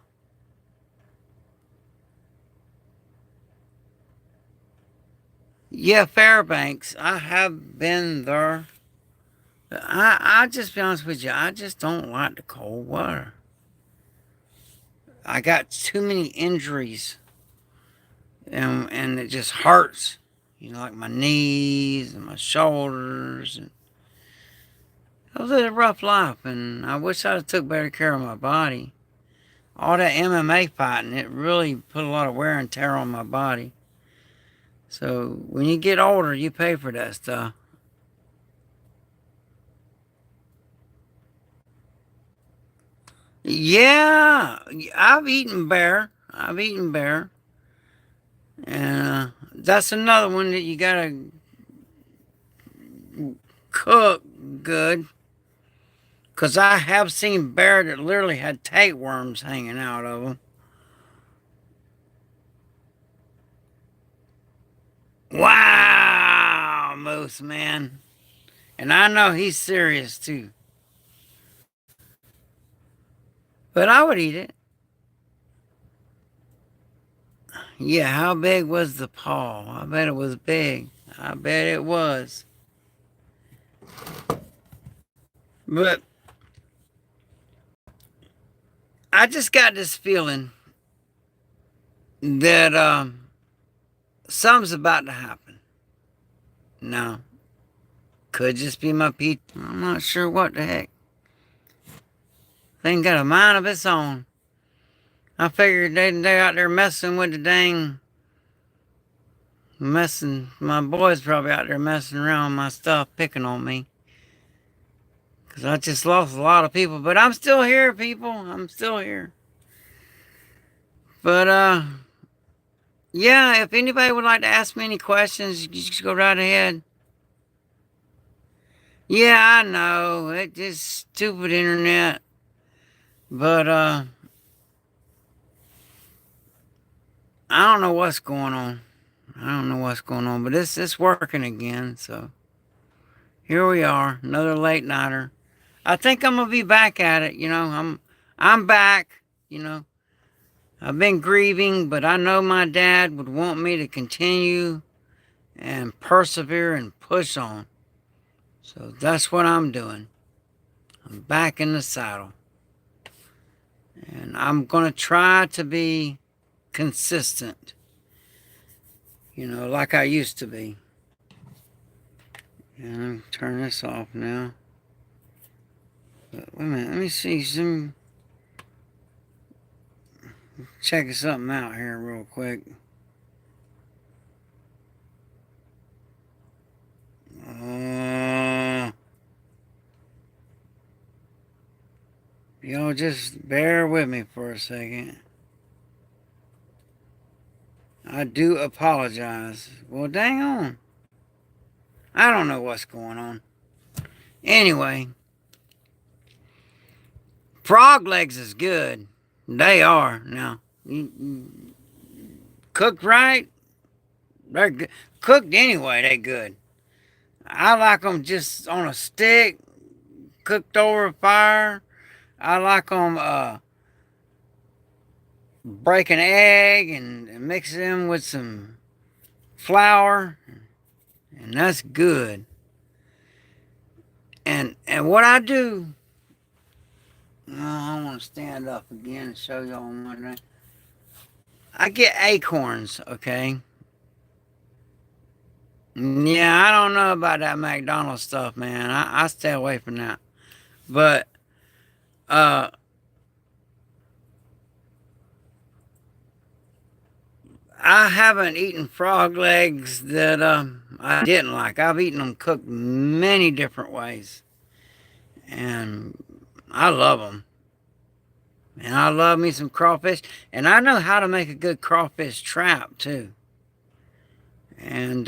Yeah, Fairbanks. I have been there. I just be honest with you, I just don't like the cold water. I got too many injuries and it just hurts. Like my knees and my shoulders. And I was living a rough life, and I wish I'd have took better care of my body. All that MMA fighting, it really put a lot of wear and tear on my body. So when you get older, you pay for that stuff. Yeah, I've eaten bear. I've eaten bear. And that's another one that you gotta cook good. Because I have seen bear that literally had tapeworms hanging out of them. Wow, Moose man. And I know he's serious too. But I would eat it. Yeah, how big was the paw? I bet it was big. I bet it was. But I just got this feeling that something's about to happen. No, could just be my PT. I'm not sure what the heck. Thing got a mind of its own. I figured they out there messing with the dang messing. My boys probably out there messing around with my stuff, picking on me. Cause I just lost a lot of people, but I'm still here, people. I'm still here. But yeah. If anybody would like to ask me any questions, you just go right ahead. Yeah, I know it's just stupid internet, but I don't know what's going on. I don't know what's going on, but it's working again. So here we are, another late nighter. I think I'm gonna be back at it. I'm back. I've been grieving, but I know my dad would want me to continue and persevere and push on. So that's what I'm doing. I'm back in the saddle, and I'm gonna try to be consistent. Like I used to be. And turn this off now. But wait a minute, let me see some. Checking something out here real quick. Y'all just bear with me for a second. I do apologize. Well, dang on. I don't know what's going on. Anyway, frog legs is good. They are. Now, cooked right, they're good. Cooked anyway, they good. I like them just on a stick, cooked over a fire. I like them break an egg and mix them with some flour, and that's good. And what I do, I want to stand up again and show y'all one thing. I get acorns, okay? Yeah, I don't know about that McDonald's stuff, man. I stay away from that. But I haven't eaten frog legs that I didn't like. I've eaten them cooked many different ways, and I love them. And I love me some crawfish, and I know how to make a good crawfish trap too. And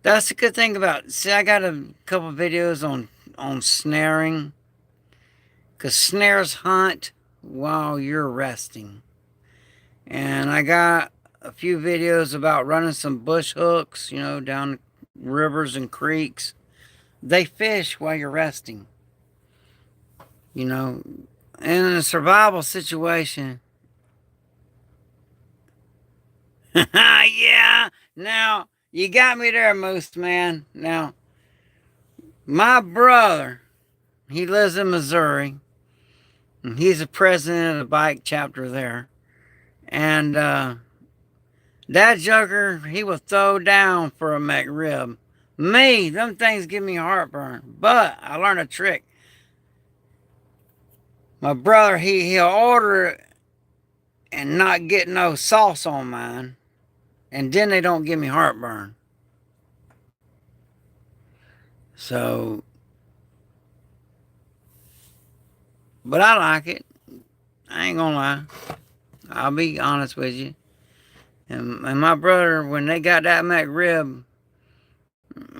that's the good thing about. See, I got a couple videos on snaring, cause snares hunt while you're resting, and I got a few videos about running some bush hooks, down rivers and creeks. They fish while you're resting, you know. In a survival situation. Yeah, now you got me there, Moose Man. Now, my brother, he lives in Missouri, and he's the president of the bike chapter there. And that joker, he will throw down for a McRib. Me, them things give me heartburn. But I learned a trick. My brother, he'll order it and not get no sauce on mine, and then they don't give me heartburn. So, but I like it. I ain't gonna lie. I'll be honest with you. And my brother, when they got that McRib,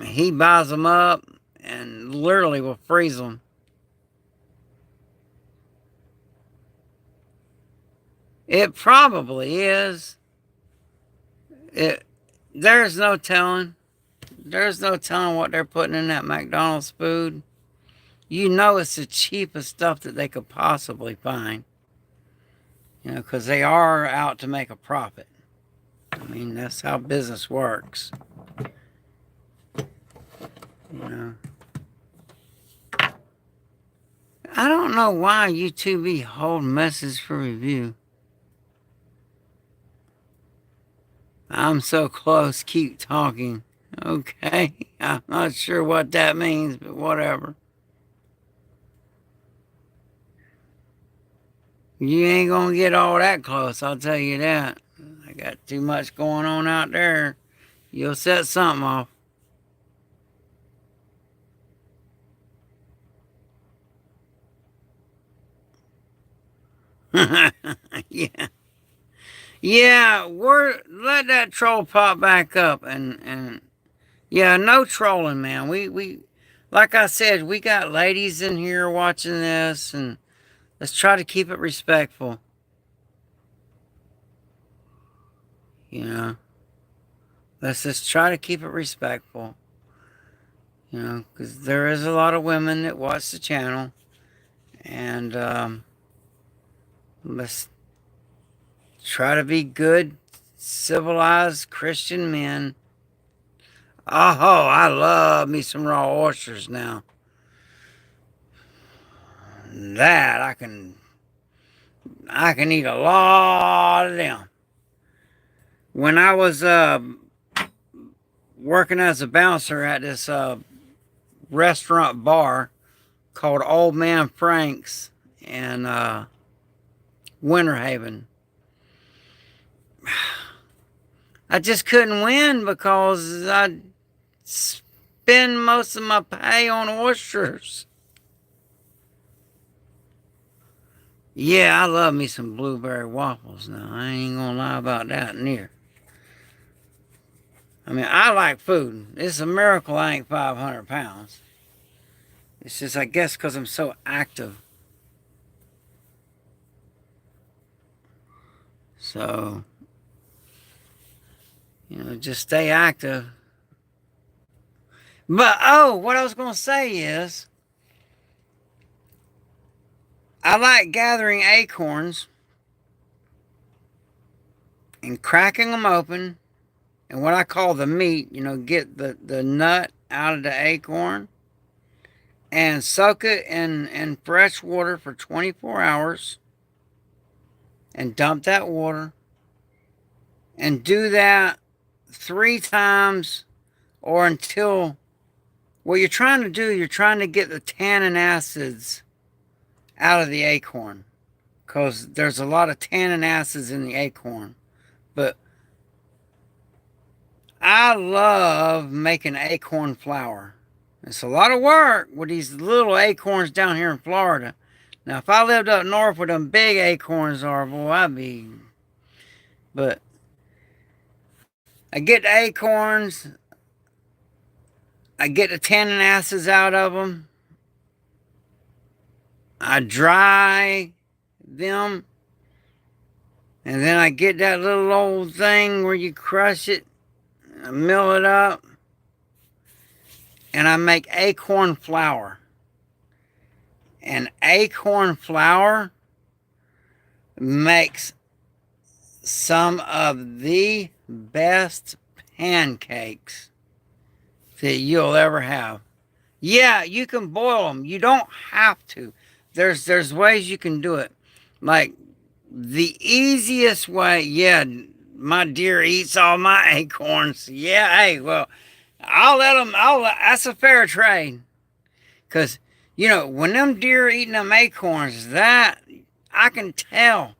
he buys them up and literally will freeze them. It probably is. It. There's no telling. There's no telling what they're putting in that McDonald's food. You know it's the cheapest stuff that they could possibly find. You know, because they are out to make a profit. I mean, that's how business works. You know. I don't know why YouTube be holding messages for review. I'm so close, keep talking. Okay, I'm not sure what that means, but whatever. You ain't gonna get all that close, I'll tell you that. I got too much going on out there. You'll set something off. Yeah. Yeah, let that troll pop back up and yeah, no trolling, man. We like I said, we got ladies in here watching this, and let's try to keep it respectful. You know, let's just try to keep it respectful. You know, because there is a lot of women that watch the channel, and let's try to be good, civilized Christian men. Oh, I love me some raw oysters now. That I can eat a lot of them. When I was working as a bouncer at this restaurant bar called Old Man Frank's in Winter Haven, I just couldn't win because I spend most of my pay on oysters. Yeah, I love me some blueberry waffles now. I ain't gonna lie about that neither. I mean, I like food. It's a miracle I ain't 500 pounds. It's just, I guess, because I'm so active. So, you know, just stay active. But, oh, what I was going to say is, I like gathering acorns and cracking them open, and what I call the meat, you know, get the nut out of the acorn and soak it in fresh water for 24 hours and dump that water and do that 3 times or until what you're trying to do, you're trying to get the tannin acids out of the acorn because there's a lot of tannin acids in the acorn. But I love making acorn flour. It's a lot of work with these little acorns down here in Florida. Now, if I lived up north where them big acorns are, boy, I'd be... But I get the acorns, I get the tannin acids out of them, I dry them, and then I get that little old thing where you crush it, I mill it up, and I make acorn flour. And acorn flour makes some of the best pancakes that you'll ever have. Yeah, you can boil them. You don't have to. There's ways you can do it. Like the easiest way, yeah, my deer eats all my acorns. Yeah, hey, well, that's a fair trade. Because You know, when them deer are eating them acorns, that I can tell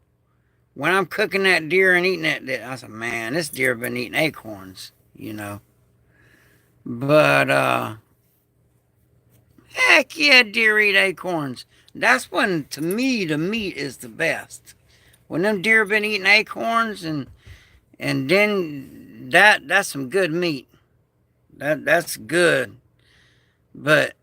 when I'm cooking that deer and eating it. That I said, man, this deer been eating acorns. You know, but heck yeah, deer eat acorns. That's when, to me, the meat is the best. When them deer been eating acorns, and then that's some good meat. That's good. But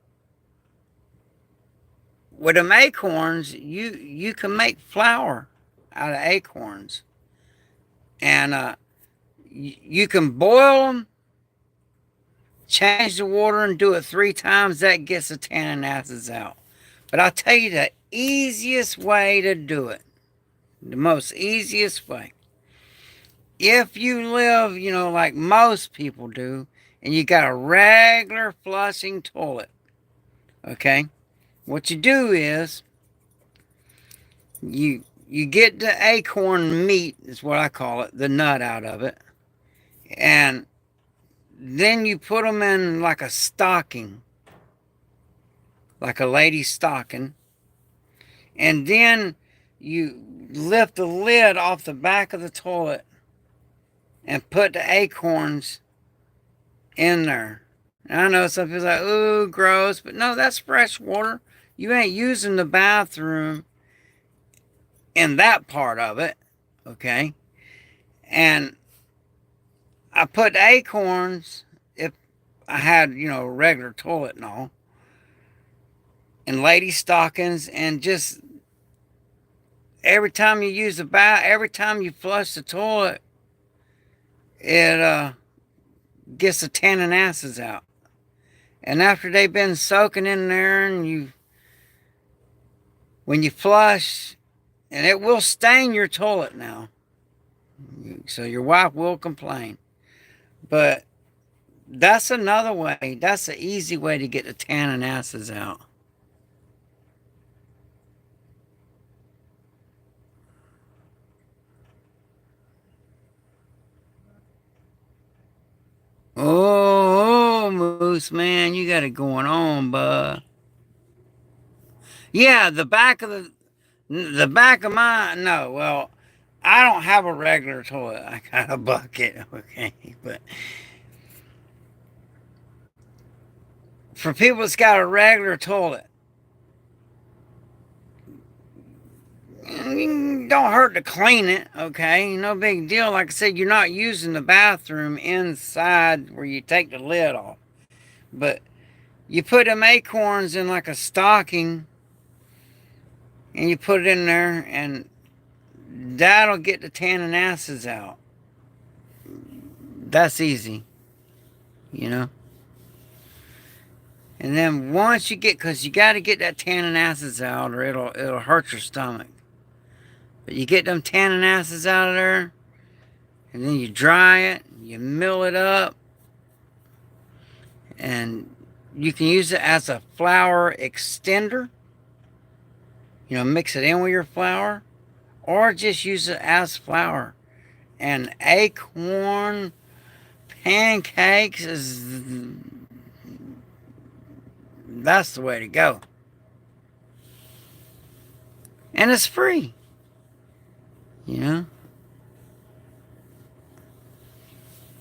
with them acorns, you can make flour out of acorns, and you can boil them, change the water, and do it 3 times. That gets the tannin acids out. But I'll tell you the easiest way to do it. The most easiest way. If you live, you know, like most people do, and you got a regular flushing toilet, okay? What you do is you get the acorn meat, is what I call it, the nut out of it, and then you put them in like a stocking, like a lady's stocking, and then you lift the lid off the back of the toilet and put the acorns in there. And I know some people are like, ooh, gross, but no, that's fresh water. You ain't using the bathroom in that part of it, okay? And I put acorns, if I had, you know, a regular toilet and all, in lady stockings, and just every time you use the bath, every time you flush the toilet, it gets the tannin acids out. And after they've been soaking in there, and when you flush, and it will stain your toilet now, so your wife will complain. But that's another way. That's an easy way to get the tannin acids out. Oh, Moose man, you got it going on, bud. Yeah, the back of my no. Well, I don't have a regular toilet. I got a bucket. Okay, but for people that's got a regular toilet, don't hurt to clean it. Okay, no big deal. Like I said, you're not using the bathroom inside where you take the lid off, but you put them acorns in like a stocking, and you put it in there, and that'll get the tannin acids out. That's easy, you know. And then once you get, because you got to get that tannin acids out, or it'll hurt your stomach. But you get them tannin acids out of there, and then you dry it, you mill it up, and you can use it as a flour extender. You know, mix it in with your flour, or just use it as flour. And acorn pancakes that's the way to go. And it's free, you know.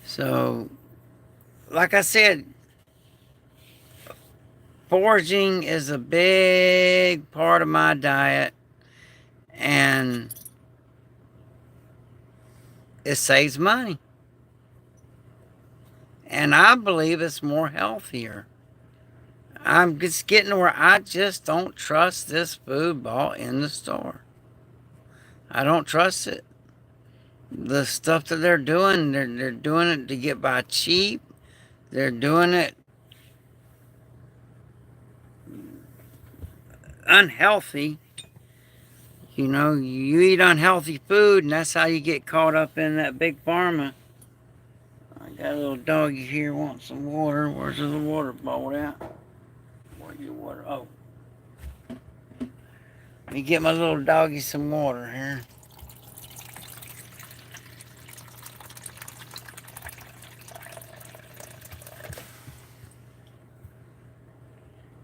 So, like I said, foraging is a big part of my diet, and it saves money. And I believe it's more healthier. I'm just getting to where I just don't trust this food bought in the store. I don't trust it. The stuff that they're doing it to get by cheap. They're doing it unhealthy. You know, you eat unhealthy food, and that's how you get caught up in that big pharma. I got a little doggy here wants some water. Where's the water bowl at? Where's your water? Oh. Let me get my little doggy some water here.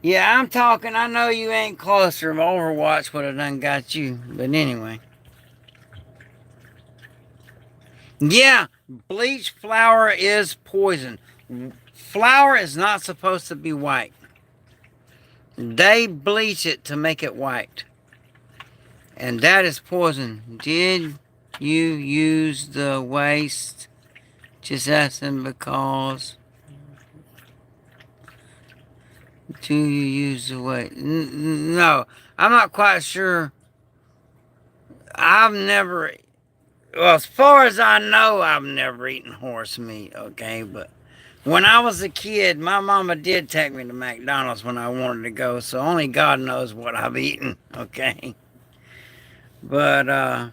Yeah, I'm talking. I know you ain't closer. Overwatch would have done got you. But anyway. Yeah, bleach flour is poison. Flour is not supposed to be white. They bleach it to make it white. And that is poison. Did you use the waste? Just asking because. Do you use the waste? No, I'm not quite sure. I've never, well, as far as I know, I've never eaten horse meat, okay? But when I was a kid, my mama did take me to McDonald's when I wanted to go, so only God knows what I've eaten, okay? But I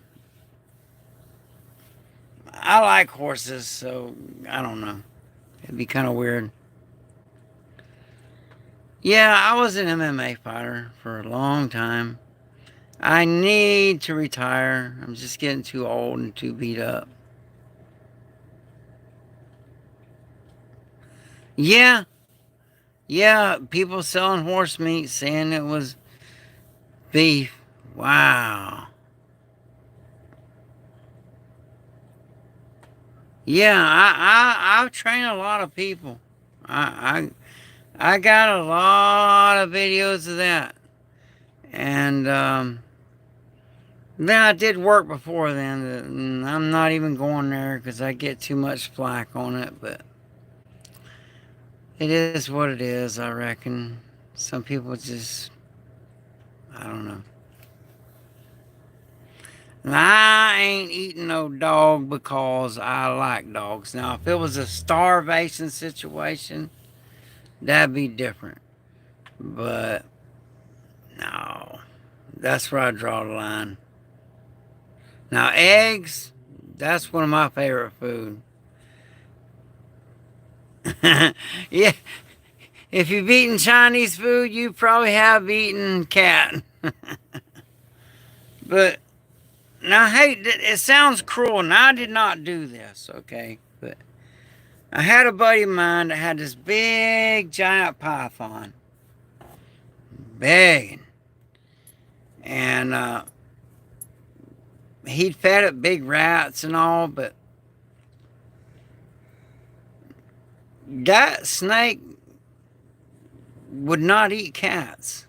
like horses, so I don't know. It'd be kind of weird. Yeah, I was an MMA fighter for a long time. I need to retire. I'm just getting too old and too beat up. Yeah, yeah, people selling horse meat saying it was beef. Wow. Yeah, I've trained a lot of people. I got a lot of videos of that, and then I did work before then. And I'm not even going there because I get too much flack on it. But it is what it is. I reckon some people just, I don't know. I ain't eating no dog because I like dogs. Now, if it was a starvation situation, that'd be different. But no, that's where I draw the line. Now, eggs, that's one of my favorite food. Yeah, if you've eaten Chinese food, you probably have eaten cat. But now, hey, it sounds cruel, and I did not do this, okay? But I had a buddy of mine that had this big giant python, big, and he'd fed it big rats and all, but that snake would not eat cats.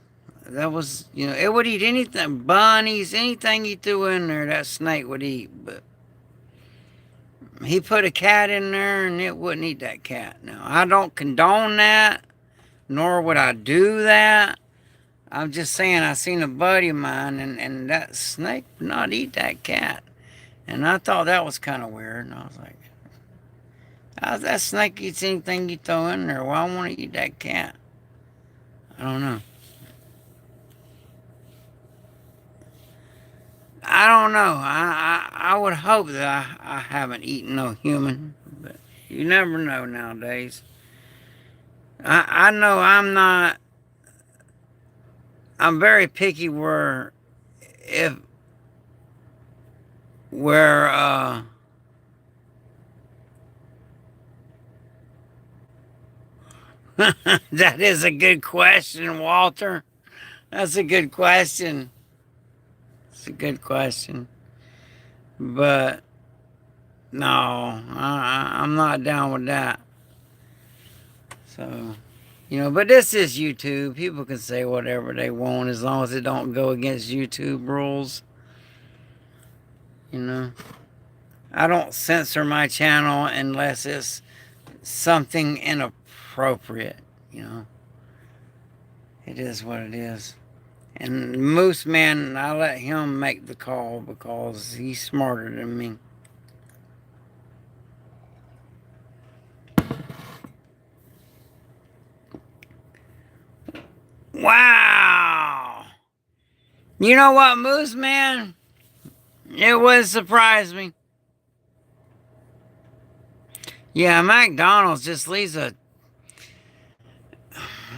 That was, it would eat anything, bunnies, anything you threw in there, that snake would eat. But he put a cat in there and it wouldn't eat that cat. Now, I don't condone that, nor would I do that. I'm just saying I seen a buddy of mine and that snake would not eat that cat. And I thought that was kind of weird. And I was like, how's that snake eats anything you throw in there? Why I want to eat that cat? I don't know. I don't know. I would hope that I haven't eaten no human, but you never know nowadays. I know I'm not. I'm very picky if where that is a good question, Walter. That's a good question. It's a good question. But no, I'm not down with that. So, but this is YouTube. People can say whatever they want as long as it don't go against YouTube rules. You know, I don't censor my channel unless it's something inappropriate. It is what it is. And Moose Man, I let him make the call because he's smarter than me. Wow! You know what, Moose Man? It would surprise me. Yeah, McDonald's just leaves a.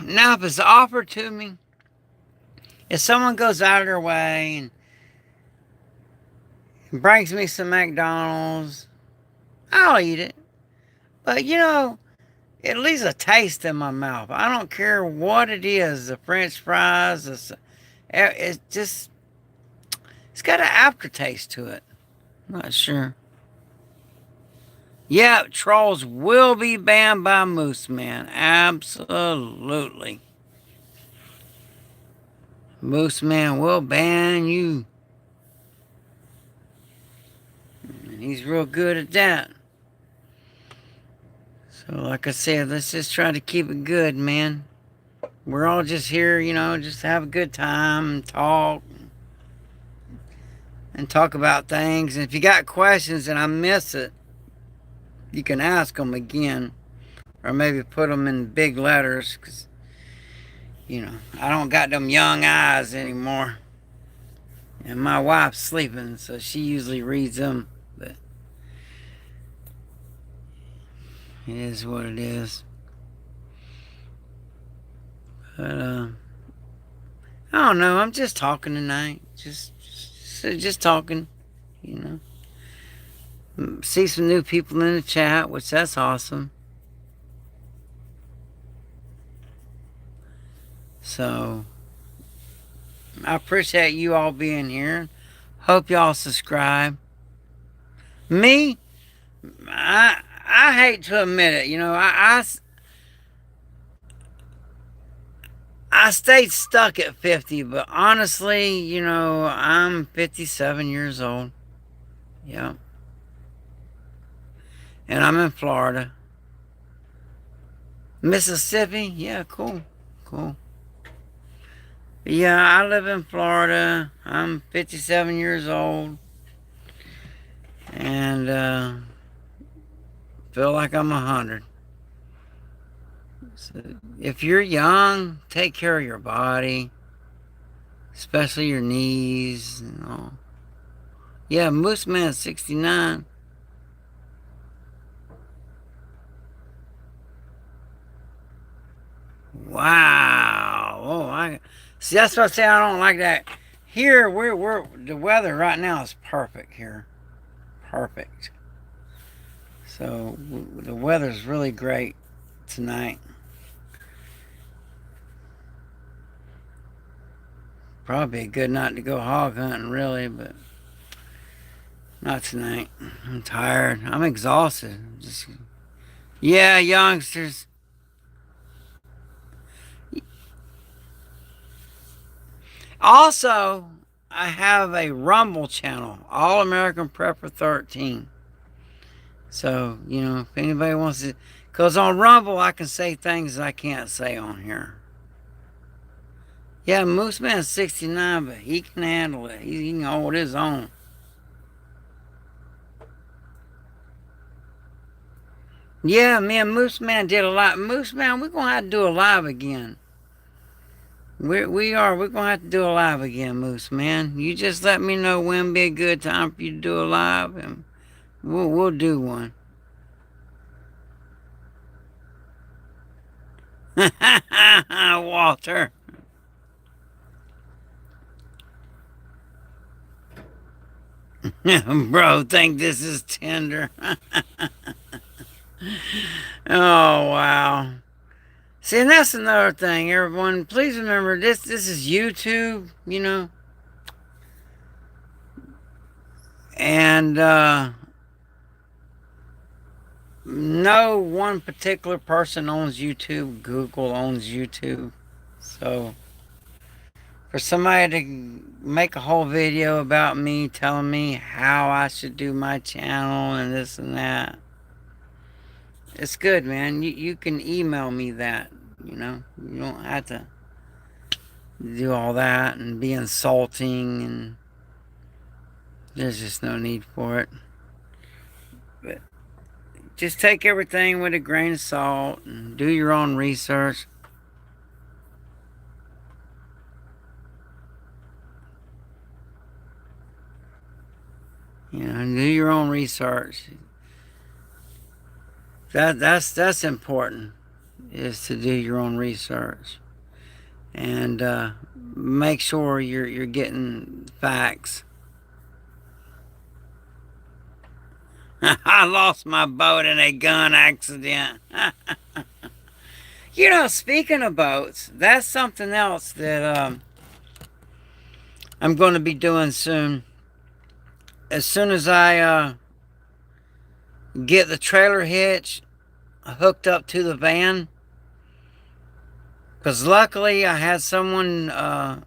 Now, if it's offered to me, if someone goes out of their way and brings me some McDonald's, I'll eat it. But it leaves a taste in my mouth. I don't care what it is, the French fries, it's just, it's got an aftertaste to it. I'm not sure. Yeah, trolls will be banned by Moose Man. Absolutely. Moose Man will ban you. And he's real good at that. So, like I said, let's just try to keep it good, man. We're all just here, just to have a good time and talk about things. And if you got questions and I miss it, you can ask them again, or maybe put them in big letters, because I don't got them young eyes anymore. And my wife's sleeping, so she usually reads them. But it is what it is. But I don't know. I'm just talking tonight. Just talking. You See some new people in the chat, which that's awesome. So I appreciate you all being here. Hope y'all subscribe. Me, I hate to admit it. I stayed stuck at 50, but honestly, I'm 57 years old. Yeah. And I'm in Florida. Mississippi? Yeah, cool. Cool. Yeah, I live in Florida. I'm 57 years old. And feel like I'm 100. So if you're young, take care of your body, especially your knees and all. Yeah, Moose Man's 69. Wow. Oh, I see. That's what I say. I don't like that. Here, we're the weather right now is perfect here. Perfect. So the weather's really great tonight. Probably a good night to go hog hunting, really, but not tonight. I'm tired. I'm exhausted. Yeah, youngsters. Also, I have a Rumble channel, All American Prepper 13. So, if anybody wants to, because on Rumble I can say things I can't say on here. Yeah, Moose Man's 69, but he can handle it. He can hold his own. Yeah, me and Moose Man did a lot. Moose Man, we're going to have to do a live again. We are. We're going to have to do a live again, Moose Man. You just let me know when be a good time for you to do a live, and we'll do one. Walter. Bro, think this is tender. Oh, wow. See, and that's another thing, everyone. Please remember, this is YouTube, and no one particular person owns YouTube. Google owns YouTube. So for somebody to make a whole video about me telling me how I should do my channel and this and that, it's good, man. You can email me that. You don't have to do all that and be insulting, and there's just no need for it. But just take everything with a grain of salt and do your own research. Do your own research. That's important, is to do your own research and make sure you're getting facts. I lost my boat in a gun accident. Speaking of boats, that's something else that I'm going to be doing soon. As soon as I get the trailer hitch hooked up to the van, because luckily I had someone, a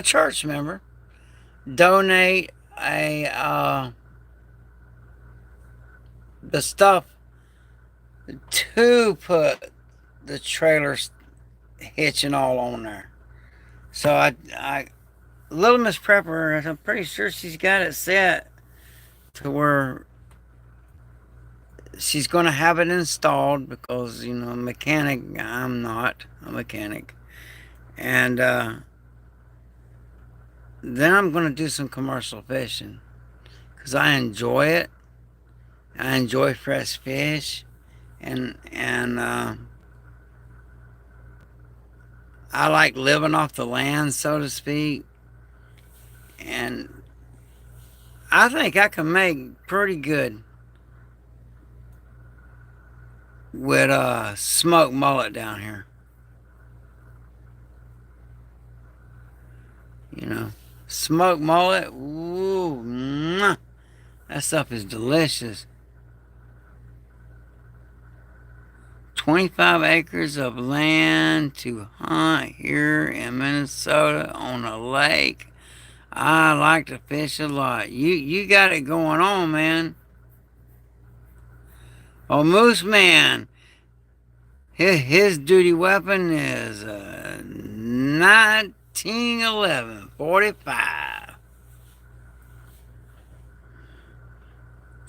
church member, donate the stuff to put the trailer hitch and all on there. So Little Miss Prepper, I'm pretty sure she's got it set to where she's going to have it installed because, mechanic, I'm not a mechanic. And then I'm going to do some commercial fishing because I enjoy it. I enjoy fresh fish. And I like living off the land, so to speak. And I think I can make pretty good with smoked mullet down here. You know, smoked mullet, ooh, mwah, that stuff is delicious. 25 acres of land to hunt here in Minnesota on a lake. I like to fish a lot. You got it going on, man. Oh, Moose Man, his duty weapon is a 1911 45.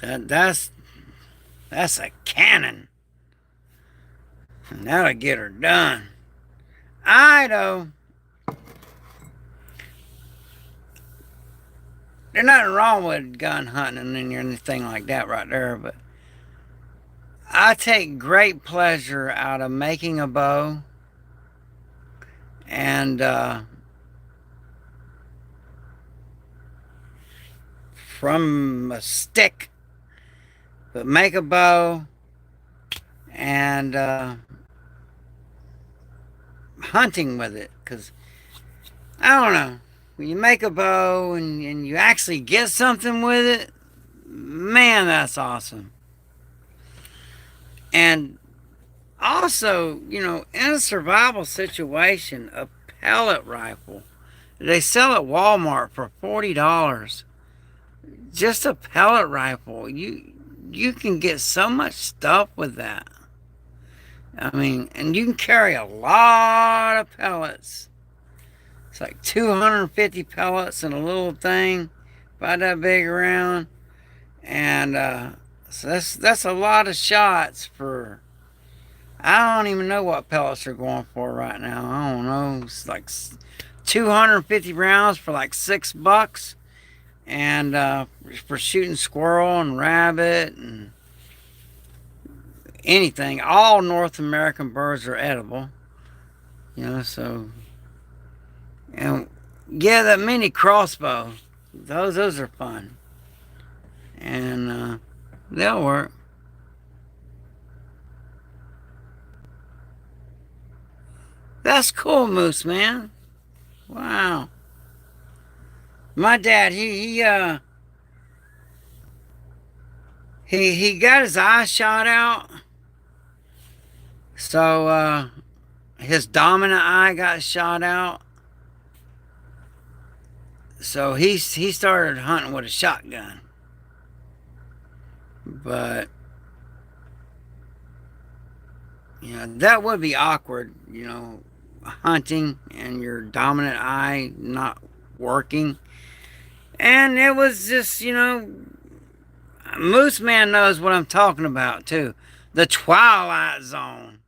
That's a cannon. And that'll get her done. There's nothing wrong with gun hunting and anything like that right there, but I take great pleasure out of making a bow and from a stick, but make a bow and hunting with it, because I don't know, when you make a bow and you actually get something with it, man, that's awesome. And also, in a survival situation, a pellet rifle, they sell at Walmart for $40. Just a pellet rifle, you can get so much stuff with that. I mean, and you can carry a lot of pellets. It's like 250 pellets in a little thing, about that big around. And so that's a lot of shots for. I don't even know what pellets are going for right now. I don't know. It's like 250 rounds for like $6, and for shooting squirrel and rabbit and anything. All North American birds are edible, So, and yeah, that mini crossbow, those are fun, and they'll work. That's cool, Moose Man. Wow. My dad, he got his eye shot out, so his dominant eye got shot out. So he started hunting with a shotgun. But that would be awkward, hunting and your dominant eye not working. And it was just, Moose Man knows what I'm talking about too. The Twilight Zone.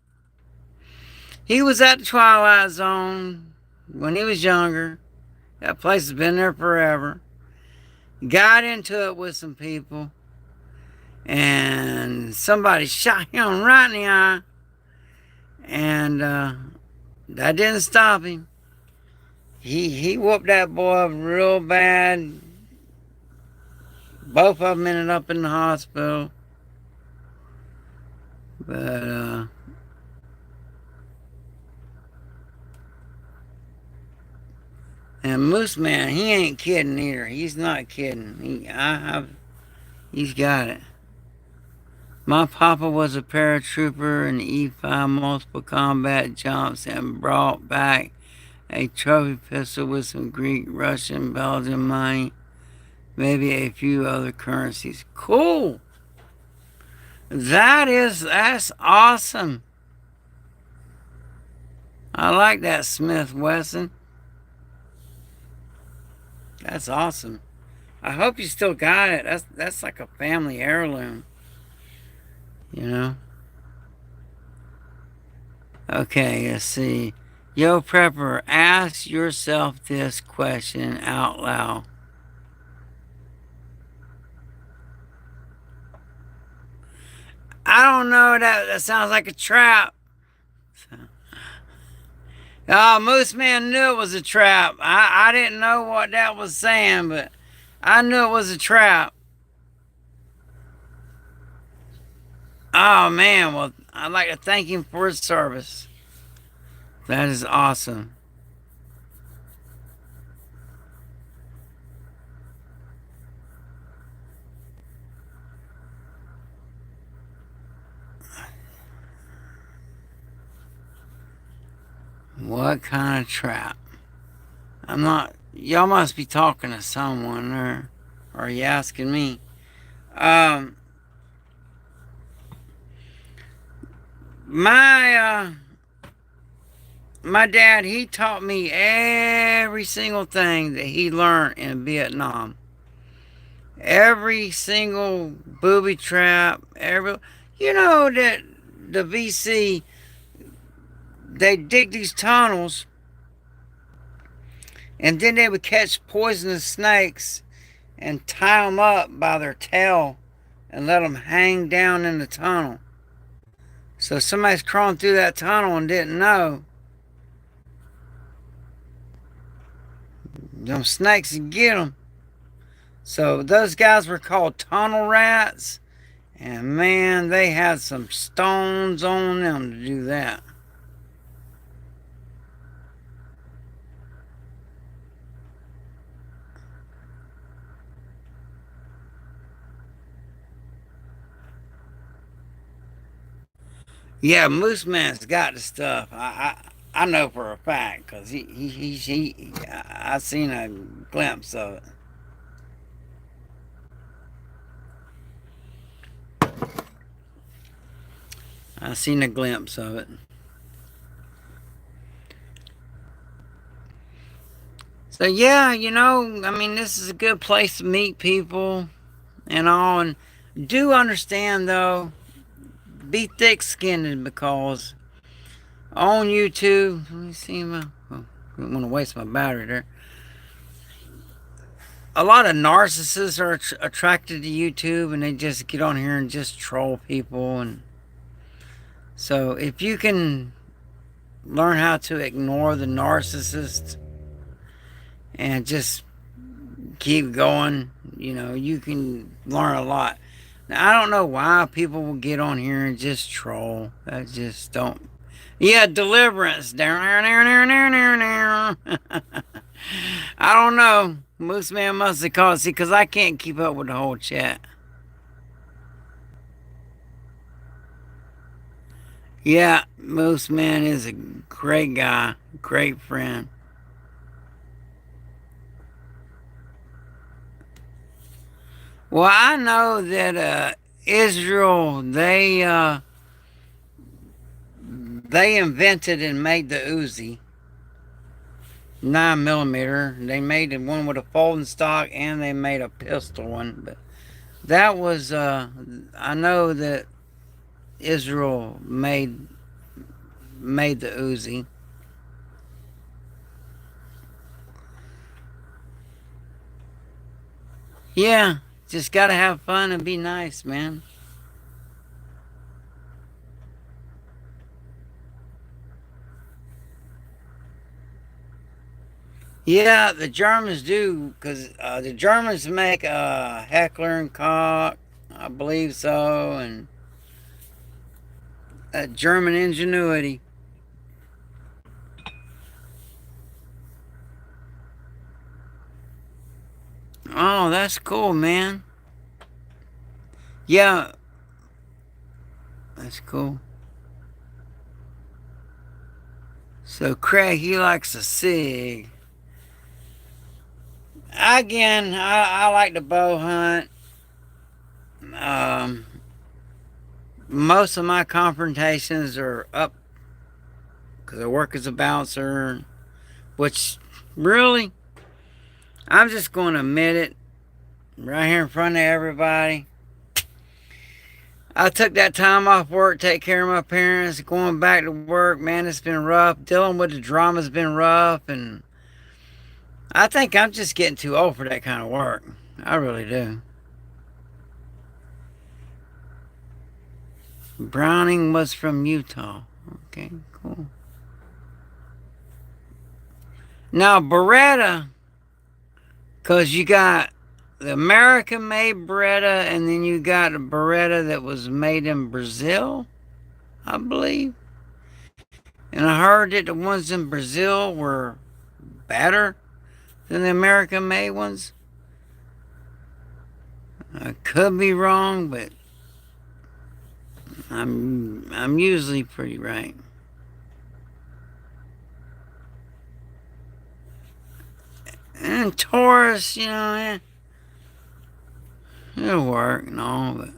He was at the Twilight Zone when he was younger. That place has been there forever. Got into it with some people, and somebody shot him right in the eye, and that didn't stop him. He whooped that boy up real bad. Both of them ended up in the hospital. But And Moose Man, he ain't kidding either. He's not kidding. He's got it. My papa was a paratrooper in the E5 multiple combat jumps and brought back a trophy pistol with some Greek, Russian, Belgian money, maybe a few other currencies. Cool. That's awesome. I like that Smith Wesson. That's awesome. I hope you still got it. That's like a family heirloom, you know. Okay, let's see. Yo, prepper, ask yourself this question out loud. I don't know. That sounds like a trap. Oh, Moose Man knew it was a trap. I didn't know what that was saying, but I knew it was a trap. Oh man, well I'd like to thank him for his service. That is awesome. What kind of trap? I'm not. Y'all must be talking to someone, or are you asking me? Um, my my dad, he taught me every single thing that he learned in Vietnam. Every single booby trap, you know that the VC, they dig these tunnels and then they would catch poisonous snakes and tie them up by their tail and let them hang down in the tunnel. So if somebody's crawling through that tunnel and didn't know, them snakes would get them. So those guys were called tunnel rats, and man, they had some stones on them to do that. Yeah, Moose Man's got the stuff. I know for a fact because I seen a glimpse of it. I seen a glimpse of it. So yeah, I mean, this is a good place to meet people and all. And do understand though, be thick-skinned because on YouTube, let me see my. Oh, I don't want to waste my battery there. A lot of narcissists are attracted to YouTube, and they just get on here and just troll people. And so, if you can learn how to ignore the narcissist and just keep going, you can learn a lot. Now, I don't know why people will get on here and just troll. I just don't. Yeah, deliverance. I don't know. Moose Man must have called. See, because I can't keep up with the whole chat. Yeah, Moose Man is a great guy, great friend. Well, I know that Israel, they invented and made the Uzi 9 millimeter. They made one with a folding stock, and they made a pistol one. But that was I know that Israel made the Uzi. Yeah, just gotta have fun and be nice, man. Yeah, the Germans do, because the Germans make Heckler and Koch, I believe so, and German ingenuity. Oh, that's cool, man. Yeah, that's cool. So Craig, he likes a cig. Again, I like to bow hunt. Um, Most of my confrontations are up because I work as a bouncer, which really, I'm just going to admit it right here in front of everybody. I took that time off work, take care of my parents, going back to work. Man, it's been rough. Dealing with the drama's been rough, and I think I'm just getting too old for that kind of work. I really do. Browning was from Utah. Okay, cool. Now, Beretta, because you got the American made Beretta, and then you got a Beretta that was made in Brazil, I believe. And I heard that the ones in Brazil were better than the American made ones. I could be wrong, but I'm usually pretty right. And Taurus, it'll work and all, but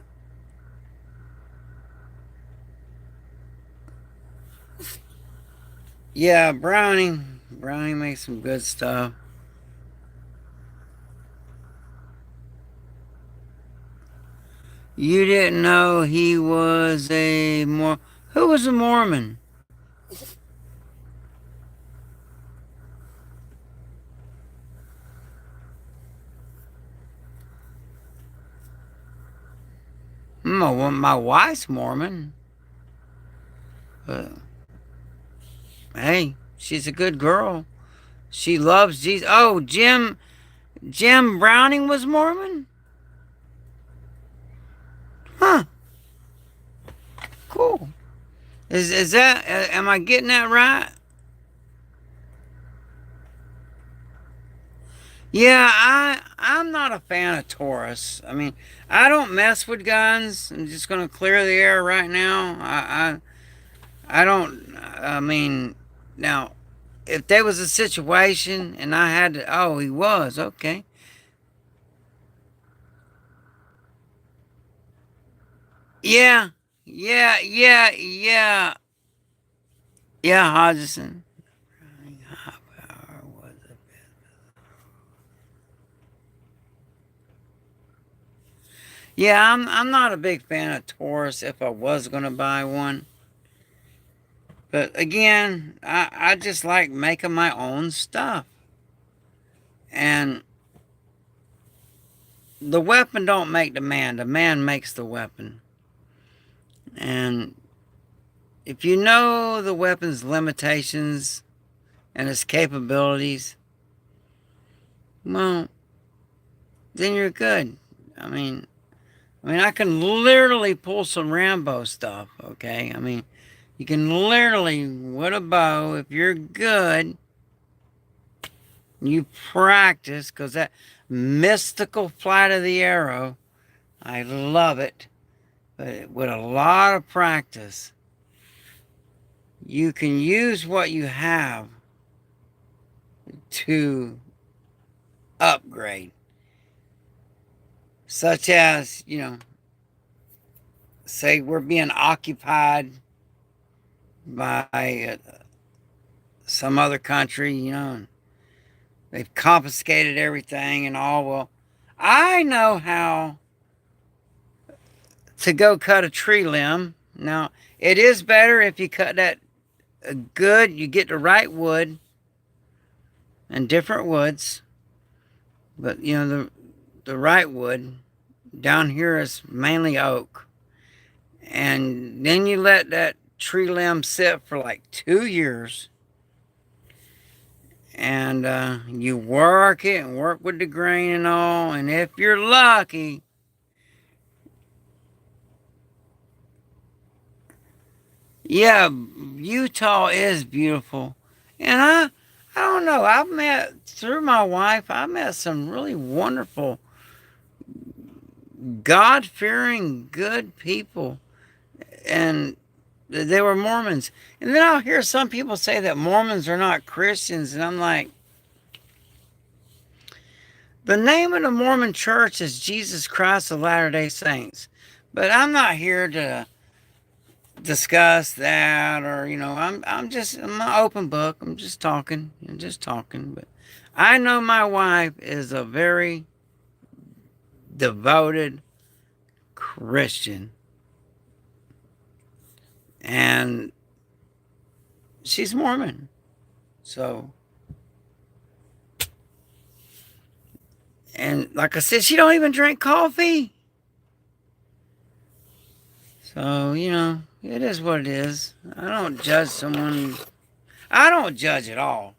yeah, Browning makes some good stuff. You didn't know he was who was a Mormon? My wife's Mormon, but hey, she's a good girl. She loves Jesus. Oh, Jim Browning was Mormon? Huh, cool. Is that, am I getting that right? Yeah, I'm not a fan of Taurus. I mean, I don't mess with guns. I'm just gonna clear the air right now. I don't. I mean, now if there was a situation and I had to, oh, he was okay. Yeah, yeah. Yeah, Hodgson. Yeah, I'm not a big fan of Taurus if I was gonna buy one. But again, I just like making my own stuff. And the weapon don't make the man makes the weapon. And if you know the weapon's limitations and its capabilities, well, then you're good. I mean, I can literally pull some Rambo stuff, okay? I mean, you can literally, with a bow, if you're good, you practice, because that mystical flight of the arrow, I love it. But with a lot of practice, you can use what you have to upgrade. Such as, say we're being occupied by some other country, and they've confiscated everything and all. Well, I know how to go cut a tree limb. Now, it is better if you cut that good, you get the right wood and different woods, but the right wood down here is mainly oak. And then you let that tree limb sit for like 2 years, and you work it and work with the grain and all. And if you're lucky, yeah, Utah is beautiful. And I don't know. I've met, through my wife, I met some really wonderful, God fearing, good people. And they were Mormons. And then I'll hear some people say that Mormons are not Christians. And I'm like, the name of the Mormon church is Jesus Christ of Latter day Saints. But I'm not here to discuss that, or I'm an open book. I'm just talking. But I know my wife is a very devoted Christian, and she's Mormon. So, and like I said, she don't even drink coffee. So, it is what it is. I don't judge someone. I don't judge at all.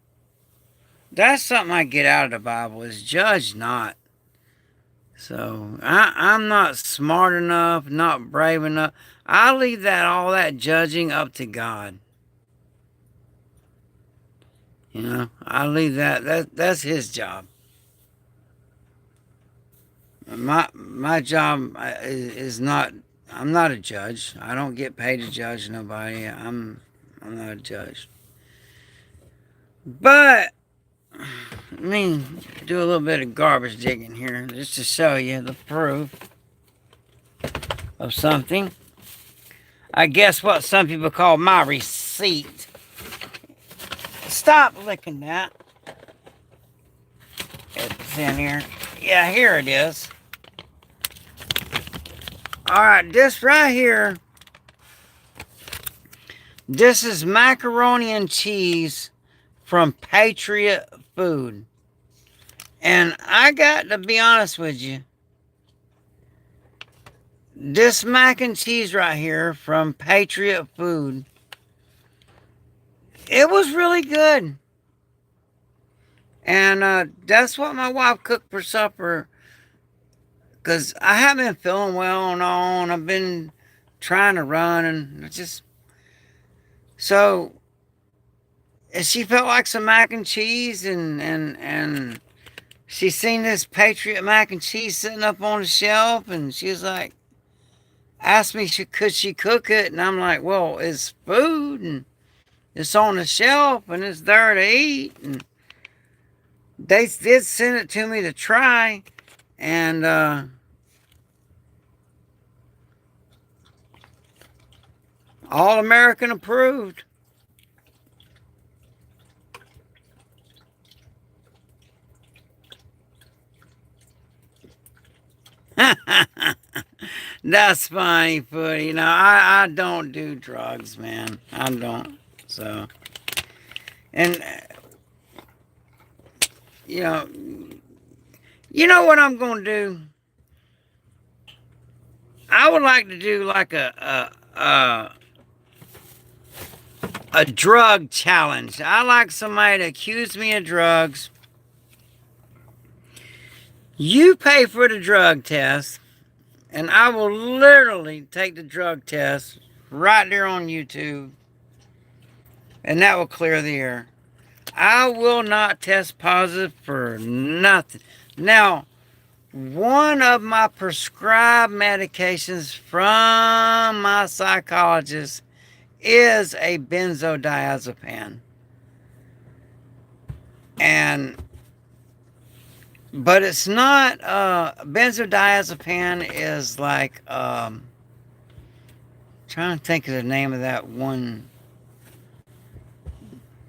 That's something I get out of the Bible, is judge not. So I'm not smart enough, not brave enough. I leave all that judging up to God. I leave that's his job. My job is not. I'm not a judge. I don't get paid to judge nobody. I'm not a judge. But let me do a little bit of garbage digging here just to show you the proof of something. I guess what some people call my receipt. Stop licking that. It's in here. Yeah, here it is. Alright, this right here. This is macaroni and cheese from Patriot Food. And I got to be honest with you. This mac and cheese right here from Patriot Food, it was really good. And that's what my wife cooked for supper. Because I haven't been feeling well and all. And I've been trying to run. And just... So... And she felt like some mac and cheese. And she seen this Patriot mac and cheese sitting up on the shelf. And she was like... Asked me could she cook it. And I'm like, well, it's food. And it's on the shelf. And it's there to eat. And... They did send it to me to try, and all American approved. That's funny, Footy. I don't do drugs, man. I don't. So, and you know what I'm going to do? I would like to do like a drug challenge. I like somebody to accuse me of drugs. You pay for the drug test, and I will literally take the drug test right there on YouTube, and that will clear the air. I will not test positive for nothing. Now, one of my prescribed medications from my psychologist is a benzodiazepine. But it's not, benzodiazepine is like, trying to think of the name of that one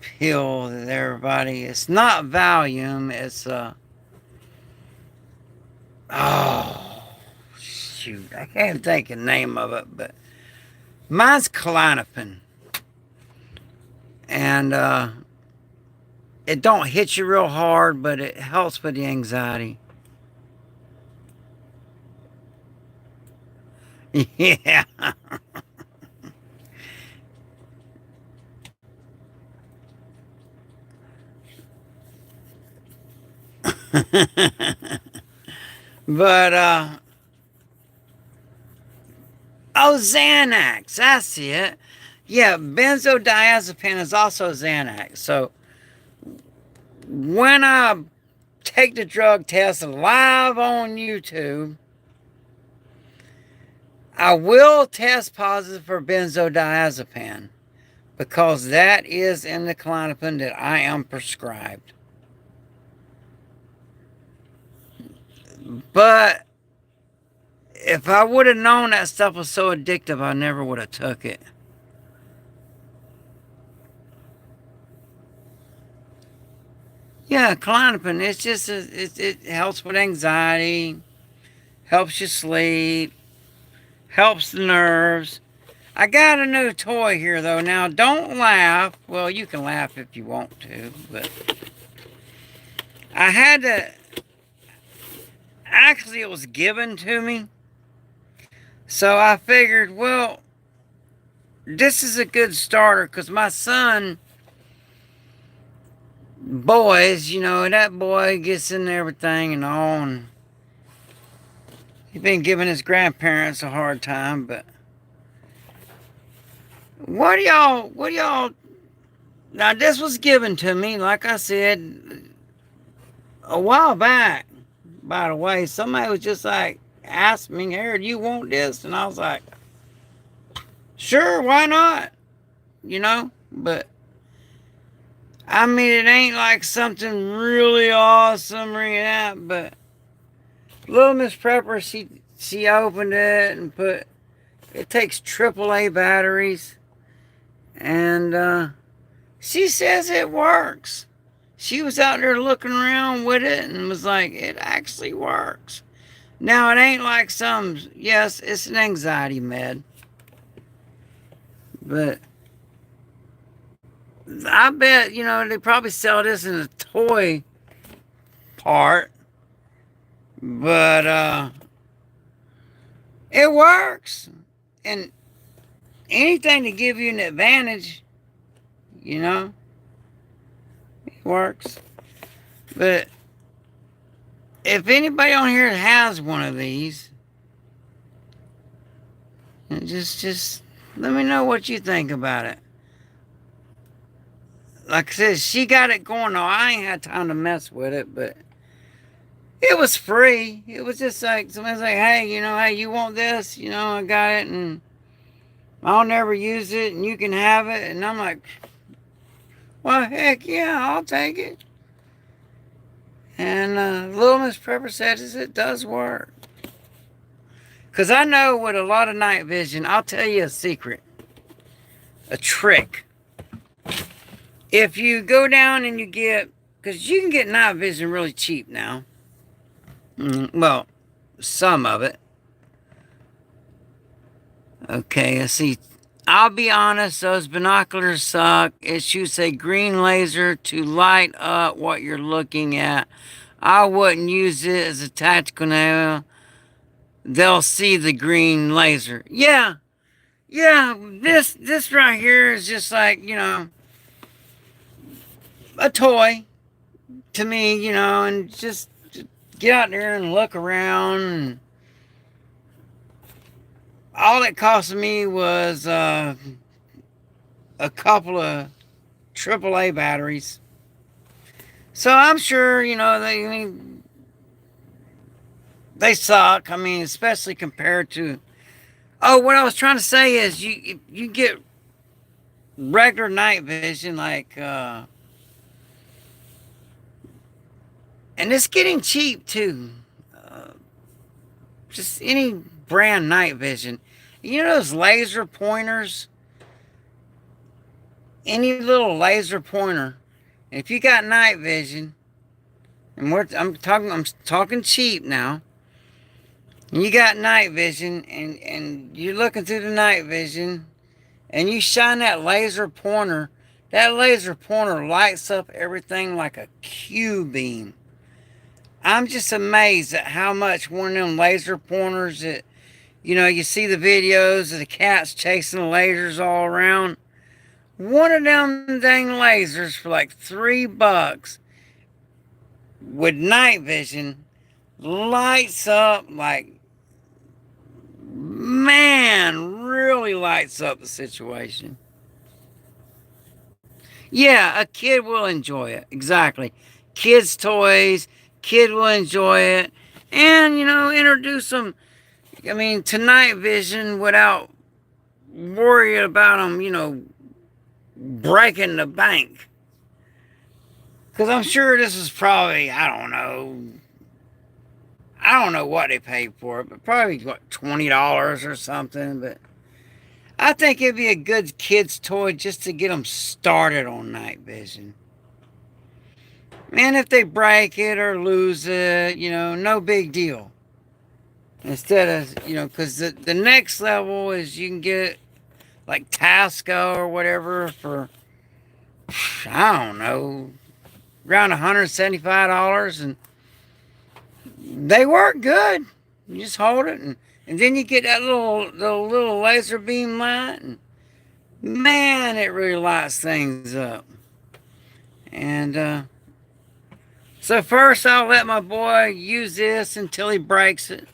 pill that everybody, it's not Valium, it's oh shoot, I can't think of the name of it, but mine's Klonopin. And it don't hit you real hard, but it helps with the anxiety. Yeah. But oh, Xanax, that's it. Yeah, benzodiazepine is also Xanax. So when I take the drug test live on YouTube, I will test positive for benzodiazepine because that is in the Klonopin that I am prescribed. But if I would have known that stuff was so addictive, I never would have took it. Yeah, Klonopin, it's just, it helps with anxiety, helps you sleep, helps the nerves. I got a new toy here, though. Now, don't laugh. Well, you can laugh if you want to, but I had to. Actually, it was given to me. So I figured, well, this is a good starter because my son, boys, that boy gets into everything and all. And he's been giving his grandparents a hard time, but what do y'all, now this was given to me, like I said, a while back. By the way, somebody was just like, asked me, "Hey, do you want this?" And I was like, sure, why not? But I mean, it ain't like something really awesome or any of that, but little Miss Prepper, she opened it and put, it takes AAA batteries, and she says it works. She was out there looking around with it and was like, it actually works. Now, it ain't like yes, it's an anxiety med, but I bet, they probably sell this in the toy part, but it works. And anything to give you an advantage, it works. But if anybody on here has one of these, just let me know what you think about it. Like I said, she got it going. Now, I ain't had time to mess with it, but it was free. It was just like, somebody's like, hey, hey, you want this? I got it, and I'll never use it, and you can have it. And I'm like, well, heck yeah, I'll take it. And little Miss Prepper says it does work. Because I know with a lot of night vision, I'll tell you a secret, a trick. If you go down and you get, because you can get night vision really cheap now. Well, some of it. Okay, let's see. I'll be honest, those binoculars suck. It shoots a green laser to light up what you're looking at. I wouldn't use it as a tactical nail. They'll see the green laser. Yeah, this right here is just like, a toy to me, and just get out there and look around. And all it cost me was a couple of AAA batteries. So I'm sure, they suck. I mean, especially compared to. Oh, what I was trying to say is you get regular night vision, like, and it's getting cheap too. Just any brand night vision. Those laser pointers? Any little laser pointer. If you got night vision, and I'm talking cheap now. And you got night vision, and you're looking through the night vision, and you shine that laser pointer lights up everything like a Q beam. I'm just amazed at how much one of them laser pointers that, you see the videos of the cats chasing the lasers all around. One of them dang lasers for like $3 with night vision lights up like, man, really lights up the situation. Yeah, a kid will enjoy it. Exactly. kids' toys. Kid will enjoy it. And, introduce them, to night vision without worrying about them, breaking the bank. Because I'm sure this is probably, I don't know what they paid for it, but probably, what, $20 or something. But I think it'd be a good kid's toy just to get them started on night vision. And if they break it or lose it, no big deal. Instead of, because the next level is you can get like Tasco or whatever for, I don't know, around $175, and they work good. You just hold it, and then you get that little laser beam light, and man, it really lights things up. And so first I'll let my boy use this until he breaks it.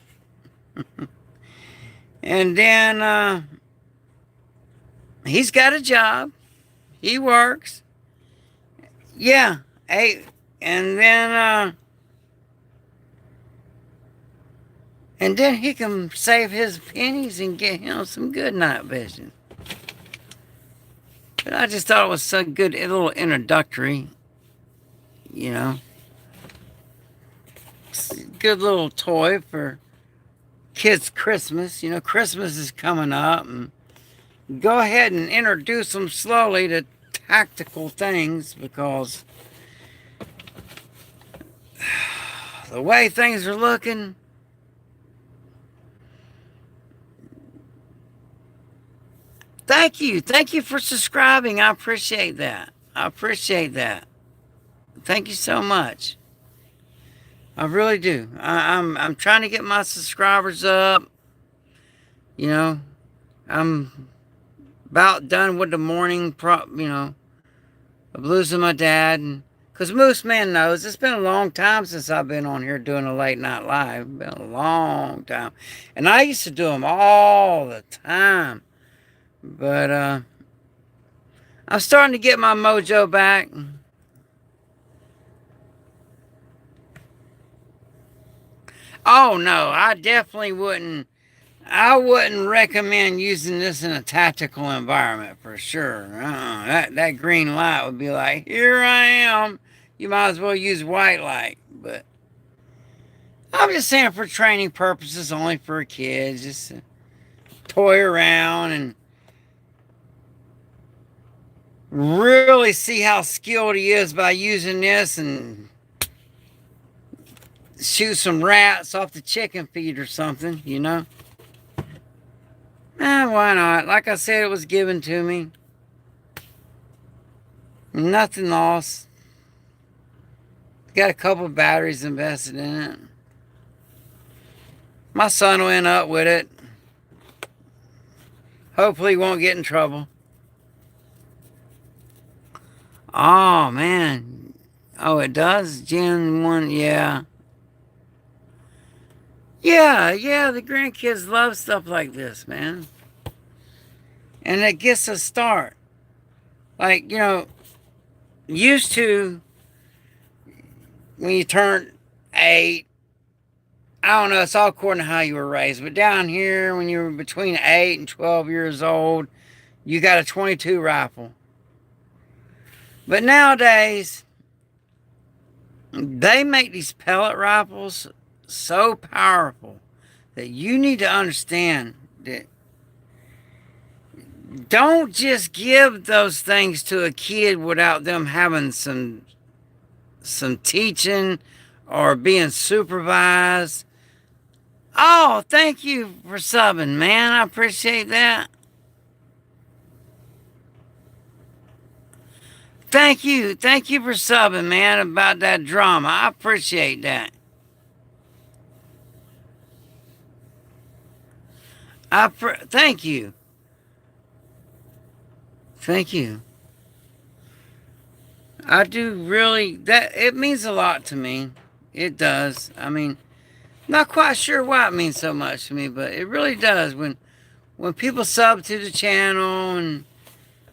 And then he's got a job. He works. Yeah. Hey, and then he can save his pennies and get him some good night vision. But I just thought it was so good, a little introductory, good little toy for kids' Christmas. Christmas is coming up, and go ahead and introduce them slowly to tactical things, because the way things are looking, thank you for subscribing. I appreciate that. Thank you so much. I really do. I'm trying to get my subscribers up. I'm about done with the morning of losing my dad. And because Moose Man knows, it's been a long time since I've been on here doing a late night live. It's been a long time. And I used to do them all the time. But I'm starting to get my mojo back. Oh no, I definitely wouldn't. I wouldn't recommend using this in a tactical environment for sure. That green light would be like, here I am. You might as well use white light. But I'm just saying, for training purposes, only for kids, just to toy around and really see how skilled he is by using this, and shoot some rats off the chicken feed or something, why not? Like I said, it was given to me. Nothing lost. Got a couple of batteries invested in it. My son will end up with it. Hopefully he won't get in trouble. Oh, man. Oh, it does? Gen 1, yeah. Yeah, the grandkids love stuff like this, man. And it gets a start. Like, used to, when you turn 8, I don't know, it's all according to how you were raised, but down here, when you were between 8 and 12 years old, you got a .22 rifle. But nowadays, they make these pellet rifles so powerful that you need to understand that don't just give those things to a kid without them having some teaching or being supervised. Oh, thank you for subbing, man. I appreciate that. Thank you for subbing, man, about that drama. I appreciate that. Thank you. I do really, that it means a lot to me. It does. Not quite sure why it means so much to me, but it really does. When people sub to the channel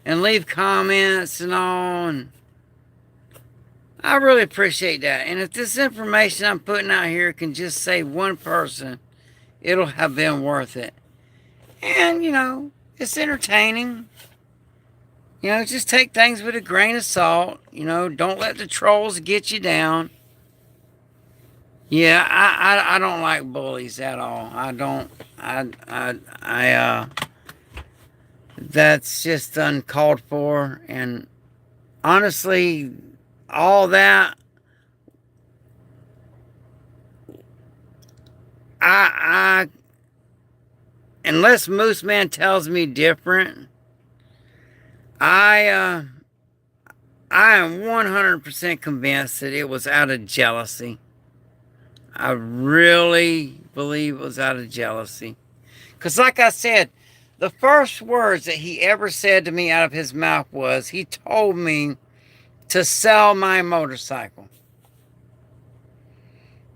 and leave comments and all, and I really appreciate that. And if this information I'm putting out here can just save one person, it'll have been worth it. And, it's entertaining. Just take things with a grain of salt. Don't let the trolls get you down. Yeah, I don't like bullies at all. I don't. That's just uncalled for. And honestly, all that, I unless Moose Man tells me different, I I am 100% convinced that it was out of jealousy. I really believe it was out of jealousy. Because, like I said, the first words that he ever said to me out of his mouth was he told me to sell my motorcycle.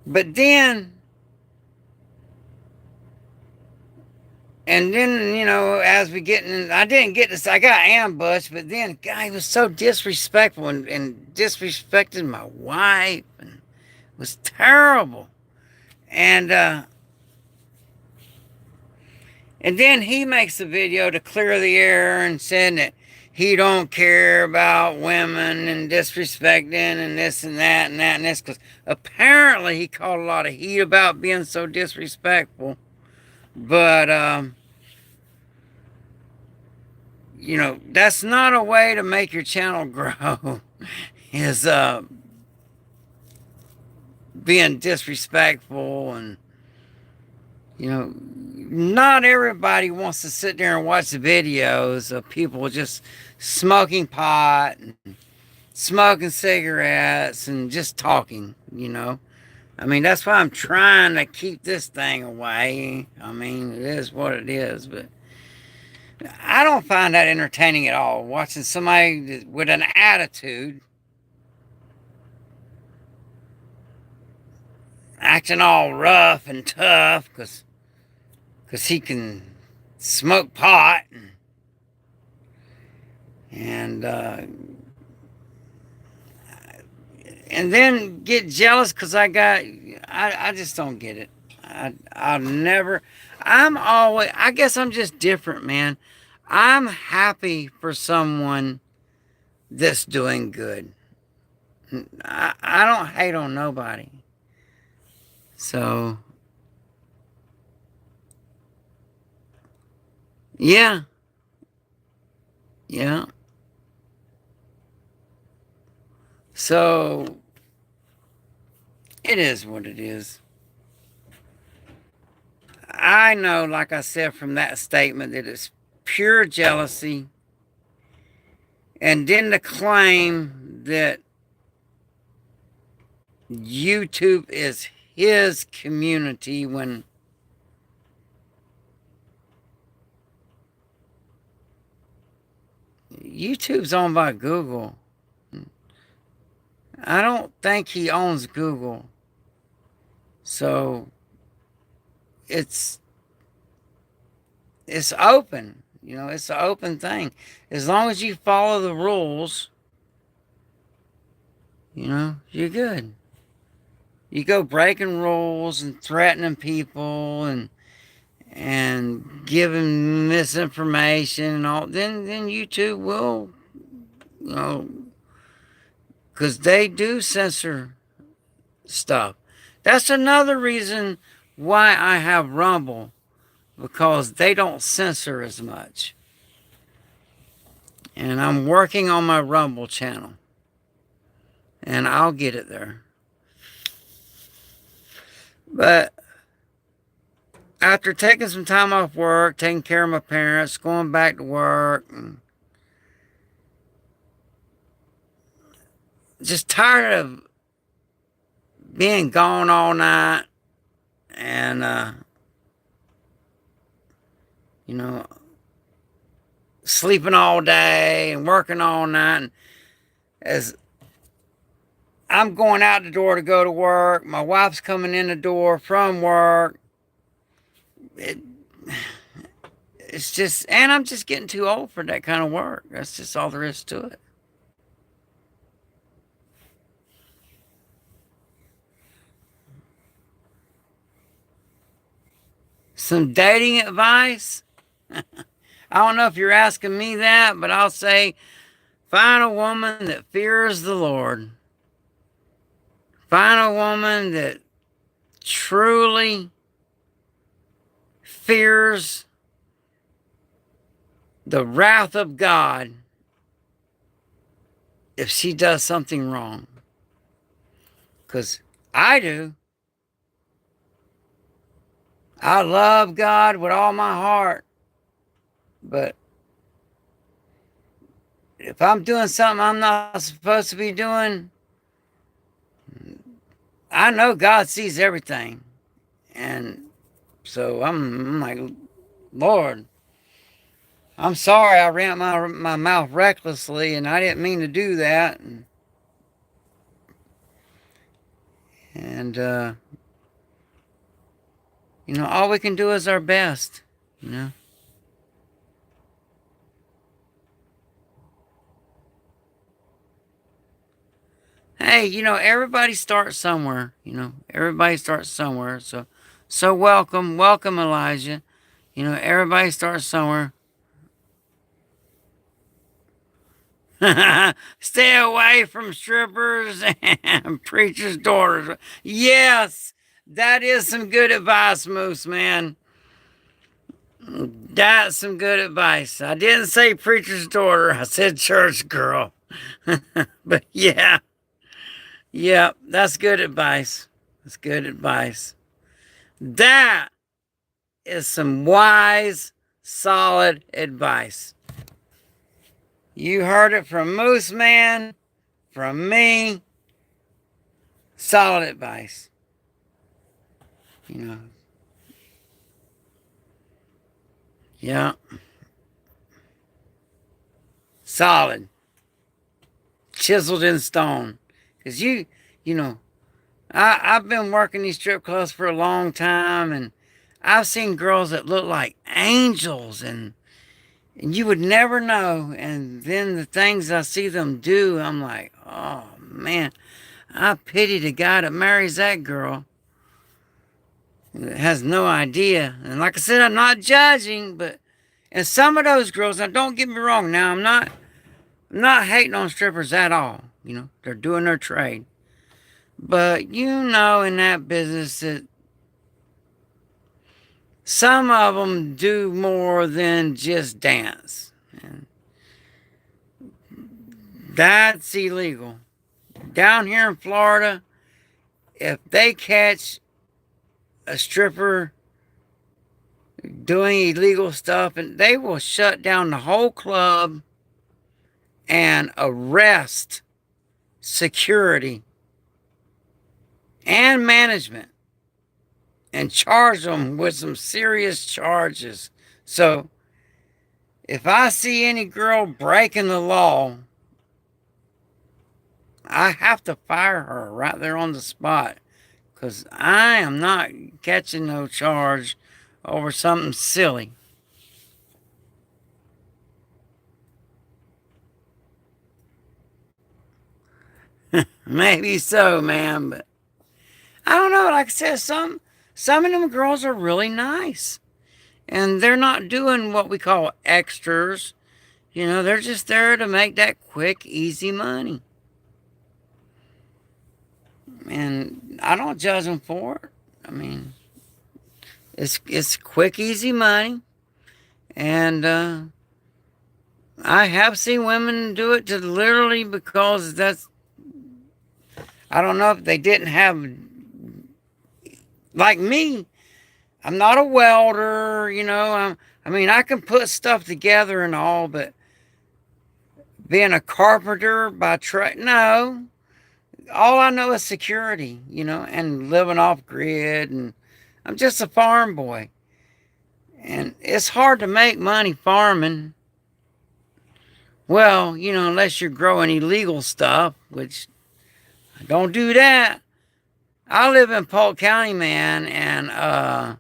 But then, and then, as we get in, I didn't get this, I got ambushed, but then, the guy was so disrespectful and disrespected my wife, and it was terrible. And then he makes a video to clear the air and said that he don't care about women and disrespecting and this and that and that and this, because apparently he caught a lot of heat about being so disrespectful. But that's not a way to make your channel grow. Is being disrespectful. And not everybody wants to sit there and watch the videos of people just smoking pot and smoking cigarettes and just talking. I mean, that's why I'm trying to keep this thing away. I mean, it is what it is. But I don't find that entertaining at all, watching somebody with an attitude acting all rough and tough because he can smoke pot and then get jealous because I just don't get it. I'll never. I guess I'm just different, man. I'm happy for someone that's doing good. I don't hate on nobody. So, yeah, yeah. So, it is what it is. I know, like I said from that statement, that it's pure jealousy. And then to claim that YouTube is his community when YouTube's owned by Google. I don't think he owns Google. So it's open. It's an open thing. As long as you follow the rules, you're good. You go breaking rules and threatening people and giving misinformation and all, then YouTube will, because they do censor stuff. That's another reason why I have Rumble, because they don't censor as much. And I'm working on my Rumble channel, and I'll get it there. But after taking some time off work, taking care of my parents, going back to work, and just tired of being gone all night and, sleeping all day and working all night. And as I'm going out the door to go to work, my wife's coming in the door from work. It's just, and I'm just getting too old for that kind of work. That's just all there is to it. some dating advice. I don't know if you're asking me that, but I'll say find a woman that fears the Lord. Find a woman that truly fears the wrath of God if she does something wrong. Because I do. I love God with all my heart. But if I'm doing something I'm not supposed to be doing, I know God sees everything. And so I'm like, Lord, I'm sorry I ran my mouth recklessly and I didn't mean to do that. And all we can do is our best, you know. Hey, everybody starts somewhere, Everybody starts somewhere. So welcome, Elijah. Everybody starts somewhere. Stay away from strippers and preachers' daughters. Yes, that is some good advice, Moose, man. That's some good advice. I didn't say preacher's daughter, I said church girl. But yeah, that's good advice. That's good advice. That is some wise, solid advice. You heard it from Moose Man, from me. Solid advice. You know. Yeah. Solid. Chiseled in stone. Because you know, I've been working these strip clubs for a long time, and I've seen girls that look like angels, and you would never know. And then the things I see them do, I'm like, oh man, I pity the guy that marries that girl. That has no idea. And like I said, I'm not judging, but and some of those girls, now don't get me wrong, now I'm not hating on strippers at all. They're doing their trade. But in that business that some of them do more than just dance. And that's illegal. Down here in Florida, if they catch a stripper doing illegal stuff, and they will shut down the whole club and arrest security and management and charge them with some serious charges. So if I see any girl breaking the law, I have to fire her right there on the spot, because I am not catching no charge over something silly. Maybe so, man, but I don't know. Like I said, some of them girls are really nice, and they're not doing what we call extras. They're just there to make that quick, easy money, and I don't judge them for it. I mean, it's quick, easy money, and I have seen women do it to literally because that's. I don't know if they didn't have, like me. I'm not a welder, I mean, I can put stuff together and all, but being a carpenter by trade, no. All I know is security, and living off grid, and I'm just a farm boy. And it's hard to make money farming. Well, unless you're growing illegal stuff, which I don't do that. I live in Polk County, man, and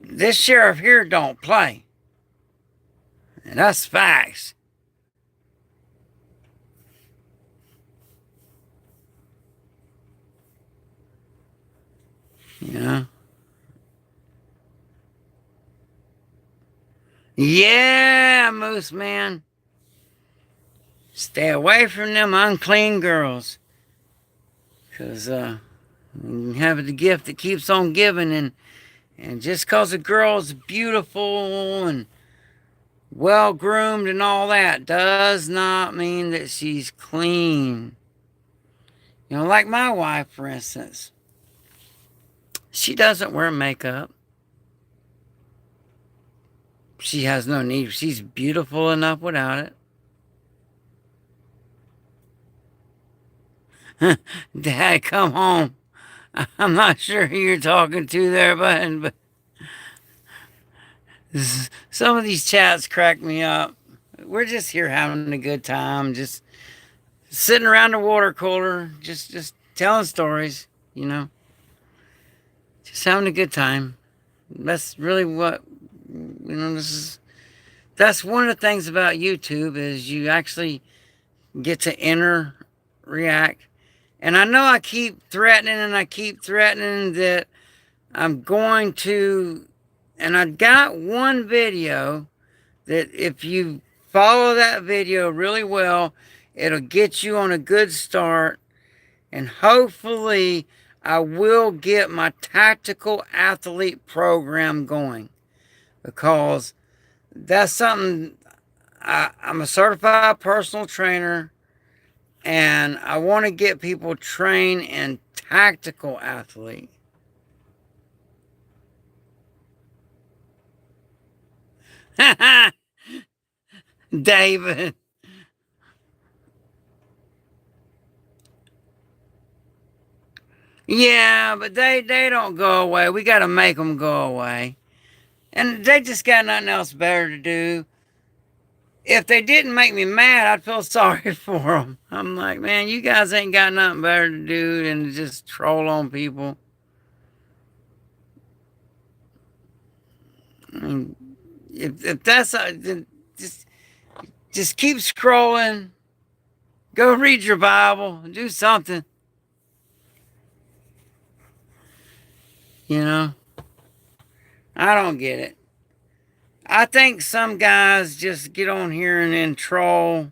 this sheriff here don't play. And that's facts. You know? Yeah, Moose Man. Stay away from them unclean girls. Because you have the gift that keeps on giving. And just because a girl's beautiful and well groomed and all that does not mean that she's clean. You know, like my wife, for instance. She doesn't wear makeup. She has no need. She's beautiful enough without it. Dad, come home. I'm not sure who you're talking to there, but some of these chats crack me up. We're just here having a good time, just sitting around the water cooler, just telling stories, you know, just having a good time. That's really what this is. That's one of the things about YouTube is you actually get to interact. And I know I keep threatening and I keep threatening that I'm going to, and I got one video that if you follow that video really well, it'll get you on a good start. And hopefully, I will get my tactical athlete program going because that's something I'm a certified personal trainer and I want to get people trained in tactical athlete. David. Yeah, but they don't go away. We got to make them go away. And they just got nothing else better to do. If they didn't make me mad, I'd feel sorry for them. I'm like, man, you guys ain't got nothing better to do than to just troll on people. I mean, if that's just just keep scrolling. Go read your Bible. Do something. You know, I don't get it. I think some guys just get on here and then troll,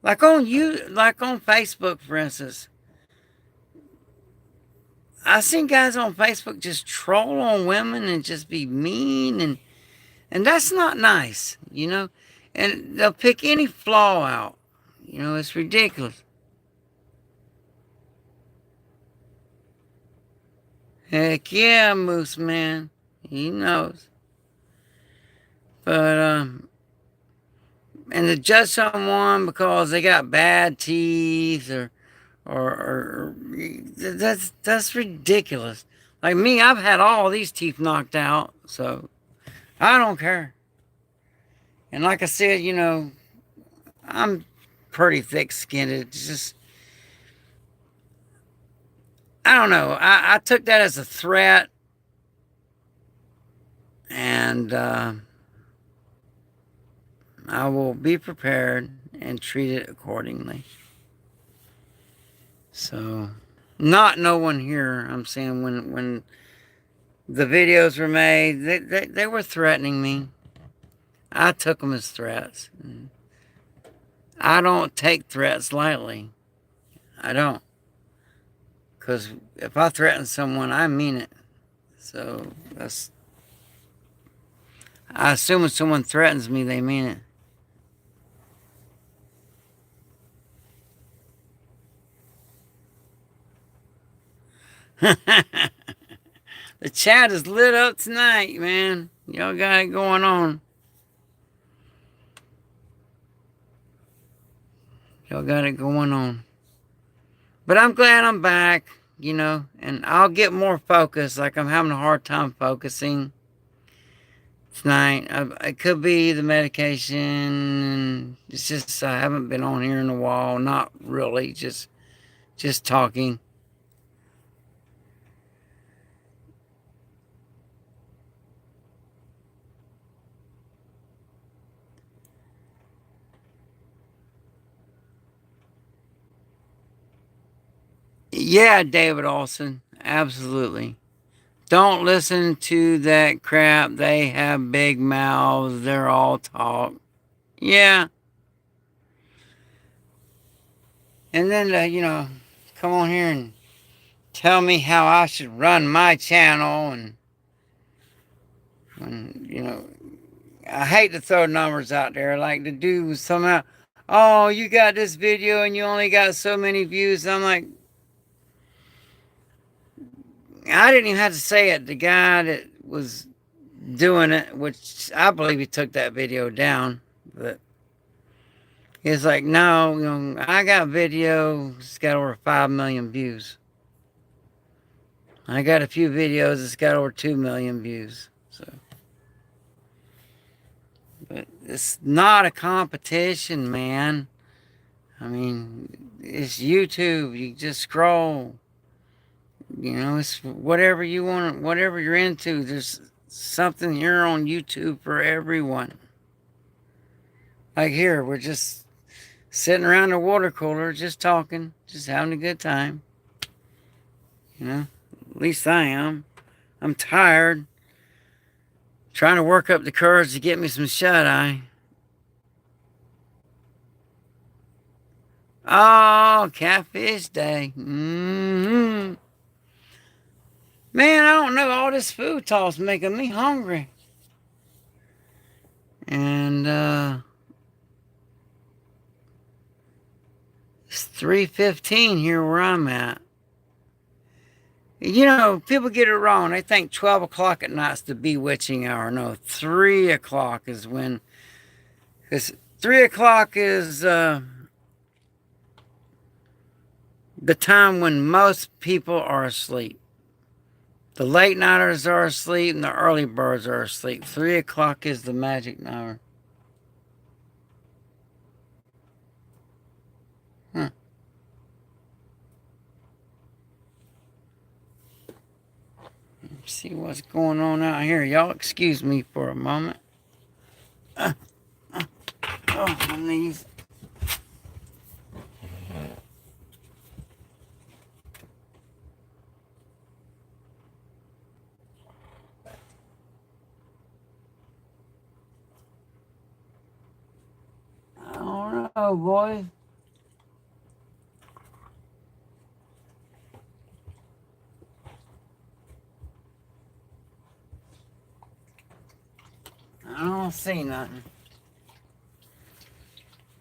like on Facebook, for instance. I seen guys on Facebook just troll on women and just be mean and that's not nice, you know. And they'll pick any flaw out. You know, it's ridiculous. Heck yeah, Moose Man. He knows. But and to judge someone because they got bad teeth or that's ridiculous. Like me, I've had all these teeth knocked out, so I don't care. And like I said, you know, I'm pretty thick skinned. It's just I don't know. I took that as a threat, and I will be prepared and treat it accordingly. So, not no one here. I'm saying when the videos were made, they were threatening me. I took them as threats. I don't take threats lightly. I don't. Because if I threaten someone, I mean it. So that's. I assume when someone threatens me, they mean it. The chat is lit up tonight, man. Y'all got it going on. Y'all got it going on. But I'm glad I'm back, you know, and I'll get more focused. Like I'm having a hard time focusing tonight. It could be the medication. And it's just I haven't been on here in a while. Not really, just talking. Yeah, David Olson, absolutely. don't listen to that crap. They have big mouths. They're all talk. Yeah. And then, come on here and tell me how I should run my channel. And I hate to throw numbers out there. Like the dude was somehow, oh, you got this video and you only got so many views. I'm like, I didn't even have to say it. The guy that was doing it, which I believe he took that video down, but he's like, no, I got video. It's got over 5 million views. I got a few videos. It's got over 2 million views. So, but it's not a competition, man. I mean, it's YouTube. You just scroll. It's whatever you want, whatever you're into. There's something here on YouTube for everyone. Like here, we're just sitting around the water cooler, just talking, just having a good time. At least I am. I'm tired. Trying to work up the courage to get me some shut-eye. Oh, catfish day. Man, I don't know. All this food talk's making me hungry. And, it's 3:15 here where I'm at. People get it wrong. They think 12 o'clock at night's the bewitching hour. No, 3 o'clock is when... Because 3 o'clock is the time when most people are asleep. The late nighters are asleep and the early birds are asleep. 3 o'clock is the magic hour. Huh. Let's see what's going on out here. Y'all excuse me for a moment. Oh, my knees. I don't know, boy. I don't see nothing.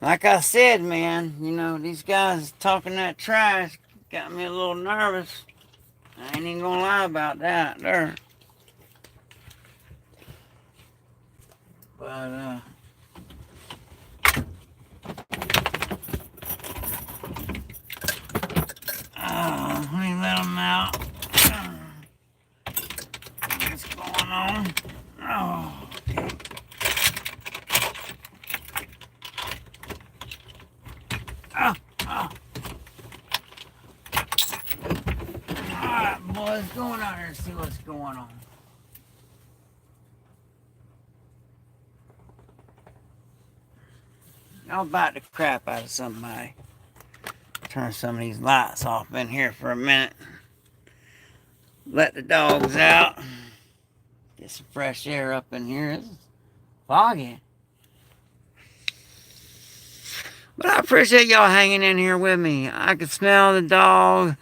Like I said, man, these guys talking that trash got me a little nervous. I ain't even gonna lie about that there. But, let me let them out. What's going on? Oh, okay. Alright, boys, going out there and see what's going on. I'll bite the crap out of somebody. Turn some of these lights off in here for a minute. Let the dogs out. Get some fresh air up in here. It's foggy. But I appreciate y'all hanging in here with me. I can smell the dog.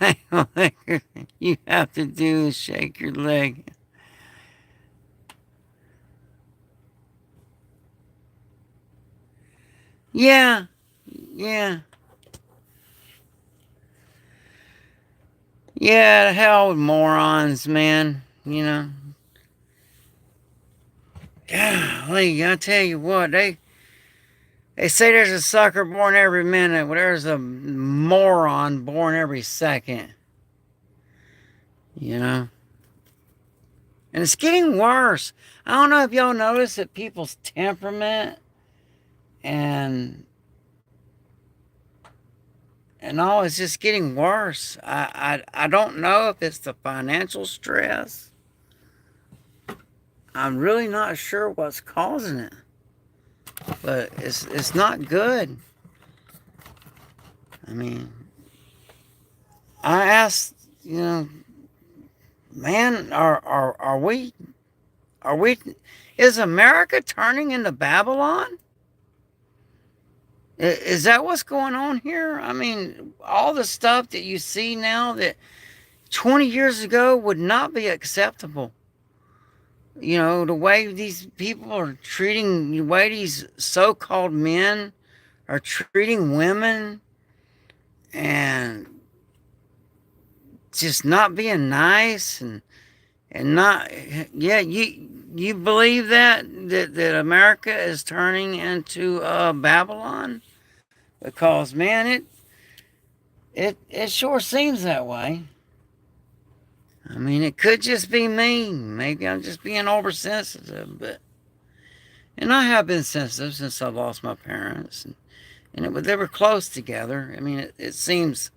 You have to do is shake your leg. Yeah. Yeah, the hell with morons, man. Golly, I tell you what, they say there's a sucker born every minute. Well, there's a moron born every second. And it's getting worse. I don't know if y'all notice that people's temperament and all is just getting worse. I don't know if it's the financial stress. I'm really not sure what's causing it. But it's not good. I mean, I asked, Man, are we is America turning into Babylon? Is that what's going on here? I mean, all the stuff that you see now that 20 years ago would not be acceptable. You know, the way these people are treating, the way these so called men are treating women and just not being nice and not, yeah, you believe that America is turning into Babylon? Because, man, it sure seems that way. I mean, it could just be me. Maybe I'm just being oversensitive, but and I have been sensitive since I lost my parents, they were close together. I mean, it seems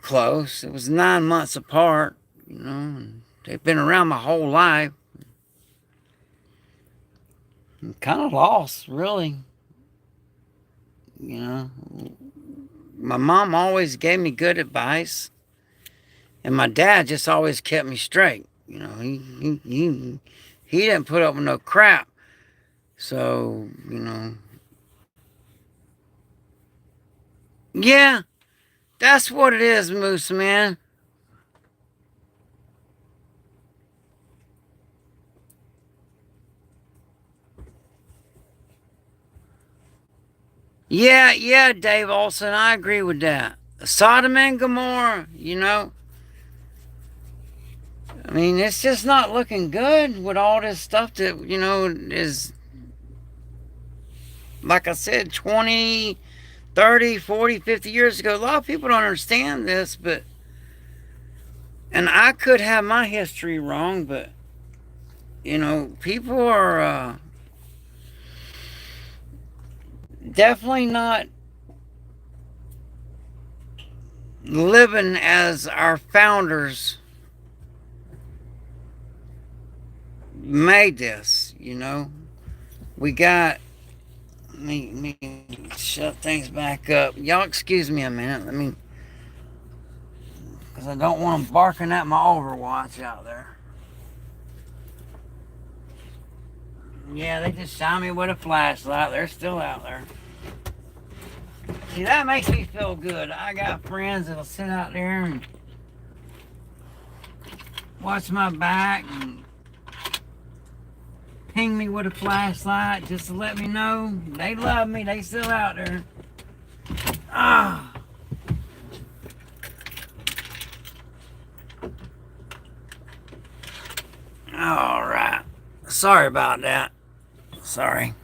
close. It was 9 months apart, and they've been around my whole life. I'm kind of lost, really. You know, my mom always gave me good advice, and my dad just always kept me straight. He didn't put up with no crap. So, yeah, that's what it is, Moose Man. Yeah, yeah, Dave Olson, I agree with that. Sodom and Gomorrah. I mean, it's just not looking good with all this stuff that is, like I said, 20, 30, 40, 50 years ago. A lot of people don't understand this, and I could have my history wrong, but, people are definitely not living as our founders made this. We got, let me shut things back up. Y'all excuse me a minute. Because I don't want them barking at my Overwatch out there. Yeah, they just shot me with a flashlight. They're still out there. See, that makes me feel good. I got friends that'll sit out there and watch my back and ping me with a flashlight just to let me know they love me. They still out there. Ah. All right. Sorry about that. Sorry.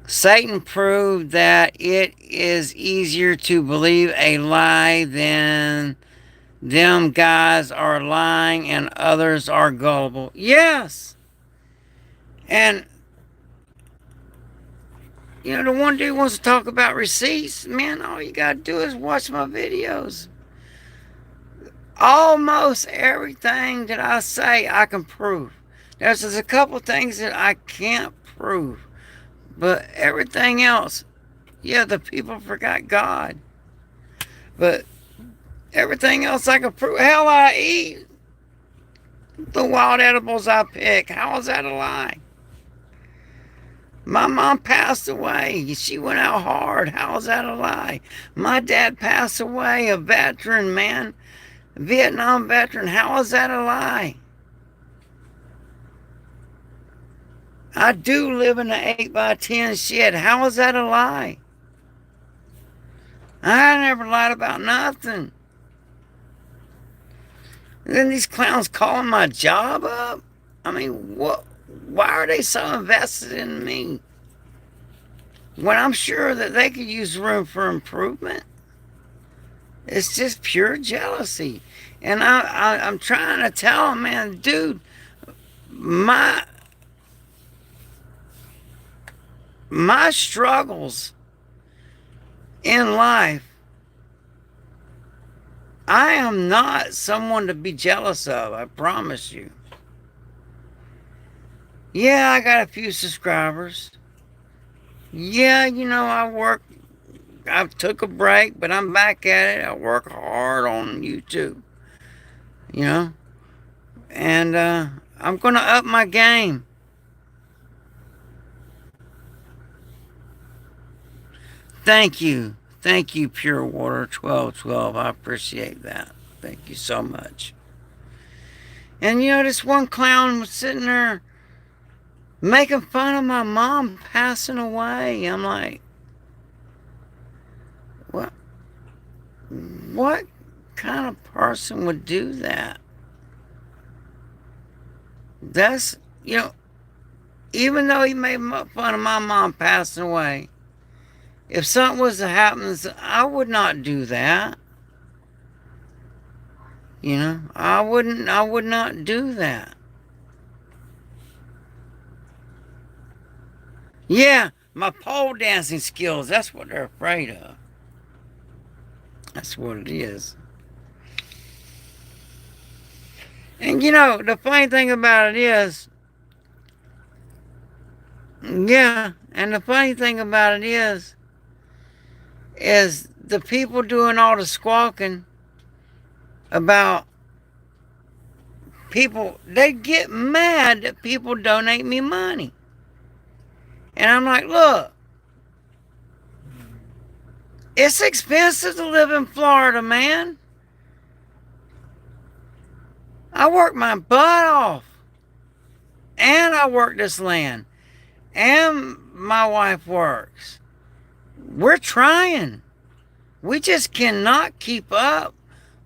Satan proved that it is easier to believe a lie than them guys are lying and others are gullible. Yes. And, the one dude wants to talk about receipts. Man, all you got to do is watch my videos. Almost everything that I say, I can prove. There's just a couple things that I can't prove. But everything else, yeah, the people forgot God. But everything else I can prove. Hell, I eat the wild edibles I pick. How is that a lie? My mom passed away. She went out hard. How is that a lie? My dad passed away, a veteran, man. A Vietnam veteran. How is that a lie? I do live in an 8x10 shed. How is that a lie? I never lied about nothing. And then these clowns calling my job up? I mean, what? Why are they so invested in me? When I'm sure that they could use room for improvement. It's just pure jealousy. And I'm trying to tell them, man, dude, my struggles in life, I am not someone to be jealous of, I promise you. Yeah, I got a few subscribers. Yeah, I work I took a break, but I'm back at it. I work hard on YouTube, you know, and I'm gonna up my game. Thank you, Pure Water 1212. I appreciate that. Thank you so much. And you know, this one clown was sitting there making fun of my mom passing away. I'm like, what? What kind of person would do that? That's, you know, even though he made fun of my mom passing away, if something was to happen, I would not do that. You know, I would not do that. Yeah, my pole dancing skills, that's what they're afraid of. That's what it is. And you know, the funny thing about it is, yeah, and the funny thing about it is the people doing all the squawking about people, they get mad that people donate me money. And I'm like, look, it's expensive to live in Florida, man. I work my butt off. And I work this land. And my wife works. We're trying. We just cannot keep up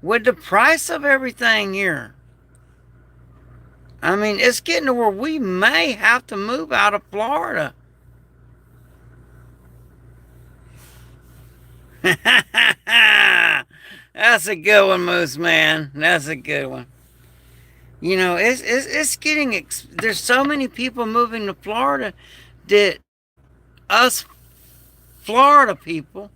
with the price of everything here. I mean, it's getting to where we may have to move out of Florida. That's a good one, Moose Man. That's a good one. You know, it's getting, there's so many people moving to Florida that us Florida people,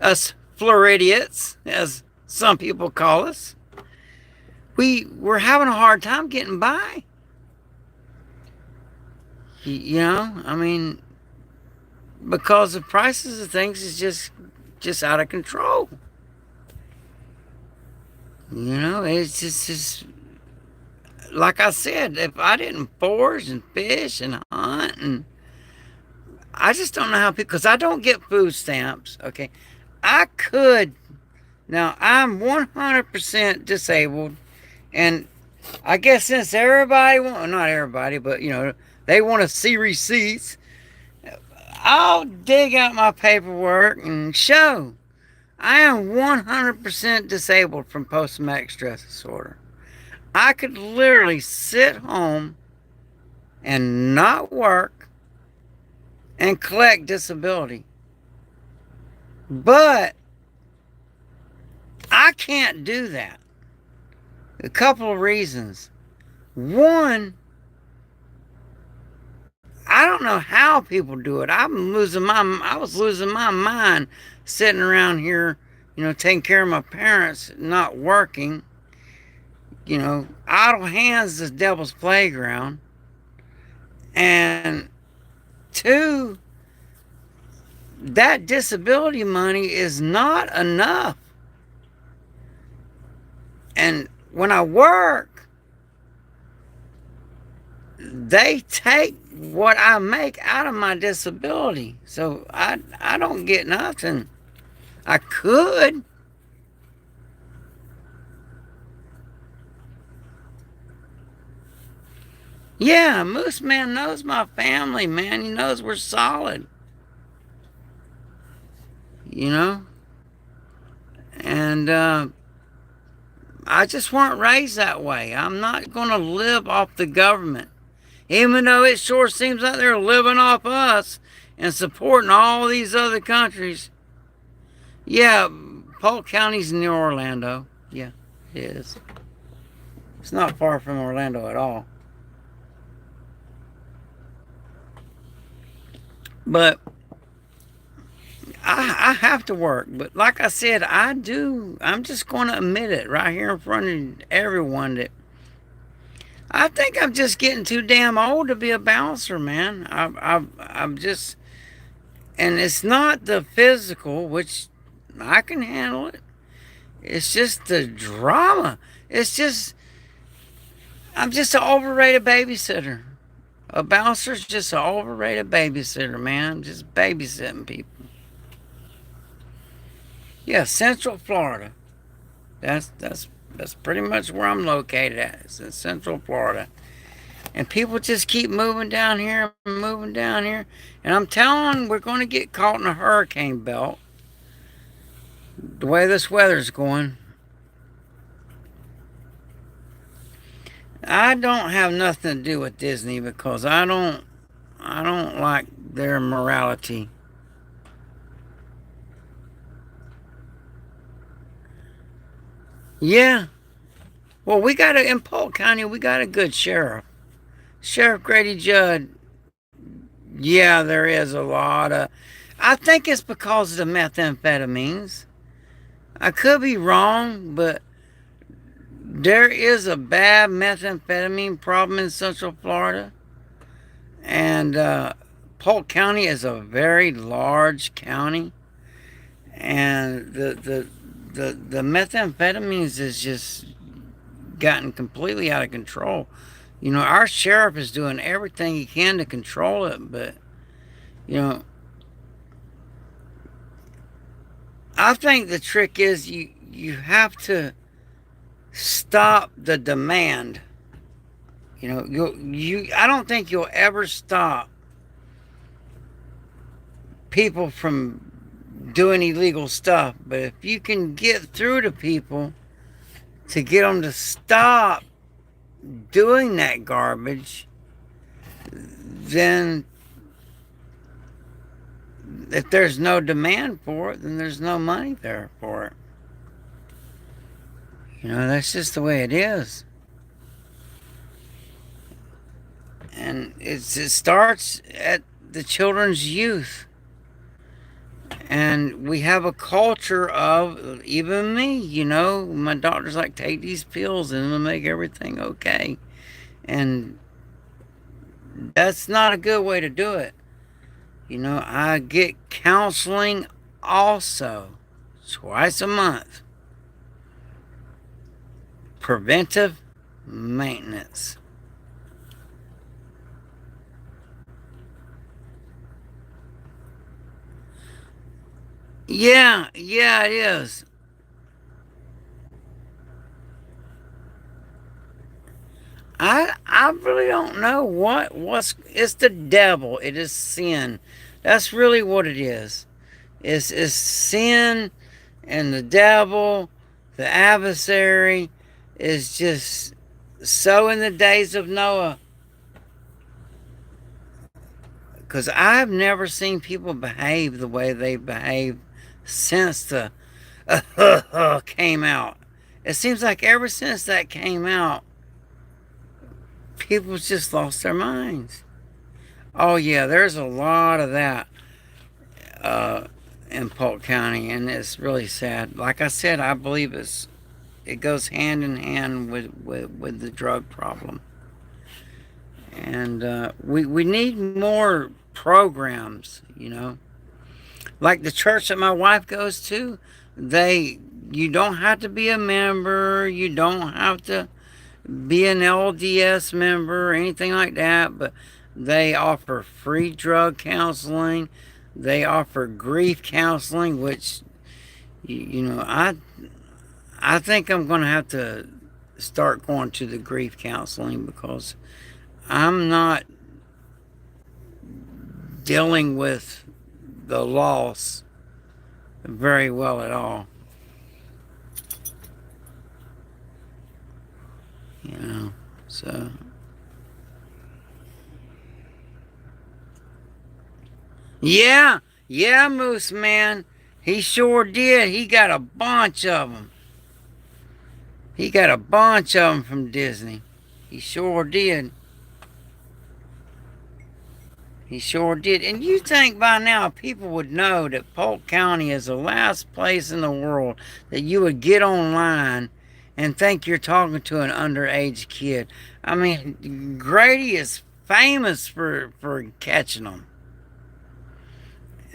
us Floridians, as some people call us, we're having a hard time getting by. You know, I mean, because the prices of things is just out of control. You know, it's just like I said, if I didn't forage and fish and hunt, and I just don't know how people, because I don't get food stamps. Okay, I could. Now I'm 100% disabled, and I guess since everybody, well, not everybody, but you know, they want to see receipts, I'll dig out my paperwork and show I am 100% disabled from post-traumatic stress disorder. I could literally sit home and not work and collect disability. But I can't do that. A couple of reasons. One, I don't know how people do it. I was losing my mind sitting around here, you know, taking care of my parents, not working. You know, idle hands is devil's playground. And two, that disability money is not enough. And when I work, they take what I make out of my disability. So I don't get nothing. I could. Yeah, Moose Man knows my family, man. He knows we're solid. You know? And I just weren't raised that way. I'm not going to live off the government. Even though it sure seems like they're living off us and supporting all these other countries. Yeah, Polk County's near Orlando. Yeah, it is. It's not far from Orlando at all. But I have to work. But like I said, I do. I'm just going to admit it right here in front of everyone that I think I'm just getting too damn old to be a bouncer, man. I'm just, And it's not the physical, which I can handle it. It's just the drama. It's just, I'm just an overrated babysitter. A bouncer's just an overrated babysitter, man. Just babysitting people. Yeah, Central Florida. That's pretty much where I'm located at. It's in Central Florida. And people just keep moving down here, moving down here. And I'm telling them we're going to get caught in a hurricane belt. The way this weather's going, I don't have nothing to do with Disney because I don't like their morality. Yeah. Well, we got in Polk County, we got a good sheriff. Sheriff Grady Judd. Yeah, there is a lot of. I think it's because of the methamphetamines. I could be wrong, but there is a bad methamphetamine problem in Central Florida. And Polk County is a very large county. And the methamphetamines has just gotten completely out of control. You know, our sheriff is doing everything he can to control it, but, you know, I think the trick is you have to stop the demand. You know, I don't think you'll ever stop people from doing illegal stuff, but if you can get through to people to get them to stop doing that garbage, then if there's no demand for it, then there's no money there for it. You know, that's just the way it is. And it starts at the children's youth. And we have a culture of, even me, you know, my doctor's like, take these pills and it'll make everything okay. And that's not a good way to do it. You know, I get counseling also twice a month. Preventive maintenance. Yeah, it is. I really don't know what's it's the devil. It is sin. That's really what it is. It's sin and the devil, the adversary is just so in the days of Noah. Because I've never seen people behave the way they behave since the came out. It seems like ever since that came out, people just lost their minds. Oh yeah, there's a lot of that uh, in Polk County, and it's really sad. Like I said, I believe it goes hand in hand with the drug problem, and we need more programs. You know, like the church that my wife goes to, they you don't have to be a member, you don't have to be an LDS member or anything like that, but they offer free drug counseling. They offer grief counseling, which you know I think I'm going to have to start going to the grief counseling because I'm not dealing with the loss very well at all. You know, so yeah, yeah, Moose Man, he sure did. He got a bunch of them. He got a bunch of them from Disney. He sure did. He sure did. And you think by now people would know that Polk County is the last place in the world that you would get online and think you're talking to an underage kid. I mean, Grady is famous for catching them.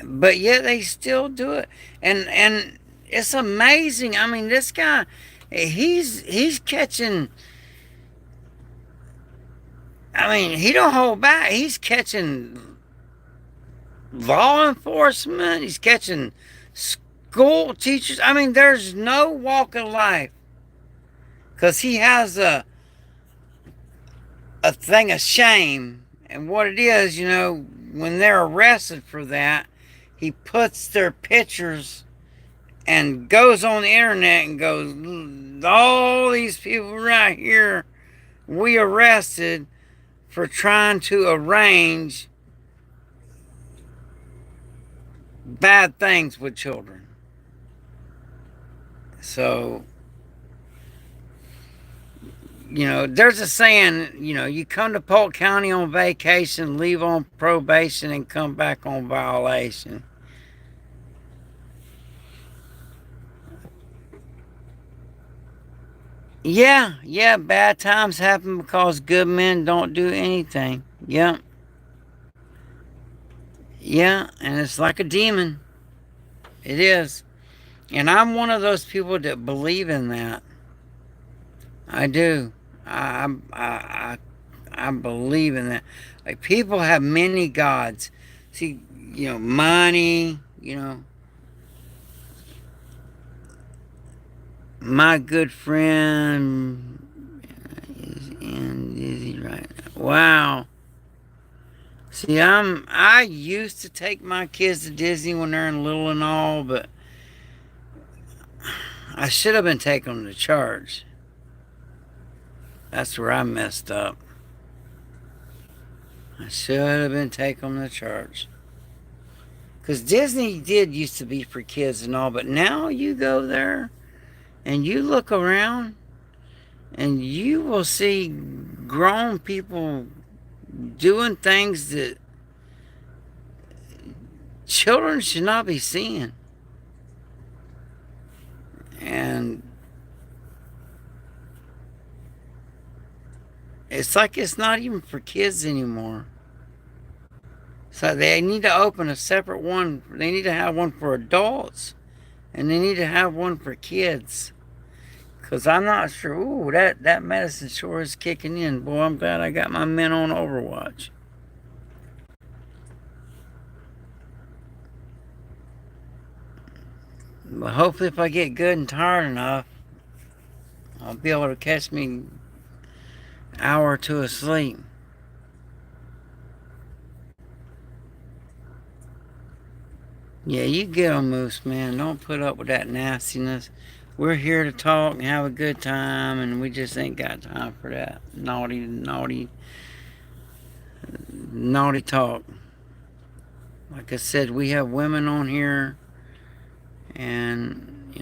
but yet they still do it, and it's amazing. I mean, this guy, he's catching. I mean, he don't hold back. He's catching law enforcement. He's catching school teachers. I mean, there's no walk in life because he has a thing of shame. And what it is, when they're arrested for that, he puts their pictures and goes on the internet and goes, all these people right here, we arrested for trying to arrange bad things with children. So, there's a saying, you come to Polk County on vacation, leave on probation, and come back on violation. Yeah, bad times happen because good men don't do anything. Yeah, and it's like a demon. It is. And I'm one of those people that believe in that. I do. I believe in that. Like, people have many gods. See, money, my good friend is in Disney right now. Wow. See, I used to take my kids to Disney when they're little and all, but I should have been taking them to church. That's where I messed up. I should have been taking them to church. Because Disney did used to be for kids and all, but now you go there and you look around and you will see grown people doing things that children should not be seeing. And it's like it's not even for kids anymore. So they need to open a separate one. They need to have one for adults, and they need to have one for kids. Because I'm not sure. Ooh, that medicine sure is kicking in. Boy, I'm glad I got my men on Overwatch. But hopefully if I get good and tired enough, I'll be able to catch me an hour or two of sleep. Yeah, you get 'em, Moose, man. Don't put up with that nastiness. We're here to talk and have a good time, and we just ain't got time for that naughty talk. Like I said, we have women on here, and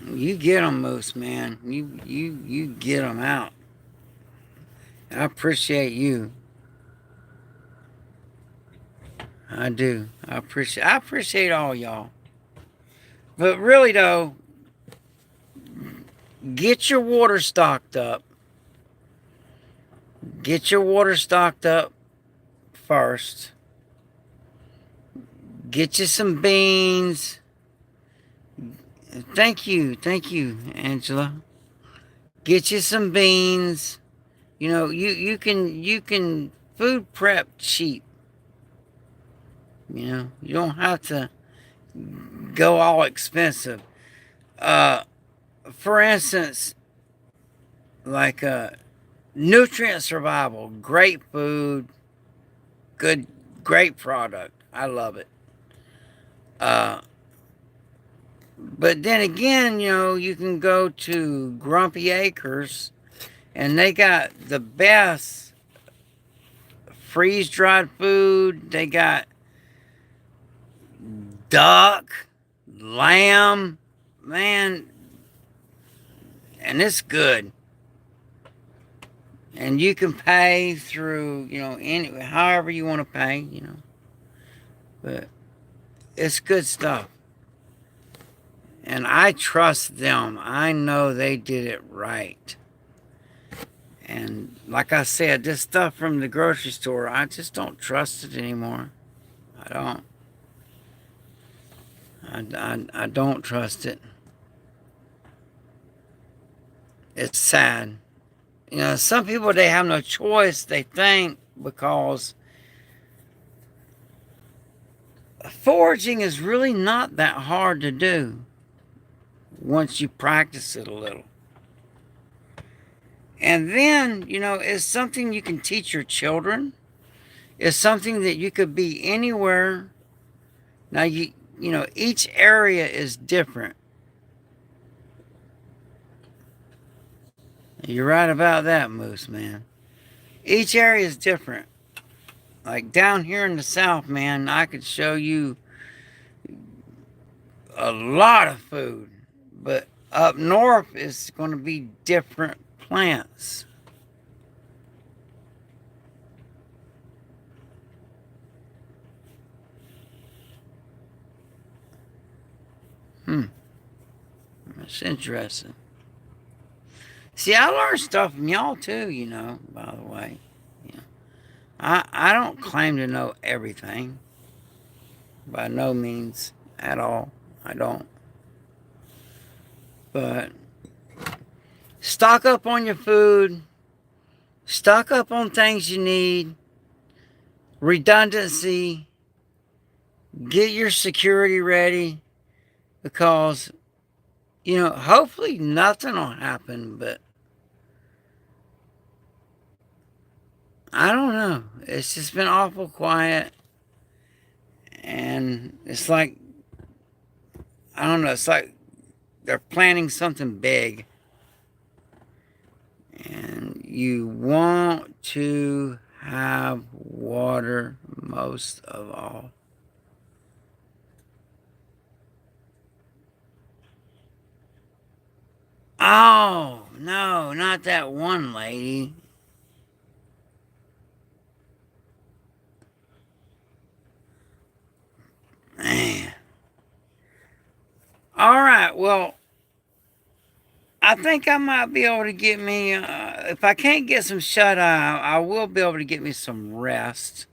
you get 'em, Moose, man. You get 'em out. I appreciate you. I do. I appreciate all y'all. But really though, get your water stocked up. Get your water stocked up first. Get you some beans. Thank you, Angela. Get you some beans. You can food prep cheap. You don't have to go all expensive. For instance, like nutrient survival, great food, great product. I love it. Uh, but then again, you can go to Grumpy Acres, and they got the best freeze dried food. They got duck, lamb, man, and it's good. And you can pay through, however you want to pay, but it's good stuff. And I trust them. I know they did it right. And like I said, this stuff from the grocery store, I just don't trust it anymore. I don't. I don't trust it. It's sad. You know, some people, they have no choice, they think, because foraging is really not that hard to do once you practice it a little. And then, you know, it's something you can teach your children. It's something that you could be anywhere. Now, you know, each area is different. You're right about that, Moose, man. Each area is different. Like down here in the South, man, I could show you a lot of food. But up north, it's going to be different plants. Hmm. That's interesting. See, I learned stuff from y'all too, you know, by the way. Yeah. I don't claim to know everything. By no means at all. I don't. But stock up on your food. Stock up on things you need. Redundancy. Get your security ready. Because, you know, hopefully nothing will happen, but I don't know. It's just been awful quiet. And it's like, I don't know, it's like they're planning something big. And you want to have water most of all. Oh, no, not that one lady. Man. All right, well, I think I might be able to get me, if I can't get some shut eye, I will be able to get me some rest.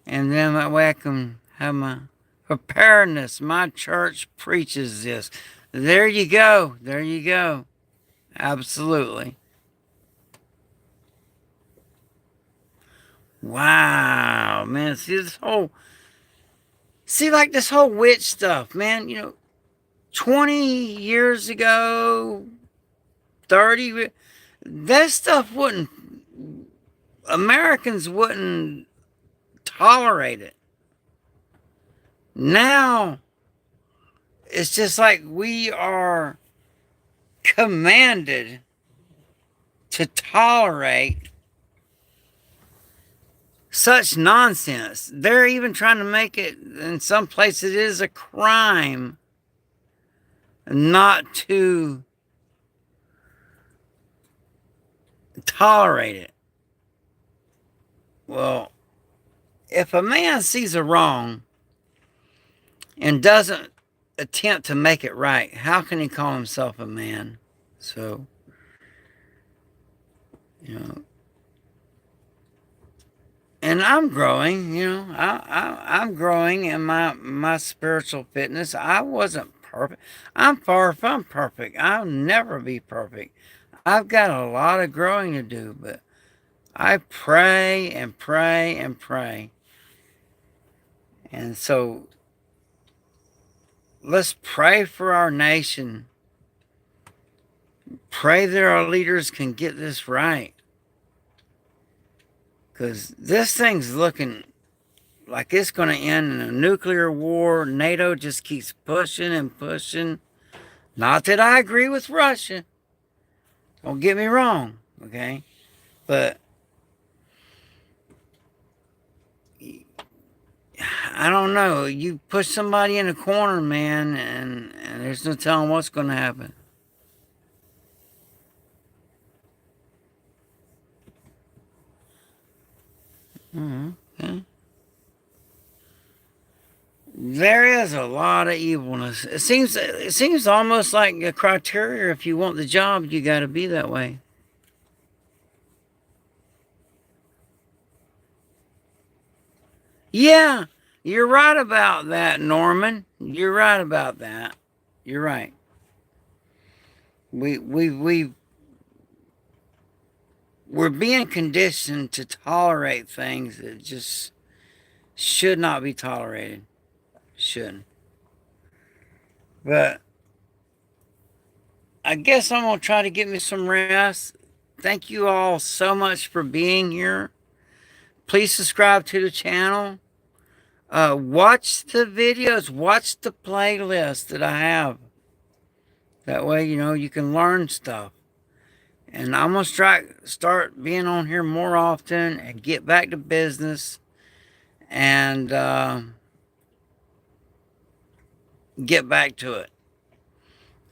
And then that way I can have my preparedness. My church preaches this. There you go. There you go. Absolutely. Wow, man. See, like this whole witch stuff, man. You know, 20 years ago, 30, that stuff wouldn't, Americans wouldn't tolerate it. Now, it's just like we are commanded to tolerate such nonsense. They're even trying to make it, in some places, it is a crime not to tolerate it. Well, if a man sees a wrong and doesn't attempt to make it right, how can he call himself a man? So, you know, and I'm growing, you know, I'm growing in my spiritual fitness. I wasn't perfect. I'm far from perfect. I'll never be perfect. I've got a lot of growing to do, but I pray and pray and pray. And so let's pray for our nation. Pray that our leaders can get this right. Because this thing's looking like it's going to end in a nuclear war. NATO just keeps pushing and pushing. Not that I agree with Russia. Don't get me wrong, okay? But I don't know. You push somebody in a corner, man, and there's no telling what's going to happen. Okay. There is a lot of evilness. It seems almost like a criteria. If you want the job, you got to be that way. Yeah, you're right about that, Norman. You're right about that. You're right. We we're being conditioned to tolerate things that just should not be tolerated. Shouldn't. But I guess I'm gonna try to get me some rest. Thank you all so much for being here. Please subscribe to the channel. Watch the videos. Watch the playlist that I have. That way, you can learn stuff. And I'm gonna start being on here more often and get back to business and get back to it.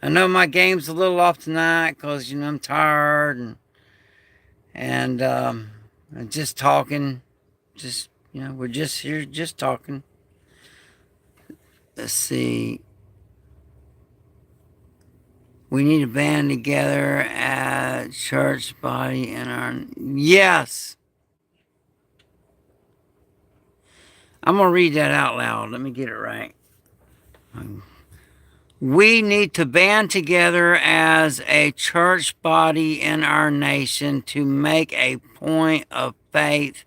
I know my game's a little off tonight because I'm tired and just talking. Just we're just here just talking. Let's see. We need to band together at church body and our yes. I'm gonna read that out loud. Let me get it right. We need to band together as a church body in our nation to make a point of faith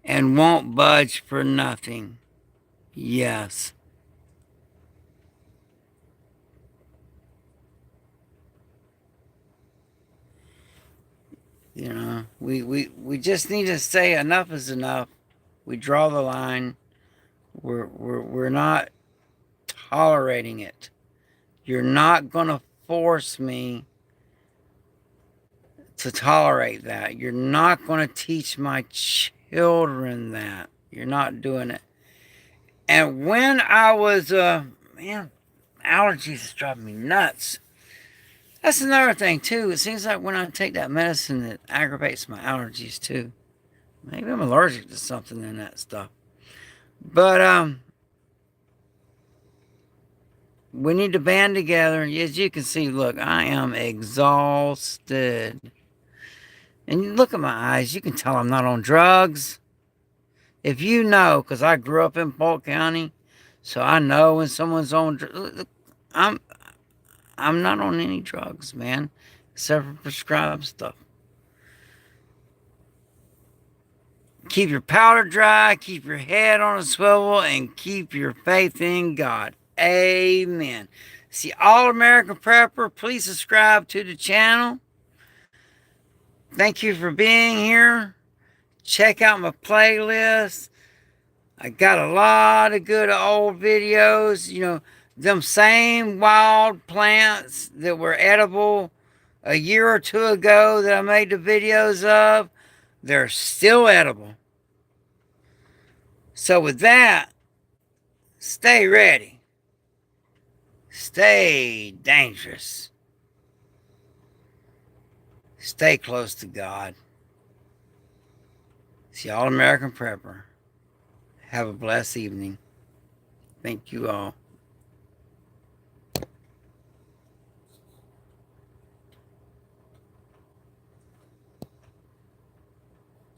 and won't budge for nothing. Yes. We just need to say enough is enough. We draw the line. We're not tolerating it. You're not gonna force me to tolerate that. You're not gonna teach my children that. You're not doing it. And when I was man, allergies is driving me nuts. That's another thing too. It seems like when I take that medicine, it aggravates my allergies too. Maybe I'm allergic to something in that stuff. But we need to band together. As you can see, look, I am exhausted. And you look at my eyes, you can tell I'm not on drugs. If you know, because I grew up in Polk County, so I know when someone's on drugs. I'm I'm not on any drugs, man, except for prescribed stuff. Keep your powder dry, keep your head on a swivel, and keep your faith in God. Amen. See, All American Prepper, please subscribe to the channel. Thank you for being here. Check out my playlist. I got a lot of good old videos. Them same wild plants that were edible a year or two ago that I made the videos of, they're still edible. So with that, stay ready. Stay dangerous. Stay close to God. It's the All American Prepper. Have a blessed evening. Thank you all.